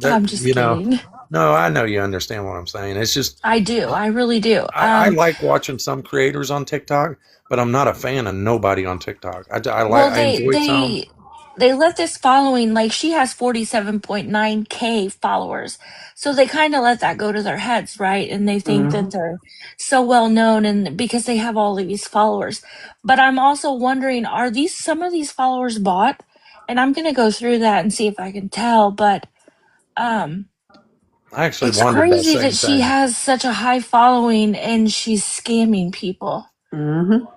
Speaker 7: that
Speaker 1: I'm just kidding.
Speaker 7: no, I know you understand what I'm saying. It's just
Speaker 1: I do. I really do.
Speaker 7: I like watching some creators on TikTok, but I'm not a fan of nobody on TikTok.
Speaker 1: Well,
Speaker 7: I enjoy some.
Speaker 1: they let this following, like she has 47.9K followers. So they kind of let that go to their heads, right? And they think that
Speaker 10: Mhm.
Speaker 1: they're so well known and because they have all of these followers. But I'm also wondering, are these some of these followers bought? And I'm going to go through that and see if I can tell, but um
Speaker 7: I actually
Speaker 1: it's
Speaker 7: wondered that
Speaker 1: crazy that
Speaker 7: same
Speaker 1: she
Speaker 7: thing.
Speaker 1: has such a high following and she's scamming people.
Speaker 10: Mhm.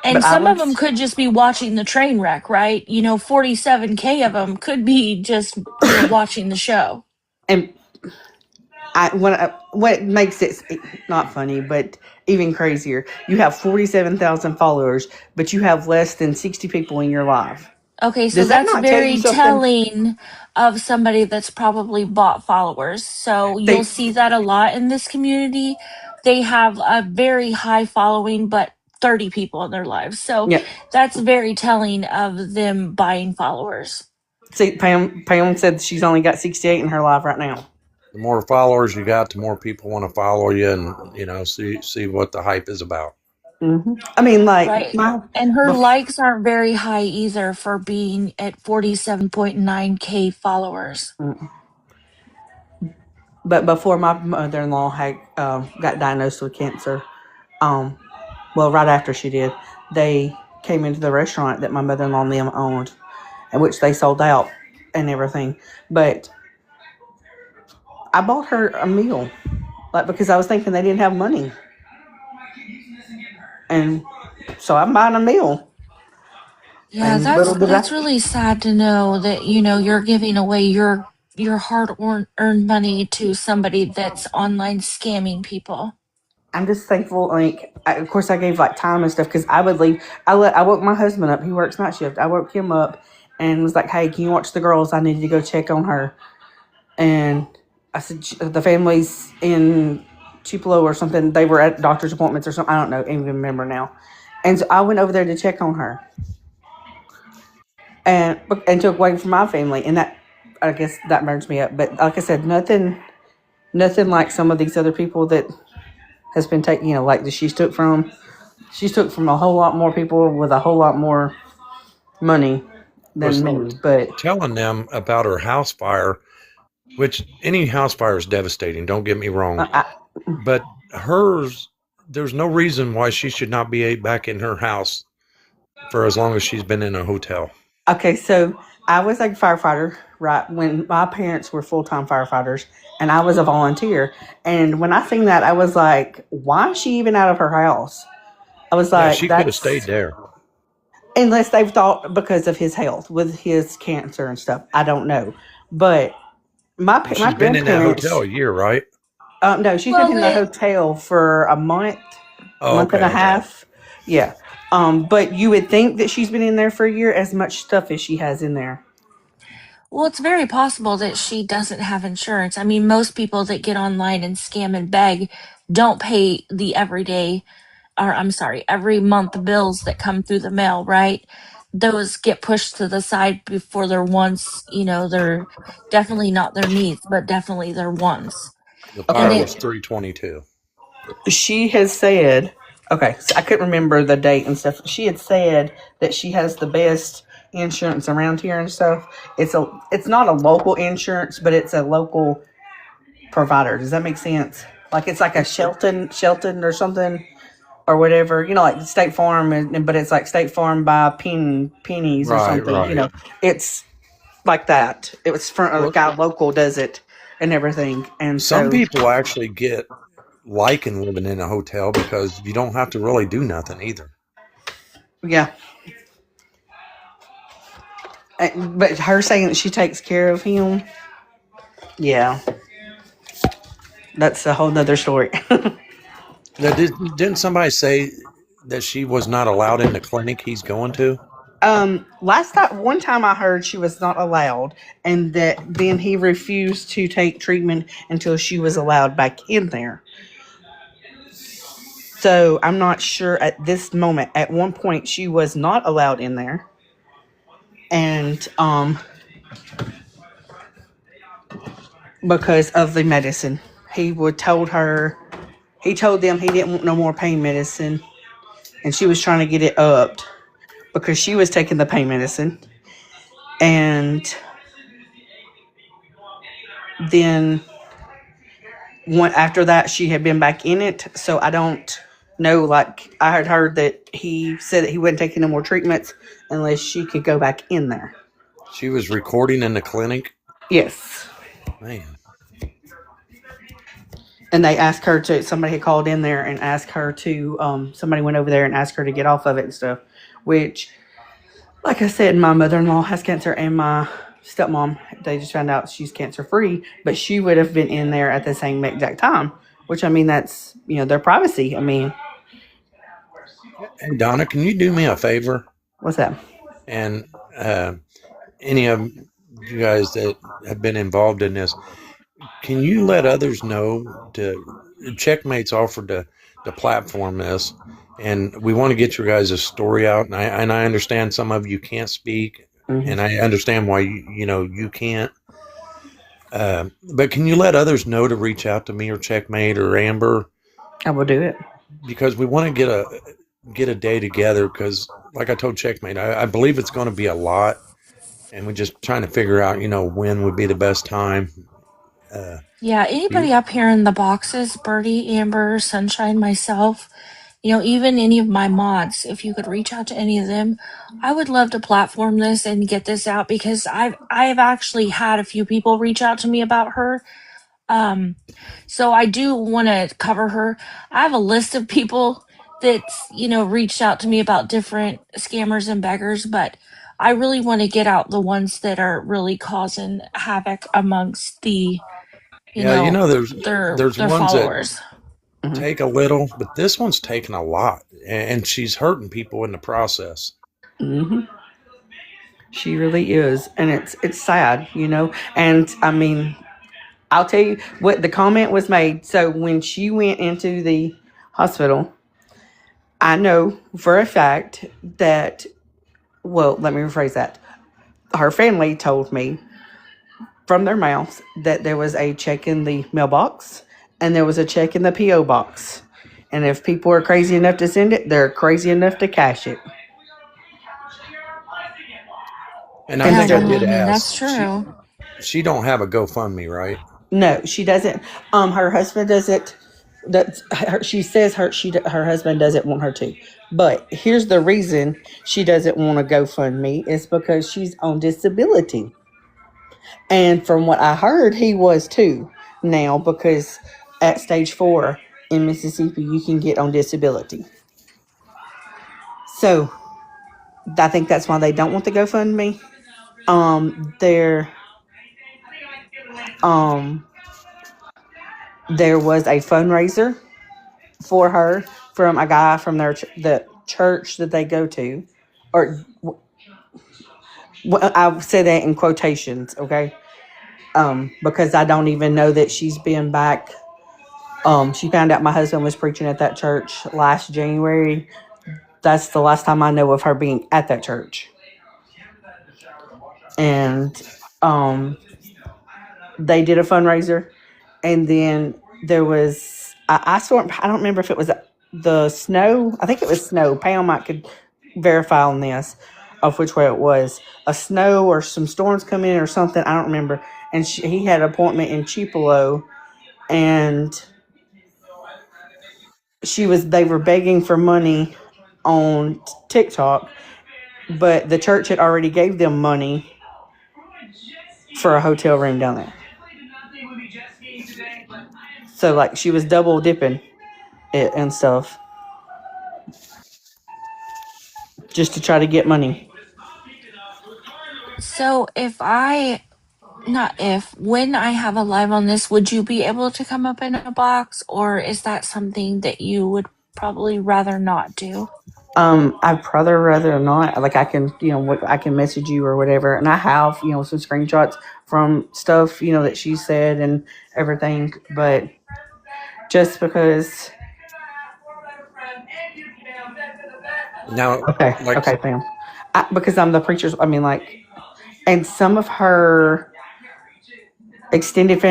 Speaker 10: But
Speaker 1: And
Speaker 10: I
Speaker 1: some of them
Speaker 10: was,
Speaker 1: could just be watching the train wreck, right? You know, 47K of them could be just, watching the show.
Speaker 10: and what makes it not funny, but even crazier. You have 47,000 followers, but you have less than 60 people in your life.
Speaker 1: Okay, so
Speaker 10: Does that
Speaker 1: that's
Speaker 10: not tell you
Speaker 1: very
Speaker 10: something?
Speaker 1: telling of somebody that's probably bought followers. So you'll
Speaker 10: They,
Speaker 1: see that a lot in this community. They have a very high following, but 30 people in their lives. So
Speaker 10: yeah,
Speaker 1: that's very telling of them buying followers.
Speaker 10: See, Pam said she's only got 68 in her life right now.
Speaker 7: The more followers you got, the more people want to follow you, and see what the hype is about.
Speaker 10: I mean, like
Speaker 1: Right.
Speaker 10: my,
Speaker 1: And her
Speaker 10: bef-
Speaker 1: likes aren't very high either for being at 47.9K followers.
Speaker 10: but before my mother-in-law had got diagnosed with cancer, um, well, right after she did, they came into the restaurant that my mother-in-law and them owned, and which they sold out and everything. But I bought her a meal, like because I was thinking they didn't have money, and so I'm buying a meal.
Speaker 1: Yeah,
Speaker 10: And little did
Speaker 1: that's
Speaker 10: I,
Speaker 1: really sad to know that you're giving away your hard earned money to somebody that's online scamming people.
Speaker 10: I'm just thankful. Like, of course, I gave like time and stuff because I would leave. I woke my husband up. He works night shift. I woke him up and was like, "Hey, can you watch the girls? I need to go check on her." And I said, "The family's in Tupelo or something. They were at doctor's appointments or something. I don't know. I don't even remember now." And so I went over there to check on her and took away from my family. And that, I guess, that burns me up. But like I said, nothing like some of these other people that has been taken. Like that she's took from. She's took from a whole lot more people with a whole lot more money than
Speaker 7: Was
Speaker 10: me. But
Speaker 7: telling them about her house fire, which any house fire is devastating. Don't get me wrong,
Speaker 10: I,
Speaker 7: but hers, there's no reason why she should not be back in her house for as long as she's been in a hotel.
Speaker 10: okay, so I was a firefighter right when my parents were full time firefighters, and I was a volunteer. And when I seen that, I was like, "Why is she even out of her house?" I was
Speaker 7: Yeah,
Speaker 10: like,
Speaker 7: she could have stayed
Speaker 10: "That's
Speaker 7: there.
Speaker 10: unless they've thought because of his health with his cancer and stuff. I don't know, but
Speaker 7: Well,
Speaker 10: my
Speaker 7: she's been in that hotel
Speaker 10: grandparents.
Speaker 7: a year, right?
Speaker 10: No, she's been
Speaker 1: Well,
Speaker 10: in the hotel for a
Speaker 7: Oh,
Speaker 10: month and a
Speaker 7: okay.
Speaker 10: half. Yeah. But you would think that she's been in there for a year, as much stuff as she has in there.
Speaker 1: well, it's very possible that she doesn't have insurance. I mean, most people that get online and scam and beg don't pay the everyday, or I'm sorry, every month bills that come through the mail, right? Those get pushed to the side before their wants, they're definitely not their needs, but definitely their wants.
Speaker 7: The
Speaker 1: And
Speaker 7: fire
Speaker 10: Okay.
Speaker 1: it
Speaker 7: was 322.
Speaker 10: She has said, okay, so I couldn't remember the date and stuff. She had said that she has the best insurance around here and stuff. It's not a local insurance, but it's a local provider. Does that make sense? Like it's like a Shelton or something or whatever. Like State Farm, but it's like State Farm by pennies or
Speaker 7: Right,
Speaker 10: something.
Speaker 7: right.
Speaker 10: It's like that. It was for a
Speaker 7: Well,
Speaker 10: guy local does it and everything, and
Speaker 7: some
Speaker 10: so
Speaker 7: people actually get liking living in a hotel because you don't have to really do nothing either.
Speaker 10: yeah. But her saying that she takes care of him, yeah, that's a whole nother story.
Speaker 7: Now, didn't somebody say that she was not allowed in the clinic he's going to?
Speaker 10: One time I heard she was not allowed, and that then he refused to take treatment until she was allowed back in there. So I'm not sure at this moment. At one point, she was not allowed in there, and because of the medicine, he told them he didn't want no more pain medicine, and she was trying to get it upped because she was taking the pain medicine, and then after that she had been back in it. So I don't know. Like I had heard that he said that he wasn't taking no more treatments unless she could go back in there.
Speaker 7: She was recording in the clinic.
Speaker 10: Yes.
Speaker 7: Man,
Speaker 10: And they asked her to. Somebody had called in there and asked her to. Somebody went over there and asked her to get off of it and stuff. Which, like I said, my mother-in-law has cancer, and my stepmom. They just found out she's cancer-free, but she would have been in there at the same exact time. Which I mean, that's their privacy. I mean,
Speaker 7: hey Donna, can you do me a favor?
Speaker 10: what's that?
Speaker 7: And any of you guys that have been involved in this, can you let others know to Checkmate's offered to platform this, and we want to get your guys' story out. And I understand some of you can't speak, and I understand why you can't. But can you let others know to reach out to me or Checkmate or Amber,
Speaker 10: I will do it.
Speaker 7: because we want to get a day together, because like I told Checkmate, I believe it's going to be a lot, and we're just trying to figure out when would be the best time. Uh,
Speaker 1: Yeah, anybody up here in the boxes, Birdie, Amber, Sunshine, myself, even any of my mods, if you could reach out to any of them, I would love to platform this and get this out, because I've actually had a few people reach out to me about her. Um, so I do want to cover her. I have a list of people that's, reached out to me about different scammers and beggars, but I really want to get out the ones that are really causing havoc amongst the,
Speaker 7: yeah, there's
Speaker 1: their
Speaker 7: ones that
Speaker 1: followers.
Speaker 7: take a little, but this one's taking a lot, and she's hurting people in the process.
Speaker 10: Mm-hmm. She really is, and it's sad, And I mean, I'll tell you what the comment was made. So when she went into the hospital, I know for a fact that. Well, let me rephrase that. Her family told me from their mouths that there was a check in the mailbox and there was a check in the P.O. box. And if people are crazy enough to send it, they're crazy enough to cash it.
Speaker 7: And I
Speaker 10: And
Speaker 1: Yeah,
Speaker 7: think I
Speaker 1: well,
Speaker 7: did
Speaker 1: I
Speaker 10: so,
Speaker 1: mean,
Speaker 7: ask.
Speaker 1: that's
Speaker 7: She
Speaker 1: true.
Speaker 7: she don't have a GoFundMe, right?
Speaker 10: no, she doesn't. Her husband doesn't. She says her husband doesn't want her to. But here's the reason she doesn't want to GoFundMe is because she's on disability. And from what I heard, he was too now, because at stage 4 in Mississippi, you can get on disability. So I think that's why they don't want the GoFundMe. There, um, there was a fundraiser for her from a guy from the church that they go to, or I say that in quotations, okay? Because I don't even know that she's been back. She found out my husband was preaching at that church last January. That's the last time I know of her being at that church. And they did a fundraiser, and then there was I swear I don't remember if it was the snow. I think it was snow. Pam might could verify on this of which way it was. A snow or some storms come in or something. I don't remember. And he had an appointment in Tupelo, and they were begging for money on TikTok, but the church had already gave them money for a hotel room down there. So like she was double dipping it and stuff just to try to get money.
Speaker 1: So when I have a live on this, would you be able to come up in a box, or is that something that you would probably rather not do?
Speaker 10: I'd rather not. Like I can, I can message you or whatever, and I have, some screenshots from stuff, that she said and everything. But just because,
Speaker 7: Now, like,
Speaker 10: okay, Pam, because I'm the preacher's. I mean, like, and some of her extended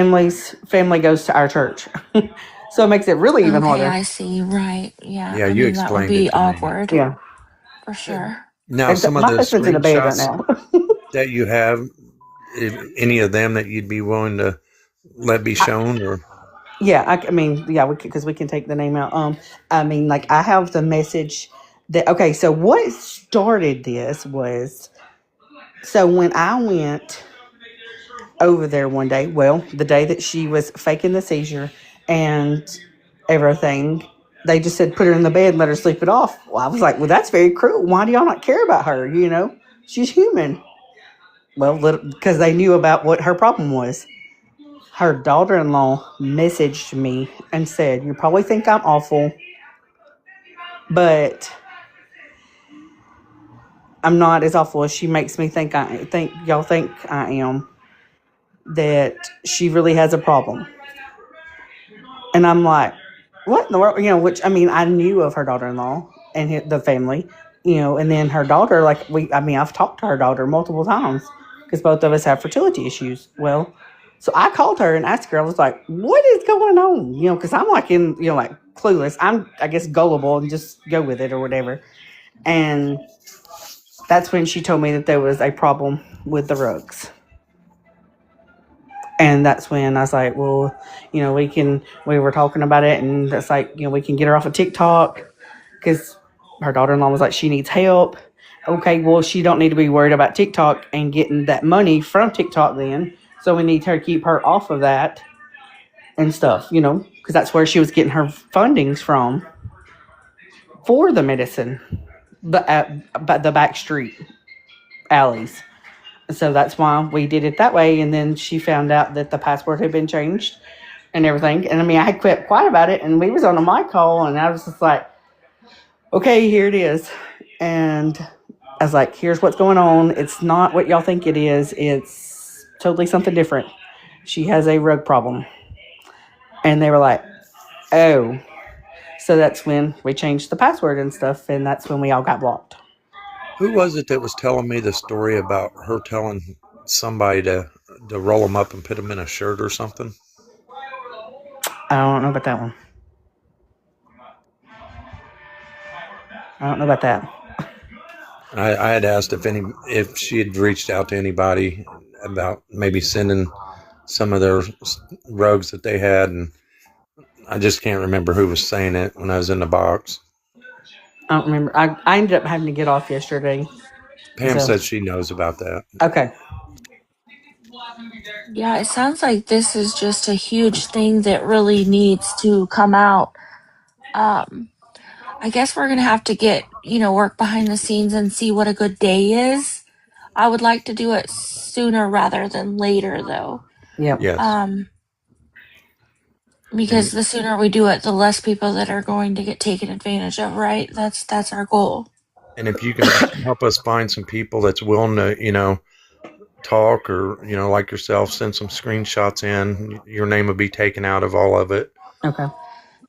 Speaker 10: family goes to our church, so it makes it really even
Speaker 1: Okay,
Speaker 10: harder.
Speaker 1: I see. Right. Yeah.
Speaker 7: yeah,
Speaker 1: I
Speaker 7: you
Speaker 1: mean, that would
Speaker 7: explained it
Speaker 1: be
Speaker 7: to me.
Speaker 1: awkward
Speaker 10: Yeah,
Speaker 1: for sure.
Speaker 7: Now,
Speaker 10: and so
Speaker 7: some of
Speaker 10: my
Speaker 7: the
Speaker 10: husband's in the bed right
Speaker 7: screenshots
Speaker 10: now.
Speaker 7: that you have, any of them that you'd be willing to let be shown, or
Speaker 10: Yeah, I mean, yeah, because we can take the name out. I mean, like I have the message that okay. So what started this was so when I went over there one day, well, the day that she was faking the seizure and everything, they just said put her in the bed and let her sleep it off. Well, I was like, well, that's very cruel. Why do y'all not care about her? She's human. Well, because they knew about what her problem was. Her daughter-in-law messaged me and said, you probably think I'm awful, but I'm not as awful as she makes me think y'all think I am, that she really has a problem. And I'm like, what in the world? Which, I mean, I knew of her daughter-in-law and the family, And then her daughter, I've talked to her daughter multiple times because both of us have fertility issues. Well, so I called her and asked her, I was like, what is going on? Because I'm like like clueless. I'm, I guess, gullible and just go with it or whatever. And that's when she told me that there was a problem with the rugs. And that's when I was like, well, we were talking about it, and that's like, we can get her off of TikTok because her daughter-in-law was like, she needs help. Okay, well, she don't need to be worried about TikTok and getting that money from TikTok then. So we need to keep her off of that and stuff, because that's where she was getting her fundings from for the medicine, but the back street alleys. So that's why we did it that way. And then she found out that the password had been changed and everything. And I mean, I had kept quiet about it, and we was on a mic call, and I was just like, okay, here it is. And I was like, here's what's going on. It's not what y'all think it is. It's totally something different. She has a rug problem. And they were like, oh. So that's when we changed the password and stuff, and that's when we all got blocked.
Speaker 7: Who was it that was telling me the story about her telling somebody to roll them up and put them in a shirt or something?
Speaker 10: I don't know about that one. I don't know about that.
Speaker 7: I had asked if she had reached out to anybody about maybe sending some of their rugs that they had, and I just can't remember who was saying it when I was in the box.
Speaker 10: I don't remember. I ended up having to get off yesterday.
Speaker 7: Pam said she knows about that.
Speaker 10: Okay.
Speaker 1: Yeah, it sounds like this is just a huge thing that really needs to come out. I guess we're gonna have to get, work behind the scenes and see what a good day is. I would like to do it sooner rather than later, though.
Speaker 10: Yep.
Speaker 7: Yes.
Speaker 1: Because the sooner we do it, the less people that are going to get taken advantage of, right? That's our goal.
Speaker 7: And if you can help us find some people that's willing to, talk or, like yourself, send some screenshots in, your name will be taken out of all of it.
Speaker 10: Okay.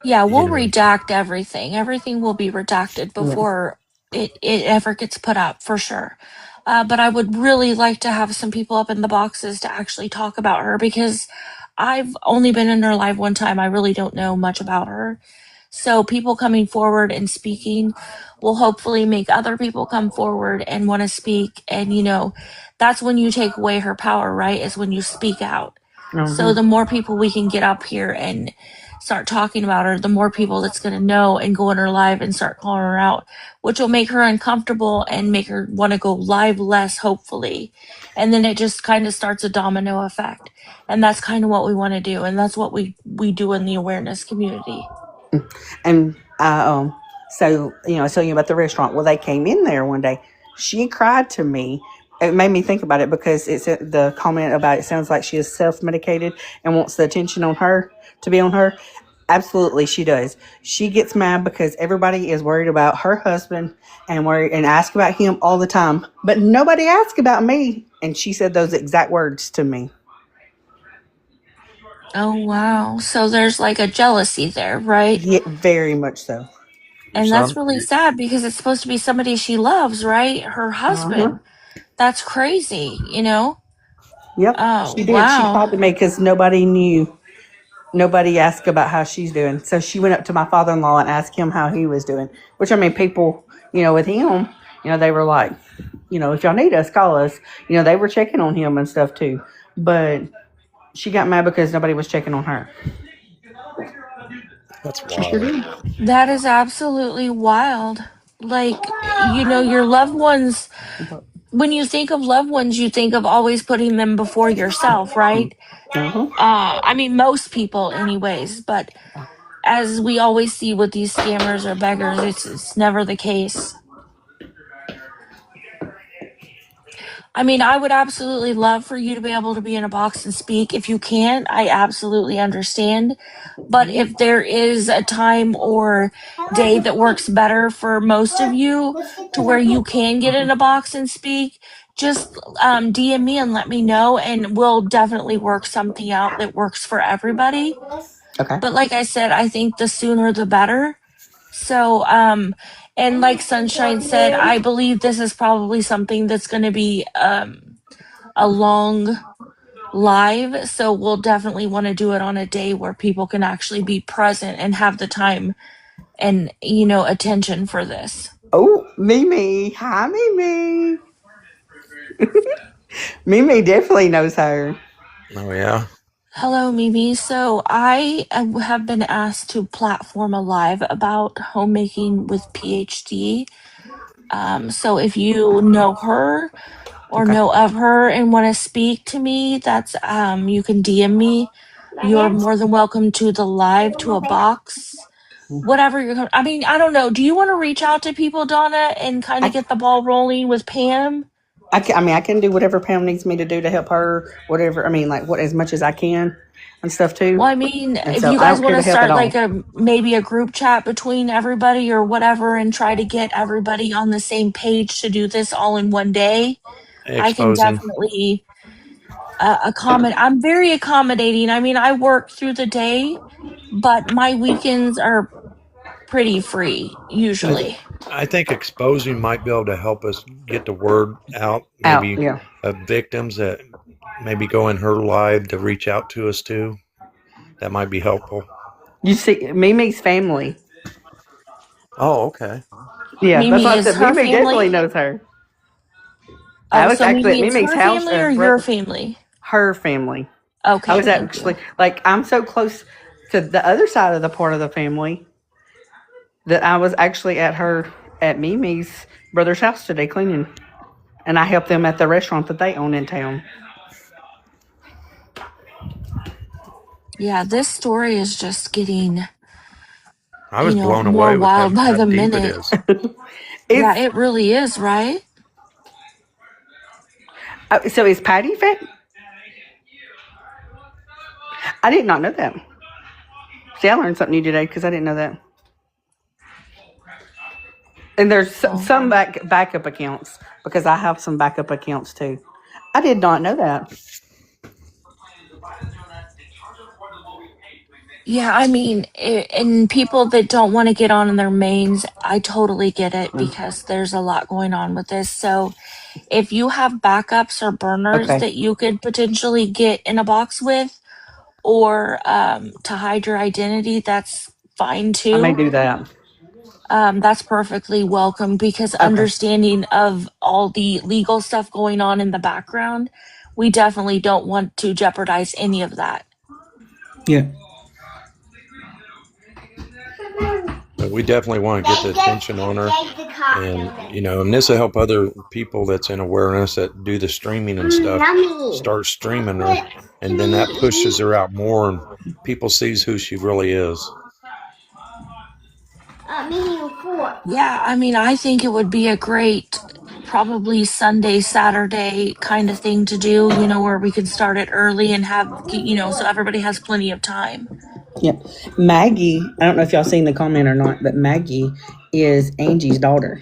Speaker 1: Yeah, we'll redact everything. Everything will be redacted before it ever gets put up, for sure. But I would really like to have some people up in the boxes to actually talk about her, because I've only been in her live one time. I really don't know much about her. So people coming forward and speaking will hopefully make other people come forward and want to speak. And, that's when you take away her power, right? Is when you speak out.
Speaker 10: Mm-hmm.
Speaker 1: So the more people we can get up here and start talking about her, the more people that's going to know and go in her live and start calling her out, which will make her uncomfortable and make her want to go live less, hopefully. And then it just kind of starts a domino effect. And that's kind of what we want to do. And that's what we do in the awareness community.
Speaker 10: And so I was telling you about the restaurant. Well, they came in there one day. She cried to me. It made me think about it because it's the comment about it sounds like she is self-medicated and wants the attention on her to be on her. Absolutely, she does. She gets mad because everybody is worried about her husband and ask about him all the time, but nobody asks about me. And she said those exact words to me.
Speaker 1: Oh, wow. So there's like a jealousy there, right?
Speaker 10: Yeah, very much so.
Speaker 1: And that's really sad because it's supposed to be somebody she loves, right? Her husband. That's crazy,
Speaker 10: Yep.
Speaker 1: Oh,
Speaker 10: She did.
Speaker 1: wow.
Speaker 10: She called to me because nobody knew. Nobody asked about how she's doing. So she went up to my father-in-law and asked him how he was doing. Which, I mean, people, with him, they were like, if y'all need us, call us. They were checking on him and stuff too. But she got mad because nobody was checking on her.
Speaker 7: That's wild.
Speaker 1: That is absolutely wild. Like, your loved ones, when you think of loved ones, you think of always putting them before yourself, right? I mean, most people anyways, but as we always see with these scammers or beggars, it's never the case. I mean, I would absolutely love for you to be able to be in a box and speak. If you can't, I absolutely understand. But if there is a time or day that works better for most of you to where you can get in a box and speak, just DM me and let me know, and we'll definitely work something out that works for everybody.
Speaker 10: Okay.
Speaker 1: But like I said, I think the sooner the better. So And like Sunshine said, I believe this is probably something that's going to be a long live. So we'll definitely want to do it on a day where people can actually be present and have the time and, attention for this.
Speaker 10: Oh, Mimi. Hi, Mimi. Mimi definitely knows her.
Speaker 7: Oh yeah.
Speaker 1: Hello, Mimi. So I have been asked to platform a live about homemaking with PhD. So if you know her or
Speaker 10: Okay.
Speaker 1: know of her and want to speak to me, that's you can DM me. You're more than welcome to the live, to a box, whatever you're. I mean, I don't know. Do you want to reach out to people, Donna, and kind of
Speaker 10: I,
Speaker 1: get the ball rolling with Pam?
Speaker 10: I can do whatever Pam needs me to do to help her, whatever. I mean, like, what, as much as I can and stuff too.
Speaker 1: Well, I mean,
Speaker 10: And
Speaker 1: if
Speaker 10: so
Speaker 1: you
Speaker 10: I
Speaker 1: guys
Speaker 10: don't care
Speaker 1: want
Speaker 10: to
Speaker 1: to
Speaker 10: help at
Speaker 1: start like
Speaker 10: all.
Speaker 1: maybe a group chat between everybody or whatever and try to get everybody on the same page to do this all in one day, I can
Speaker 7: Exposing.
Speaker 1: definitely accommodate. I'm very accommodating. I mean, I work through the day, but my weekends are pretty free
Speaker 7: I, th-
Speaker 1: usually.
Speaker 7: I think exposing might be able to help us get the word out.
Speaker 10: Out,
Speaker 7: Maybe
Speaker 10: yeah.
Speaker 7: of victims that maybe go in her live to reach out to us too. That might be helpful.
Speaker 10: You see, Mimi's family.
Speaker 7: Oh, okay.
Speaker 10: Yeah, that's
Speaker 1: Mimi
Speaker 10: what I
Speaker 1: is
Speaker 10: said.
Speaker 1: her
Speaker 10: Mimi definitely
Speaker 1: family.
Speaker 10: knows her. I
Speaker 1: Oh,
Speaker 10: was
Speaker 1: so
Speaker 10: actually at
Speaker 1: Mimi is
Speaker 10: Mimi's
Speaker 1: her
Speaker 10: house.
Speaker 1: family or your family?
Speaker 10: Her family. I
Speaker 1: Okay,
Speaker 10: was
Speaker 1: thank you.
Speaker 10: actually like, I'm so close to the other side of the part of the family that I was actually at Mimi's brother's house today cleaning, and I helped them at the restaurant that they own in town.
Speaker 1: Yeah, this story is just getting,
Speaker 7: I was blown
Speaker 1: more
Speaker 7: away with
Speaker 1: wild by
Speaker 7: how
Speaker 1: the
Speaker 7: deep it
Speaker 1: minute.
Speaker 7: is.
Speaker 1: Yeah,
Speaker 10: It's
Speaker 1: it really is, right?
Speaker 10: so is Patty fat? I did not know that. See, I learned something new today because I didn't know that. And there's
Speaker 1: Well,
Speaker 10: some backup accounts because I have some backup accounts too. I did not know that.
Speaker 1: yeah, I mean, and people that don't want to get on in their mains, I totally get it
Speaker 10: Mm,
Speaker 1: because there's a lot going on with this. So if you have backups or burners
Speaker 10: okay,
Speaker 1: that you could potentially get in a box with, or to hide your identity, that's fine
Speaker 10: I may
Speaker 1: too.
Speaker 10: do that.
Speaker 1: That's perfectly welcome because
Speaker 10: Okay,
Speaker 1: understanding of all the legal stuff going on in the background, we definitely don't want to jeopardize any of that.
Speaker 10: yeah.
Speaker 7: But we definitely want to get the attention on her, and this will help other people that's in awareness that do the streaming and stuff start streaming her, and then that pushes her out more, and people sees who she really is.
Speaker 1: Yeah, I mean, I think it would be a great, probably Sunday, Saturday kind of thing to do, where we could start it early and have, so everybody has plenty of time.
Speaker 10: Yep. Maggie, I don't know if y'all seen the comment or not, but Maggie is Angie's daughter.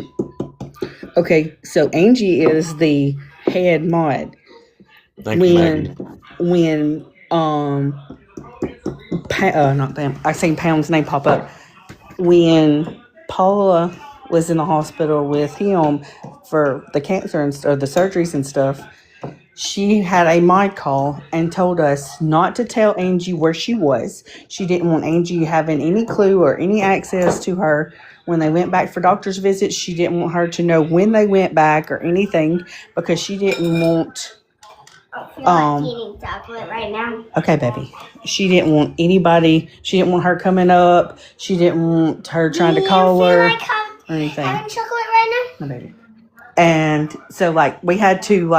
Speaker 10: Okay, so Angie is the head mod.
Speaker 7: Thank you, Maggie.
Speaker 10: When not Pam, I seen Pam's name pop up. When Paula was in the hospital with him for the cancer or the surgeries and stuff, she had a mod call and told us not to tell Angie where she was. She didn't want Angie having any clue or any access to her when they went back for doctor's visits. She didn't want her to know when they went back or anything because she didn't want. Eating chocolate right now. Okay, baby. She didn't want anybody. She didn't want her coming up. She didn't want her trying to call her or anything. Having chocolate right now? No, baby. And so, we had to,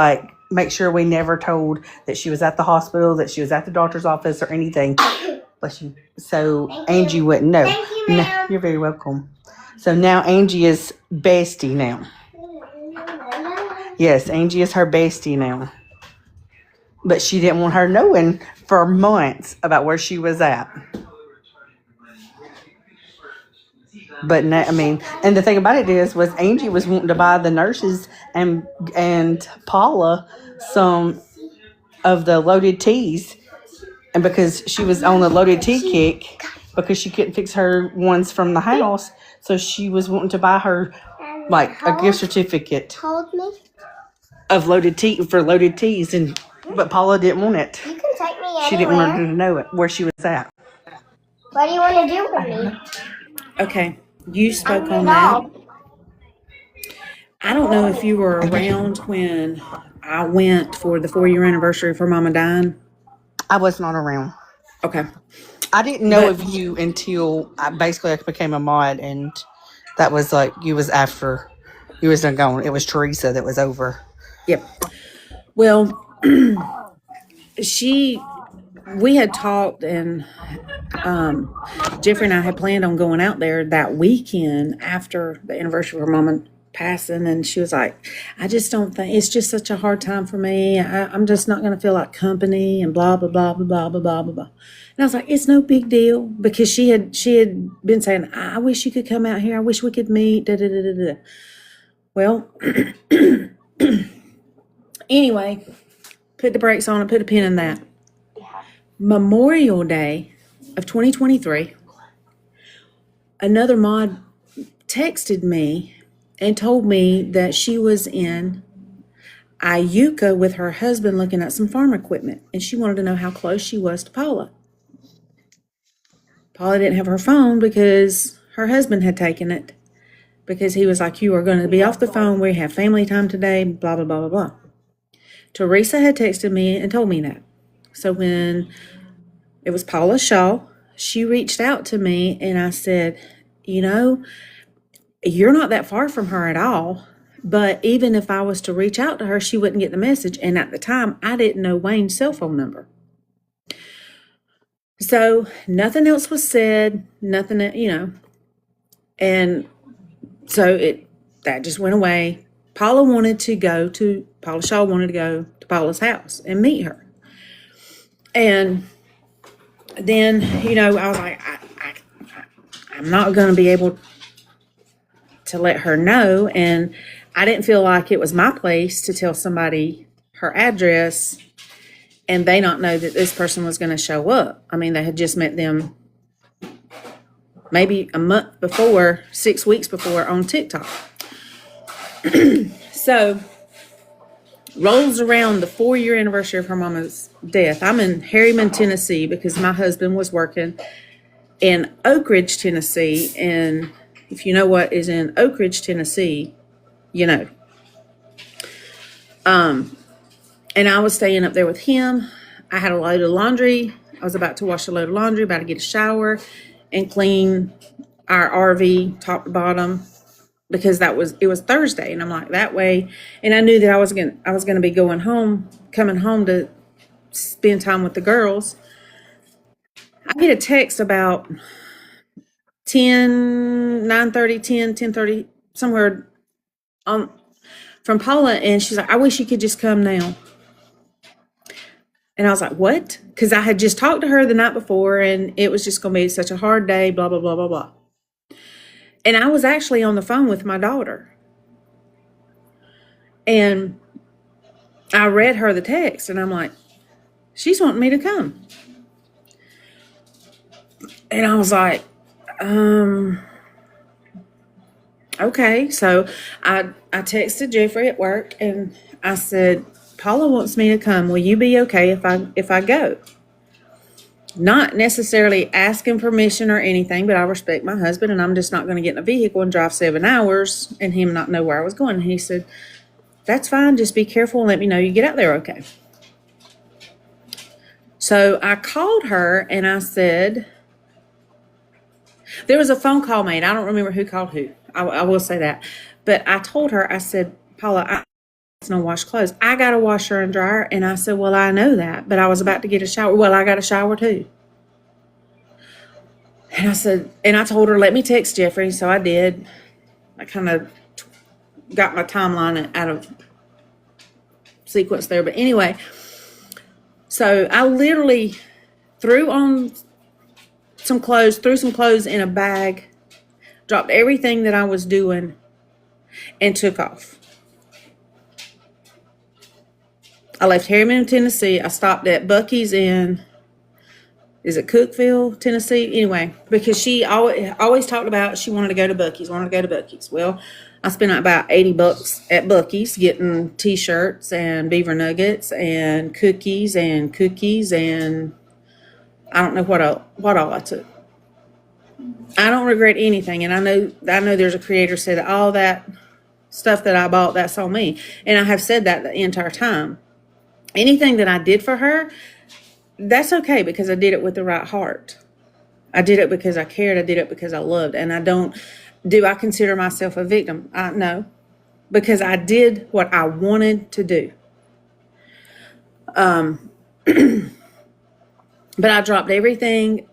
Speaker 10: make sure we never told that she was at the hospital, that she was at the doctor's office or anything. Bless you. So Angie wouldn't know. Thank you, ma'am. No, you're very welcome. So now Angie is bestie now. Yes, Angie is her bestie now. But she didn't want her knowing for months about where she was at. But now, and the thing about it was Angie was wanting to buy the nurses and Paula some of the loaded teas, and because she was on the loaded tea kick, because she couldn't fix her ones from the house. So she was wanting to buy her like a gift certificate of loaded tea for loaded teas, but Paula didn't want it.
Speaker 11: You can take me anywhere.
Speaker 10: She didn't want her to know it where she was at.
Speaker 11: What do you want to do with me?
Speaker 9: Okay, you spoke
Speaker 11: I'm
Speaker 9: on
Speaker 11: your
Speaker 9: that.
Speaker 11: dog.
Speaker 9: I don't know if you were around when I went for the 4-year anniversary for Mama dying.
Speaker 10: I was not around.
Speaker 9: Okay.
Speaker 10: I didn't know
Speaker 9: But-
Speaker 10: of you until I became a mod, and that was like you was after you was done gone. It was Teresa that was over.
Speaker 9: Yep. Well, we had talked, and Jeffrey and I had planned on going out there that weekend after the anniversary of her mama passing, and she was like, I just don't think, it's just such a hard time for me. I'm just not going to feel like company and blah, blah, blah, blah, blah, blah, blah, blah, blah. And I was like, it's no big deal, because she had been saying, I wish you could come out here. I wish we could meet, da, da, da, da, da. Well, anyway, put the brakes on and put a pin in that. Memorial Day of 2023, another mod texted me and told me that she was in Iuka with her husband looking at some farm equipment, and she wanted to know how close she was to Paula. Paula didn't have her phone because her husband had taken it, because he was like, you are going to be off the phone. We have family time today, blah, blah, blah, blah, blah. Teresa had texted me and told me that. So when it was Paula Shaw, she reached out to me, and I said, you know, you're not that far from her at all. But even if I was to reach out to her, she wouldn't get the message. And at the time, I didn't know Wayne's cell phone number. So nothing else was said, nothing, and so that just went away. Paula Shaw wanted to go to Paula's house and meet her. And then, I was like, I'm not going to be able to let her know. And I didn't feel like it was my place to tell somebody her address and they not know that this person was going to show up. I mean, they had just met them maybe a month before, 6 weeks before on TikTok. So rolls around the 4-year anniversary of her mama's death. I'm in Harriman, Tennessee, because my husband was working in Oak Ridge, Tennessee. And if you know what is in Oak Ridge, Tennessee, you know. And I was staying up there with him. I had a load of laundry. I was about to wash a load of laundry, about to get a shower and clean our RV top to bottom, because it was Thursday. And I'm like, that way. And I knew that I was going to be coming home to spend time with the girls. I get a text about 10:30, somewhere from Paula, and she's like, I wish you could just come now. And I was like, what? Because I had just talked to her the night before, and it was just going to be such a hard day, blah, blah, blah, blah, blah. And I was actually on the phone with my daughter. And I read her the text, and I'm like, she's wanting me to come. And I was like, okay. So I texted Jeffrey at work, and I said, Paula wants me to come. Will you be okay if I go? Not necessarily asking permission or anything, but I respect my husband, and I'm just not going to get in a vehicle and drive 7 hours and him not know where I was going. And he said, that's fine. Just be careful and let me know you get out there okay. So I called her and I said, there was a phone call made. I don't remember who called who. I will say that. But I told her, I said, Paula, I don't wash clothes. I got a washer and dryer. And I said, well, I know that, but I was about to get a shower. Well, I got a shower too. And I said, and I told her, let me text Jeffrey. So I did. I kind of got my timeline out of sequence there. But anyway, so I literally threw some clothes in a bag, dropped everything that I was doing, and took off. I left Harriman, Tennessee. I stopped at Buc-ee's in is it Cookeville, Tennessee? Anyway, because she always talked about she wanted to go to Buc-ee's, Well, I spent about $80 at Buc-ee's getting T-shirts and beaver nuggets and cookies and I don't know what all I took. I don't regret anything, and I know there's a creator said that all that stuff that I bought, that's on me, and I have said that the entire time. Anything that I did for her, that's okay because I did it with the right heart. I did it because I cared. I did it because I loved. And do I consider myself a victim? No, because I did what I wanted to do. But I dropped everything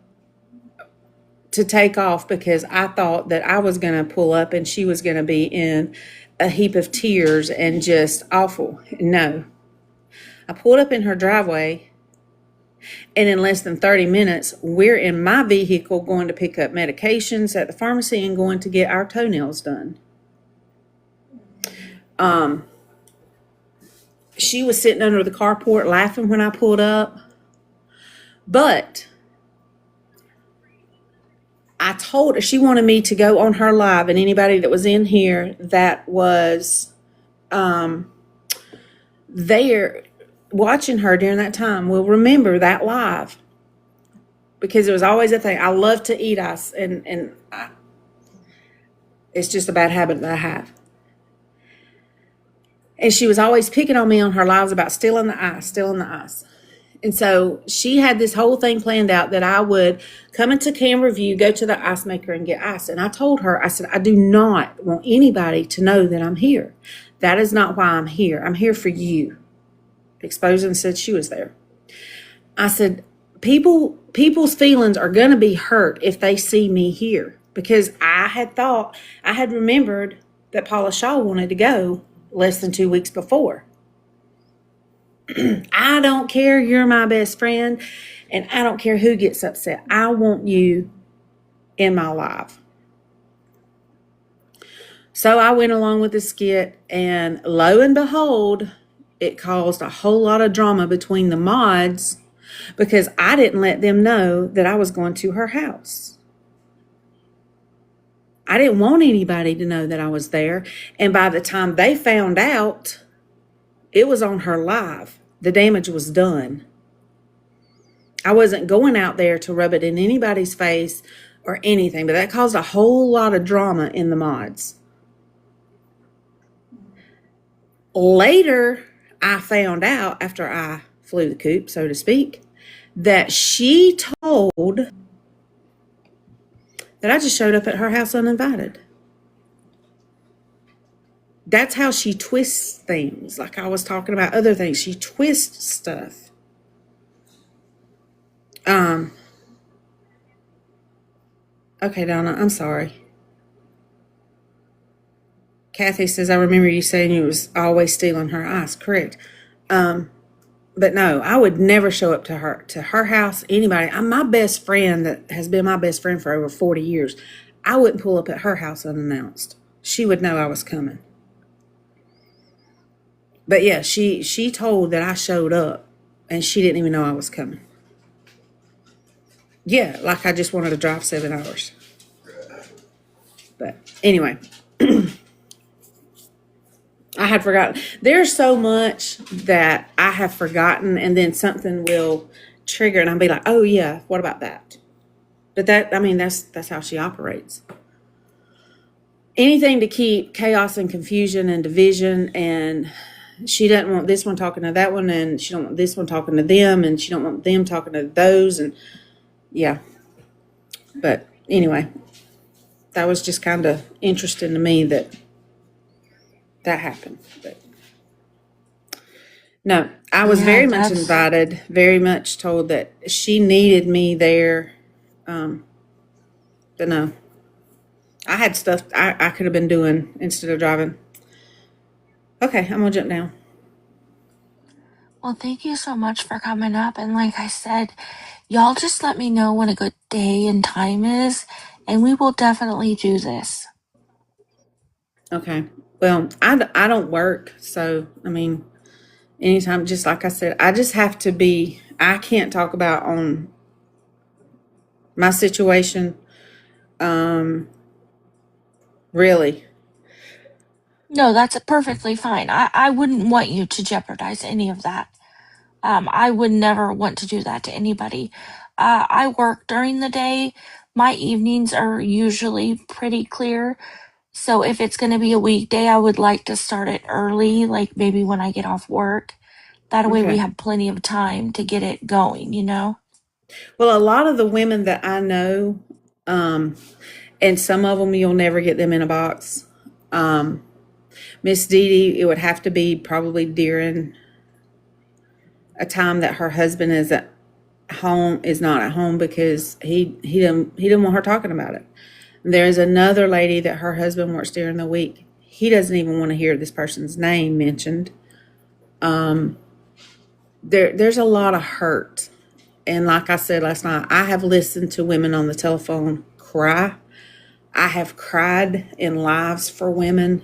Speaker 9: to take off because I thought that I was going to pull up and she was going to be in a heap of tears and just awful. No. I pulled up in her driveway, and in less than 30 minutes, we're in my vehicle going to pick up medications at the pharmacy and going to get our toenails done. She was sitting under the carport laughing when I pulled up. But I told her, she wanted me to go on her live, and anybody that was in here that was there watching her during that time will remember that live, because it was always a thing. I love to eat ice, and it's just a bad habit that I have. And she was always picking on me on her lives about stealing the ice. And so she had this whole thing planned out that I would come into camera view, go to the ice maker and get ice. And I told her, I said, I do not want anybody to know that I'm here. That is not why I'm here. I'm here for you. Exposing said she was there. I said, people's feelings are going to be hurt if they see me here, because I had remembered that Paula Shaw wanted to go less than 2 weeks before. I don't care. You're my best friend, and I don't care who gets upset. I want you in my life. So I went along with the skit, and lo and behold, it caused a whole lot of drama between the mods because I didn't let them know that I was going to her house. I didn't want anybody to know that I was there. And by the time they found out, it was on her live. The damage was done. I wasn't going out there to rub it in anybody's face or anything, but that caused a whole lot of drama in the mods. Later, I found out, after I flew the coop, so to speak, that she told that I just showed up at her house uninvited. That's how she twists things. Like I was talking about other things. She twists stuff. Okay, Donna, I'm sorry. Kathy says, I remember you saying you was always stealing her ice. Correct. But no, I would never show up to her house, anybody. I'm my best friend that has been my best friend for over 40 years. I wouldn't pull up at her house unannounced. She would know I was coming. But yeah, she told that I showed up, and she didn't even know I was coming. Yeah, like I just wanted to drive 7 hours. But anyway, I had forgotten. There's so much that I have forgotten, and then something will trigger, and I'll be like, oh yeah, what about that? But that's how she operates. Anything to keep chaos and confusion and division, and she doesn't want this one talking to that one, and she don't want this one talking to them, and she don't want them talking to those, and yeah. But anyway, that was just kind of interesting to me that happened. But no, I was very much invited, very much told that she needed me there. But no, I had stuff I could have been doing instead of driving. Okay, I'm gonna jump down.
Speaker 1: Well, thank you so much for coming up. And like I said, y'all just let me know when a good day and time is, and we will definitely do this.
Speaker 9: Okay. Well, I don't work, so anytime, just like I said, I just have to be. I can't talk about on my situation. Really.
Speaker 1: No, that's perfectly fine. I wouldn't want you to jeopardize any of that. I would never want to do that to anybody. I work during the day. My evenings are usually pretty clear. So if it's going to be a weekday, I would like to start it early, like maybe when I get off work. That way we
Speaker 9: Okay.
Speaker 1: have plenty of time to get it going, you know?
Speaker 9: Well, a lot of the women that I know, and some of them you'll never get them in a box. Miss Dee Dee, it would have to be probably during a time that her husband is at home, is not at home, because he didn't want her talking about it. There's another lady that her husband works during the week. He doesn't even want to hear this person's name mentioned. There's a lot of hurt. And like I said last night, I have listened to women on the telephone cry. I have cried in lives for women.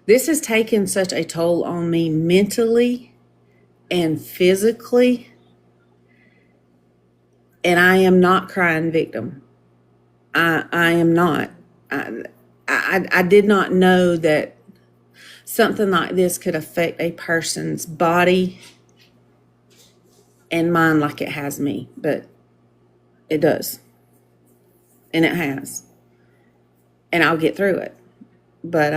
Speaker 9: This has taken such a toll on me mentally and physically. And I am not crying victim. I am not. I did not know that something like this could affect a person's body and mind like it has me, but it does. And it has. And I'll get through it. But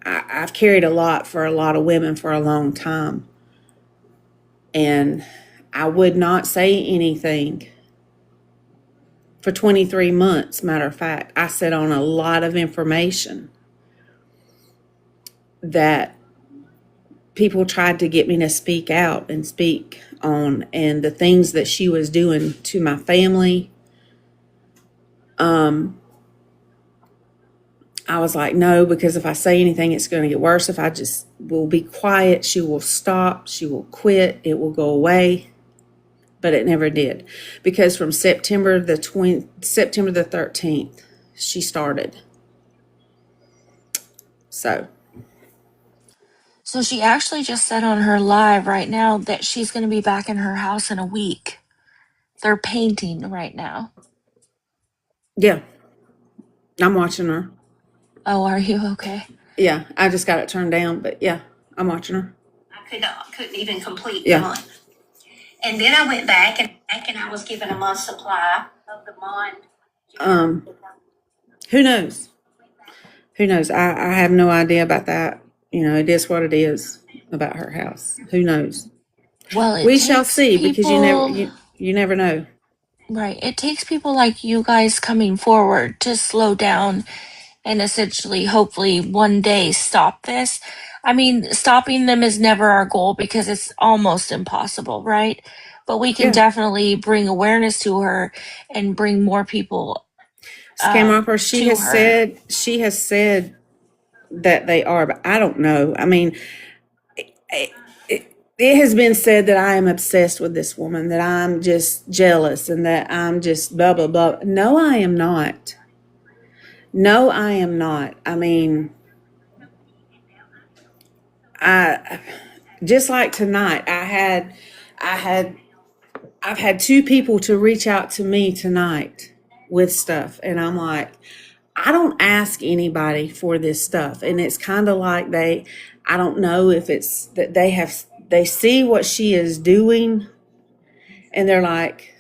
Speaker 9: I've carried a lot for a lot of women for a long time. And I would not say anything for 23 months. Matter of fact, I sat on a lot of information that people tried to get me to speak out and speak on, and the things that she was doing to my family. I was like, no, because if I say anything, it's going to get worse. If I just will be quiet, she will stop, she will quit, it will go away. But it never did, because from September the 13th, she started. So
Speaker 1: So she actually just said on her live right now that she's going to be back in her house in a week. They're painting right now.
Speaker 9: yeah, I'm watching her.
Speaker 1: Oh, are you okay?
Speaker 9: Yeah, I just got it turned down, but yeah, I'm watching her.
Speaker 11: Couldn't even complete
Speaker 9: Yeah.
Speaker 11: the month. And then I went back and I was given a month's supply of the bond.
Speaker 9: Who knows? Who knows? I have no idea about that. You know, it is what it is about her house. Who knows?
Speaker 1: Well, it
Speaker 9: We shall
Speaker 1: takes
Speaker 9: see, because
Speaker 1: people,
Speaker 9: you never know.
Speaker 1: right? It takes people like you guys coming forward to slow down and essentially, hopefully, one day stop this. I mean, stopping them is never our goal because it's almost impossible, right? But we can
Speaker 9: Yeah.
Speaker 1: definitely bring awareness to her and bring more people
Speaker 9: Scam Opera,
Speaker 1: to her.
Speaker 9: she has said that they are, but I don't know. I mean, it has been said that I am obsessed with this woman, that I'm just jealous, and that I'm just blah, blah, blah. No, I am not. No, I am not. I mean, I just like tonight, I've had two people to reach out to me tonight with stuff, and I'm like, I don't ask anybody for this stuff. And it's kind of like I don't know if it's that they see what she is doing, and they're like,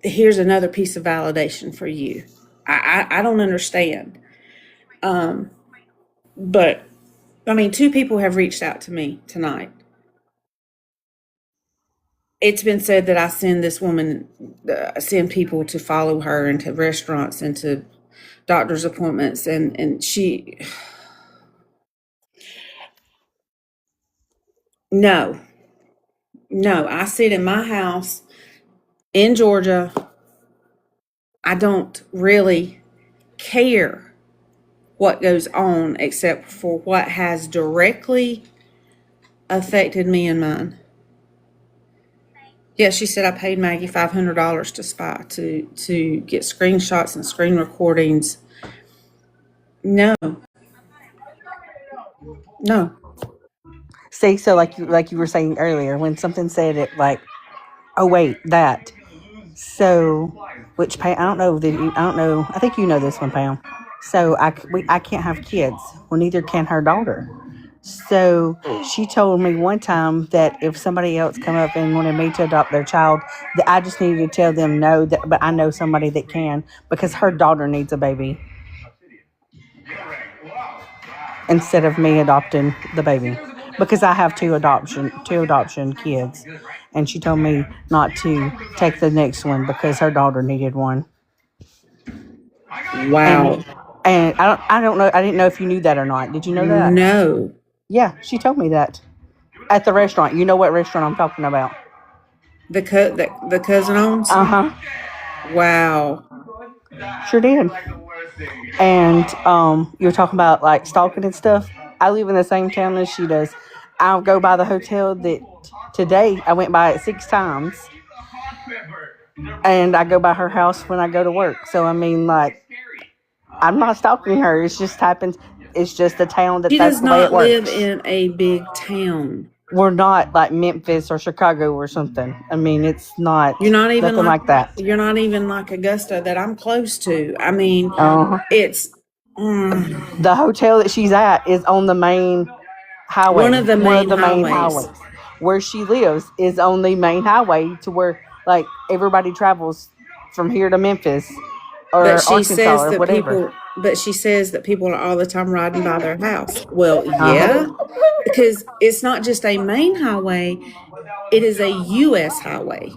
Speaker 9: here's another piece of validation for you. I don't understand. But I mean, two people have reached out to me tonight. It's been said that I send this woman, send people to follow her into restaurants and to doctor's appointments, and she, no, no, I sit in my house in Georgia. I don't really care what goes on except for what has directly affected me and mine. Yeah, she said I paid Maggie $500 to spy to get screenshots and screen recordings. No, no.
Speaker 10: See, so like you were saying earlier, when something said it, like, oh wait, that. So, which Pam, I don't know. I don't know. I think you know this one, Pam. So I can't have kids. Well, neither can her daughter. So she told me one time that if somebody else come up and wanted me to adopt their child, that I just needed to tell them no. But I know somebody that can because her daughter needs a baby instead of me adopting the baby because I have two adoption kids, and she told me not to take the next one because her daughter needed one.
Speaker 9: Wow.
Speaker 10: And I don't know. I didn't know if you knew that or not. Did you know that?
Speaker 9: No.
Speaker 10: Yeah, she told me that at the restaurant. You know what restaurant I'm talking about?
Speaker 9: The cousin owns?
Speaker 10: Uh-huh.
Speaker 9: Wow.
Speaker 10: Sure did. And you were talking about like stalking and stuff. I live in the same town as she does. I'll go by the hotel that today I went by it 6 times. And I go by her house when I go to work. So I mean, like, I'm not stalking her. It's just happens. It's just a town
Speaker 9: She
Speaker 10: that's
Speaker 9: does
Speaker 10: the way it
Speaker 9: not live
Speaker 10: works.
Speaker 9: in a big town.
Speaker 10: We're not like Memphis or Chicago or something. I mean, it's not.
Speaker 9: You're not even
Speaker 10: nothing like that.
Speaker 9: You're not even like Augusta that I'm close to. I mean, it's
Speaker 10: the hotel that she's at is on the main highway.
Speaker 9: One of the main highways.
Speaker 10: Where she lives is on the main highway to where like everybody travels from here to Memphis or
Speaker 9: But she
Speaker 10: Arkansas
Speaker 9: says
Speaker 10: or
Speaker 9: that
Speaker 10: whatever.
Speaker 9: she says that people are all the time riding by their house. Well, yeah, because it's not just a main highway; it is a U.S. highway.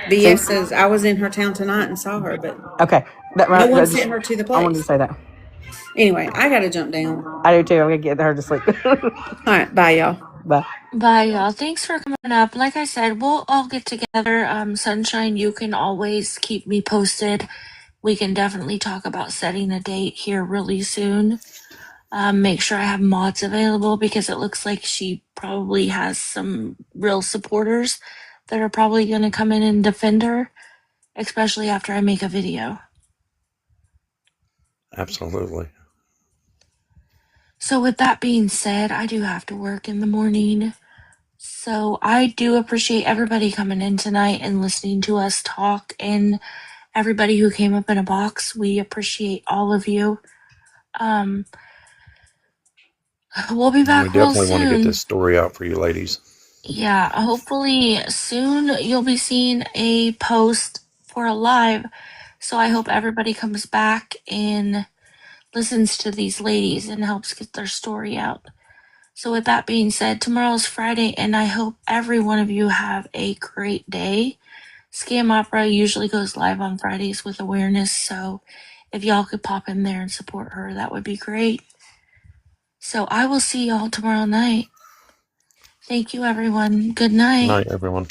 Speaker 9: The yes says I was in her town tonight and saw her, but
Speaker 10: okay,
Speaker 9: no one sent her to the place.
Speaker 10: I wanted to say that.
Speaker 9: Anyway, I gotta jump down.
Speaker 10: I do too. I'm gonna get her to sleep.
Speaker 9: All right, bye, y'all.
Speaker 10: Bye.
Speaker 1: Bye, y'all. Thanks for coming up. Like I said, we'll all get together. Sunshine, you can always keep me posted. We can definitely talk about setting a date here really soon. Make sure I have mods available because it looks like she probably has some real supporters that are probably going to come in and defend her, especially after I make a video.
Speaker 7: Absolutely.
Speaker 1: So, with that being said, I do have to work in the morning. So, I do appreciate everybody coming in tonight and listening to us talk, and everybody who came up in a box. We appreciate all of you. We'll be back
Speaker 7: We
Speaker 1: real
Speaker 7: definitely want to get
Speaker 1: soon.
Speaker 7: this story out for you ladies.
Speaker 1: Yeah, hopefully soon you'll be seeing a post for a live. So I hope everybody comes back and listens to these ladies and helps get their story out. So with that being said, tomorrow's Friday, and I hope every one of you have a great day. Scam Opera usually goes live on Fridays with awareness, so if y'all could pop in there and support her, that would be great. So I will see y'all tomorrow night. Thank you, everyone. Good night.
Speaker 7: Good night, everyone.